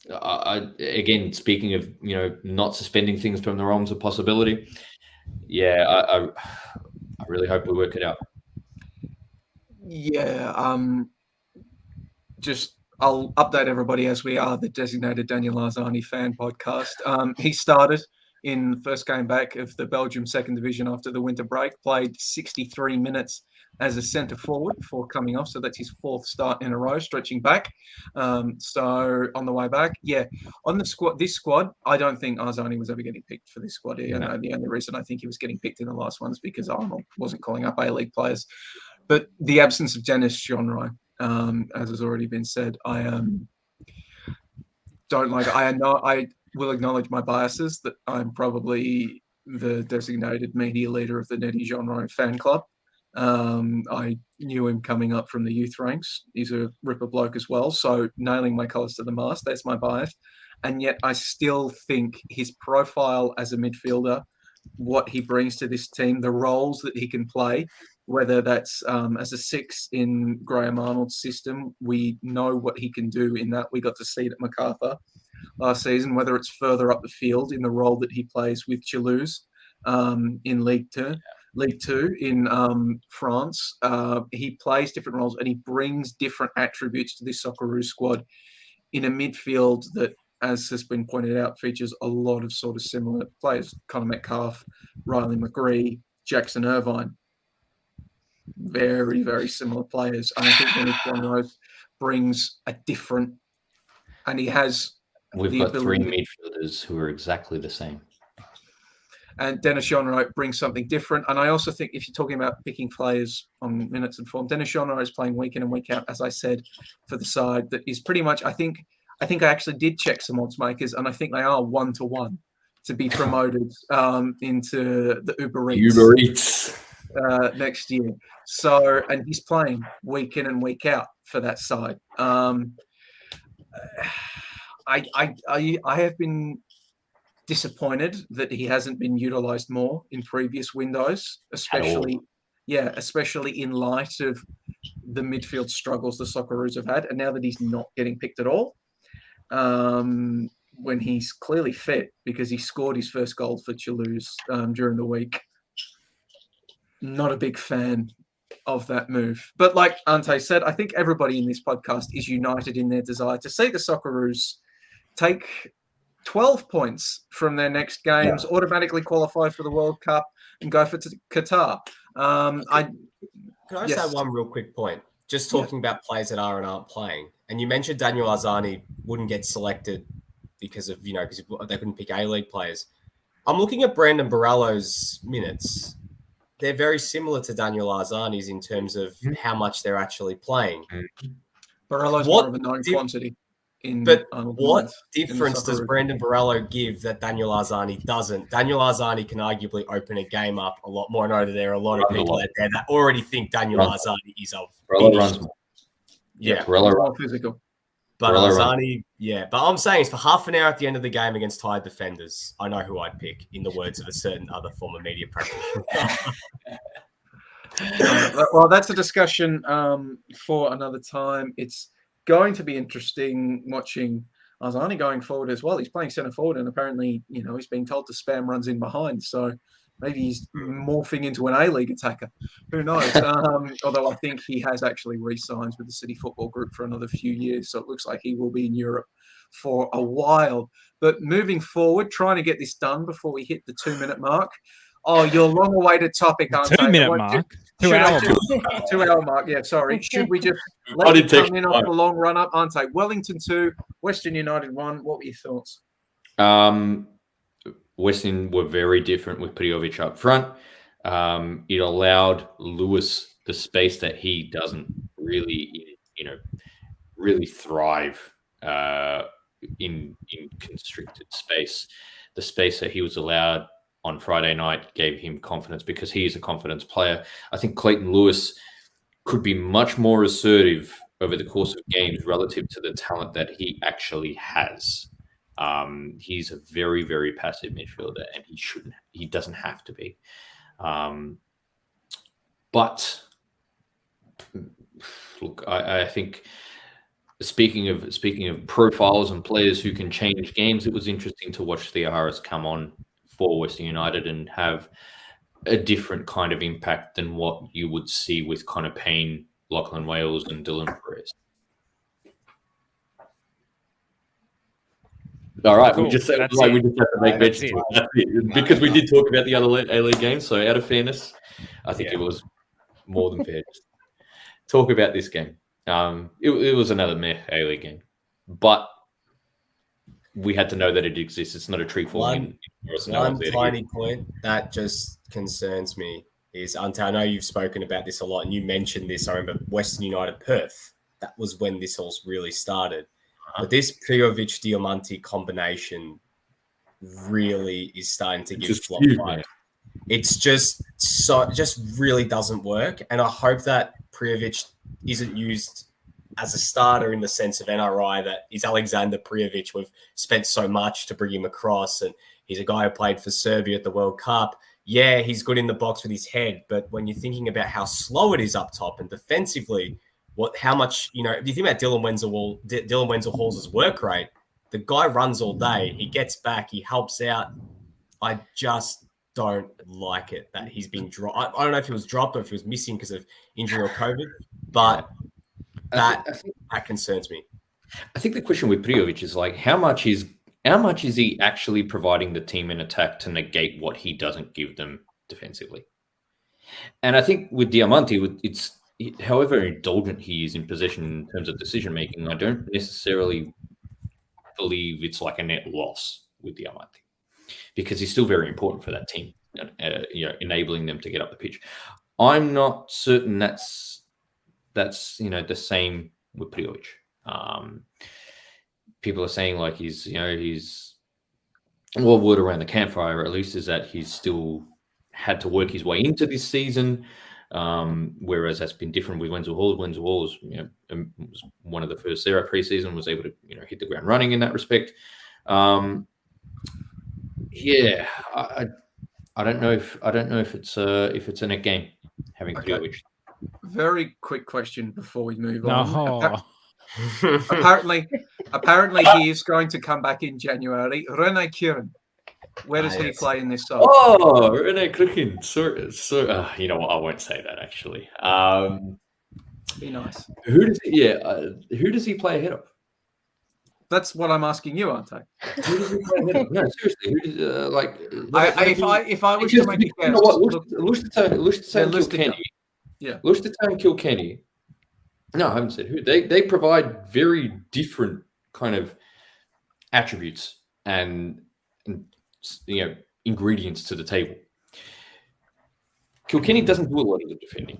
again, speaking of, you know, not suspending things from the realms of possibility, yeah, I really hope we work it out. Yeah, I'll update everybody as we are the designated Daniel Arzani fan podcast. He started in the first game back of the Belgium second division after the winter break, played 63 minutes as a centre forward before coming off. So that's his 4th start in a row, stretching back. So on the way back, on the squad, this squad, I don't think Arzani was ever getting picked for this squad. And the only reason I think he was getting picked in the last one is because Arnold wasn't calling up A-League players. But the absence of Dennis Genre, as has already been said, I don't like. I will acknowledge my biases that I'm probably the designated media leader of the Netty Genre fan club. I knew him coming up from the youth ranks. He's a ripper bloke as well. So nailing my colours to the mast, that's my bias. And yet I still think his profile as a midfielder, what he brings to this team, the roles that he can play, whether that's as a 6 in Graham Arnold's system, we know what he can do in that. We got to see it at MacArthur last season, whether it's further up the field in the role that he plays with Toulouse in League Two in France. He plays different roles and he brings different attributes to this Socceroos squad in a midfield that, as has been pointed out, features a lot of sort of similar players. Conor Metcalfe, Riley McGree, Jackson Irvine. Very, very similar players. And I think Dennis Genre brings a different, and he has. We've got 3 midfielders who are exactly the same. And Dennis Genre brings something different. And I also think if you're talking about picking players on minutes and form, Dennis Genre is playing week in and week out, as I said, for the side that is pretty much, I think I actually did check some odds makers, and I think they are 1-to-1 to be promoted into the Uber Eats next year. So, and he's playing week in and week out for that side. I have been disappointed that he hasn't been utilized more in previous windows, especially in light of the midfield struggles the Socceroos have had, and now that he's not getting picked at all, when he's clearly fit because he scored his first goal for Toulouse during the week. Not a big fan of that move. But like Ante said, I think everybody in this podcast is united in their desire to see the Socceroos take 12 points from their next games, automatically qualify for the World Cup, and go for Qatar. Can I just add one real quick point? Just talking about players that are and aren't playing. And you mentioned Daniel Arzani wouldn't get selected because of, because they couldn't pick A-League players. I'm looking at Brandon Barello's minutes. They're very similar to Daniel Arzani's in terms of how much they're actually playing. Barello's more of a known quantity. What difference does Brandon Barello give that Daniel Arzani doesn't? Daniel Arzani can arguably open a game up a lot more. I know that there are a lot of people out there that already think Daniel Arzani is a runs more. More physical. But Arzani, but I'm saying it's for half an hour at the end of the game against tired defenders. I know who I'd pick, in the words of a certain other former media practitioner. Well, that's a discussion for another time. It's going to be interesting watching Arzani going forward as well. He's playing centre forward, and apparently, he's being told to spam runs in behind. So maybe he's morphing into an A-League attacker. Who knows? Although I think he has actually re-signed with the City Football Group for another few years. So it looks like he will be in Europe for a while. But moving forward, trying to get this done before we hit the 2-minute mark. Oh, your long-awaited topic, Ante. 2-minute mark? 2 hour mark. 2 hour mark, yeah, sorry. Should we just let it come in off the long run-up? Ante, Wellington 2, Western United 1. What were your thoughts? Western were very different with Prijovic up front. It allowed Lewis the space that he doesn't really, really thrive in constricted space. The space that he was allowed on Friday night gave him confidence because he is a confidence player. I think Clayton Lewis could be much more assertive over the course of games relative to the talent that he actually has. He's a very, very passive midfielder, and he doesn't have to be. But look, I think speaking of profiles and players who can change games, it was interesting to watch the Aharas come on for Western United and have a different kind of impact than what you would see with Connor Payne, Lachlan Wales, and Dylan Perez. All right, cool. we just have to make mention because we did talk about the other A-League games. So, out of fairness, I think it was more than fair. Just talk about this game. It was another meh A-League game, but we had to know that it exists. It's not a tree falling. One tiny point that just concerns me is, Ante, I know you've spoken about this a lot, and you mentioned this. I remember Western United Perth. That was when this all really started. But this Prijovic-Diamanti combination really is starting to give flop light. It's just really doesn't work. And I hope that Prijovic isn't used as a starter in the sense of NRI, that is Alexander Prijovic. We've spent so much to bring him across, and he's a guy who played for Serbia at the World Cup. Yeah, he's good in the box with his head, but when you're thinking about how slow it is up top and defensively, how much, if you think about Dylan Wenzel Hall's work rate, the guy runs all day. He gets back. He helps out. I just don't like it that he's been dropped. I don't know if he was dropped or if he was missing because of injury or COVID, but that concerns me. I think the question with Prijovic is like, how much is he actually providing the team in attack to negate what he doesn't give them defensively? And I think with Diamanti, it's however indulgent he is in possession in terms of decision making, I don't necessarily believe it's like a net loss with Diamanti, because he's still very important for that team, enabling them to get up the pitch. I'm not certain that's the same with Prijovic. People are saying like he's well, word around the campfire at least is that he's still had to work his way into this season, whereas that's been different with Wenzel Hall. Wenzel Hall was, was one of the first there preseason, was able to hit the ground running in that respect. Yeah, I don't know if it's a net game having to do with. Very quick question before we move No. on. Apparently, he is going to come back in January. Rene Kieran, where does he play in this side? Oh, Rene Kieran. So, you know what? I won't say that actually. Be nice. Who does he play ahead of? That's what I'm asking you, Ante. Who does he play ahead of? No, seriously. Who does, if I was to make a guess, Lusitano Kilkenny. No, I haven't said who. They provide very different kind of attributes and ingredients to the table. Kilkenny doesn't do a lot of the defending.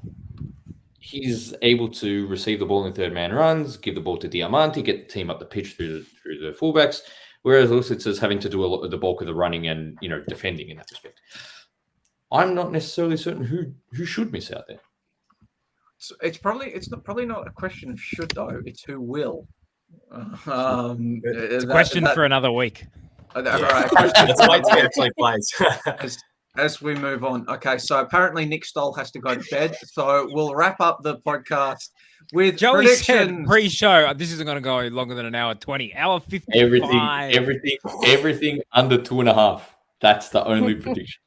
He's able to receive the ball in third man runs, give the ball to Diamante, get the team up the pitch through the fullbacks, whereas Lusitz is having to do a lot of the bulk of the running and defending in that respect. I'm not necessarily certain who should miss out there. It's probably not a question of should though. It's who will. It's a question for another week. Right. Let's wait till he actually plays. As we move on. Okay, so apparently Nick Stoll has to go to bed. So we'll wrap up the podcast with Joey predictions. said pre-show, this isn't going to go longer than an hour 20. Hour 55. Everything under 2.5. That's the only prediction.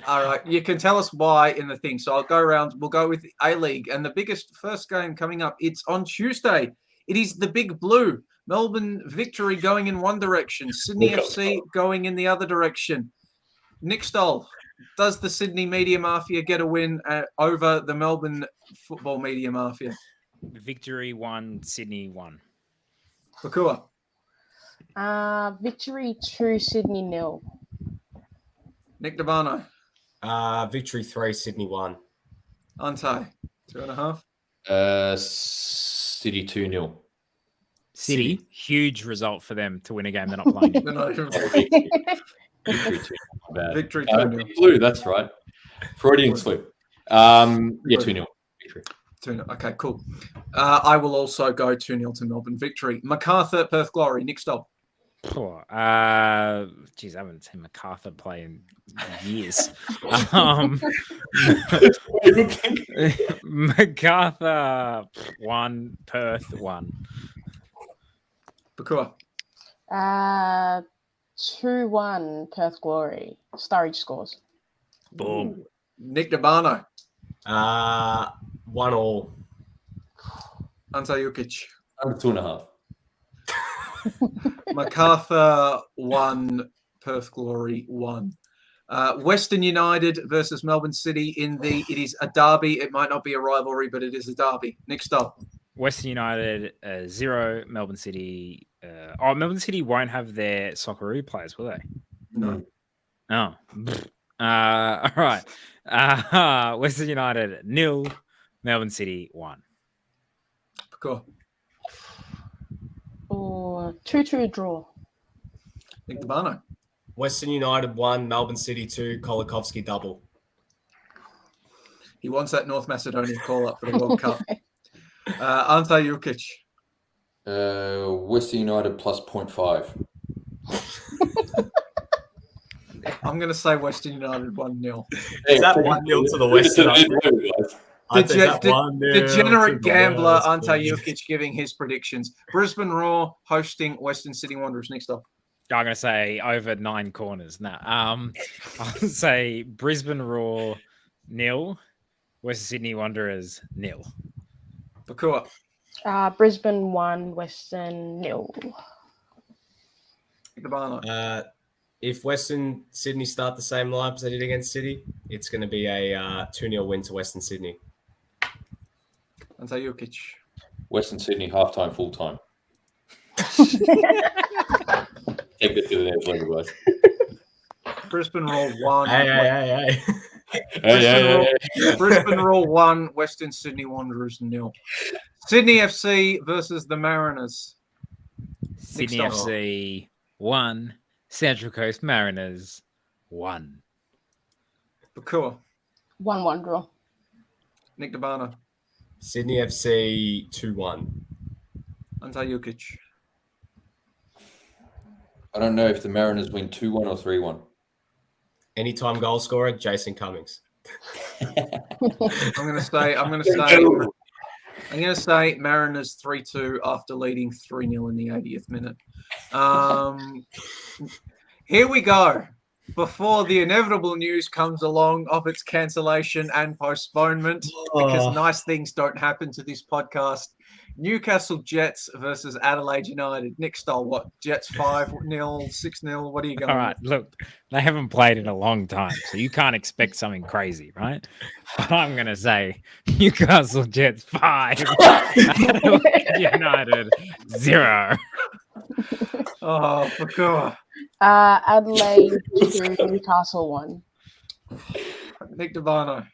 All right, you can tell us why in the thing. So I'll go around. We'll go with A-League. And the biggest first game coming up, it's on Tuesday. It is the Big Blue. Melbourne Victory going in one direction. Sydney FC going in the other direction. Nick Stoll, does the Sydney Media Mafia get a win over the Melbourne Football Media Mafia? Victory 1, Sydney 1. Pokuah. Victory 2, Sydney 0. Nick Dabano. Victory 3, Sydney 1. Ante, 2.5. City 2-0. City, huge result for them to win a game they're not playing. Victory 2-0. Blue, that's right. Freudian slip. 2-0. Victory. 2-0. Okay, cool. I will also go 2-0 to Melbourne Victory. MacArthur, Perth Glory. Nick Stoll. I haven't seen MacArthur play in years. MacArthur 1, Perth 1. Pokuah. 2-1 Perth Glory. Sturridge scores. Boom. Nick Dabano. 1-1. Ante Jukic. Under 2.5. MacArthur 1, Perth Glory 1. Western United versus Melbourne City it is a derby. It might not be a rivalry, but it is a derby. Nick Stoll. Western United 0, Melbourne City. Melbourne City won't have their Socceroo players, will they? No. Oh. All right. Western United 0, Melbourne City 1. Cool. 2-2 draw. Nick Dabano. Western United 1, Melbourne City 2, Kolikovsky double. He wants that North Macedonia call up for the World Cup. Ante Jukic. Western United plus 0.5. I'm going to say Western United 1-0. Is that 1-0 to the Western United? Degenerate gambler Ante Jukic giving his predictions. Brisbane Roar hosting Western Sydney Wanderers. Next up. I'm going to say over 9 corners. I'll say Brisbane Roar 0, Western Sydney Wanderers 0. Pokuah. Brisbane 1, Western 0. If Western Sydney start the same lineup as they did against City, it's going to be a 2-0 win to Western Sydney. Ante Jukic. Western Sydney halftime, full time. Take it to the next level, guys. Brisbane Roar 1. Hey. Brisbane Roar 1, Western Sydney Wanderers 0. Sydney FC versus the Mariners. Sydney FC 1, Central Coast Mariners 1. Pokuah. 1-1 draw. Nick Dabano. Sydney FC 2-1. Ante Jukic. I don't know if the Mariners win 2-1 or 3-1. Anytime goal scorer, Jason Cummings. I'm gonna say Mariners 3-2 after leading 3-0 in the 80th minute. Here we go. Before the inevitable news comes along of its cancellation and postponement, because nice things don't happen to this podcast. Newcastle Jets versus Adelaide United. Nick Stoll, what? Jets 5-0, 6-0. What are you going? All right, look, they haven't played in a long time, so you can't expect something crazy, right? But I'm going to say Newcastle Jets 5, Adelaide United 0. Oh, Pokuah. Adelaide 2, Newcastle 1. Nick Dabano.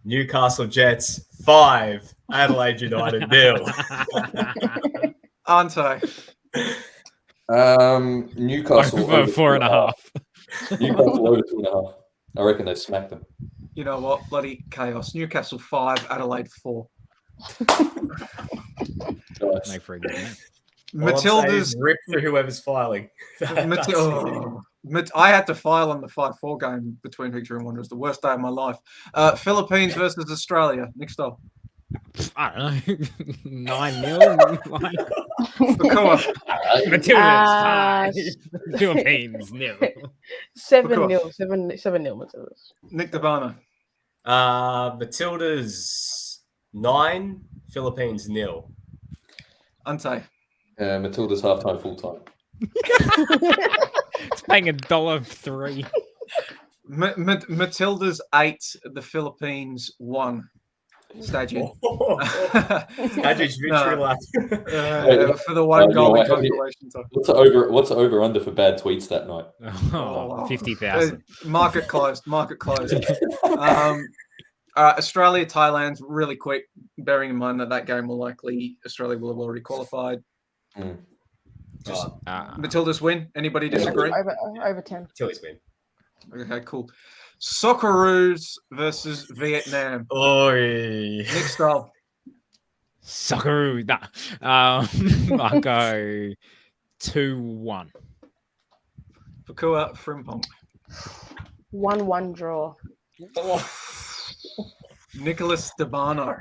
Newcastle Jets 5, Adelaide United 0. Ante. Newcastle Over 4.5. Newcastle over 2.5. I reckon they smack them. You know what? Bloody chaos. Newcastle 5, Adelaide 4. Nice. Make for a good game. Matildas. Rip for whoever's filing. I had to file on the 5-4 game between Victory and Wanderers. The worst day of my life. Philippines versus Australia. Nick Stoll. I don't know, 9-0. Pokuah. Matildas 5, Philippines 0. 7-0. 7-0 Matildas. Nick Dabano. Matildas 9, Philippines 0. Ante. Matilda's halftime, full time. It's paying $1.03. Matildas 8, the Philippines 1. Staging. Staging's victory lap. For the one goal in consolation time. What's the over under for bad tweets that night? Oh, 50,000. Market closed. Australia, Thailand, really quick, bearing in mind that game will likely, Australia will have already qualified. Matildas win. Anybody disagree? Over 10. Tilly's win. Okay, cool. Socceroos versus Vietnam. Oi. Nick Stoll. Socceroo. Nah. I'll go 2-1. Pokuah, Frimpong. 1-1 draw. Nicholas Dabano.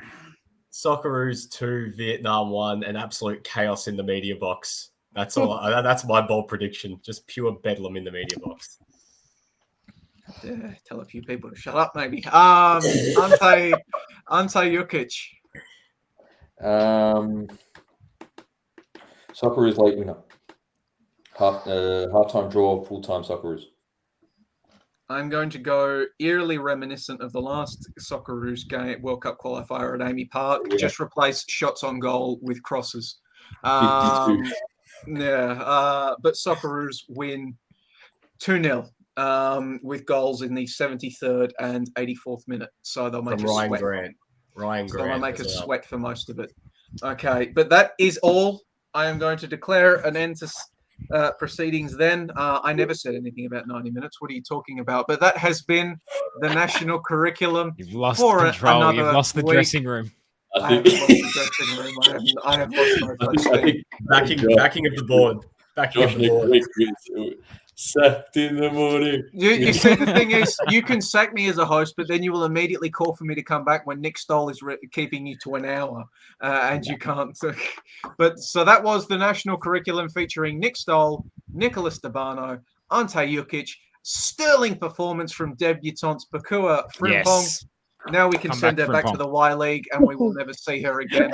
Socceroos 2, Vietnam 1, and absolute chaos in the media box. That's all. That's my bold prediction. Just pure bedlam in the media box. Tell a few people to shut up, maybe. Ante Jukic. Socceroos late winner. Halftime draw, full time Socceroos. I'm going to go eerily reminiscent of the last Socceroos game, World Cup qualifier at Amy Park. Yeah. Just replace shots on goal with crosses. But Socceroos win 2-0 with goals in the 73rd and 84th minute. So they'll make us sweat. Ryan Grant. They'll make us sweat for most of it. Okay, but that is all. I am going to declare an end to proceedings then. I never said anything about 90 minutes. What are you talking about? But that has been the national curriculum. You've lost control. You've lost the dressing room. I have lost the dressing room. I have lost my dressing room. Backing of the board. Backing of the board. Sacked in the morning. You see, the thing is, you can sack me as a host, but then you will immediately call for me to come back when Nick Stoll is keeping you to an hour, and you can't. But so that was the national curriculum featuring Nick Stoll, Nicholas Dabano, Ante Jukic, sterling performance from debutantes Pokuah, Frimpong. Yes. Now we can send her back to the Y League, and we will never see her again.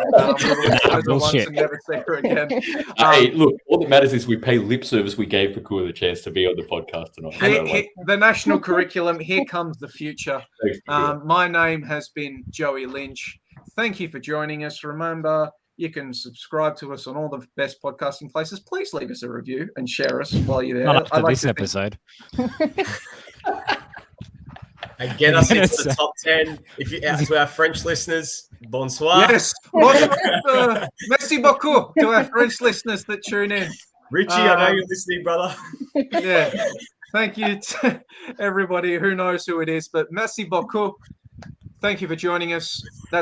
Bullshit. And never see her again. Hey, look, all that matters is we pay lip service. We gave Pokuah the chance to be on the podcast tonight. The national curriculum. Here comes the future. Thanks, my name has been Joey Lynch. Thank you for joining us. Remember, you can subscribe to us on all the best podcasting places. Please leave us a review and share us while you're there. Not up to this episode. And get us into the top 10. If you to our French listeners, bonsoir. Yes. Merci beaucoup to our French listeners that tune in. Richie, I know you're listening, brother. Yeah. Thank you to everybody who knows who it is, but merci beaucoup. Thank you for joining us. That's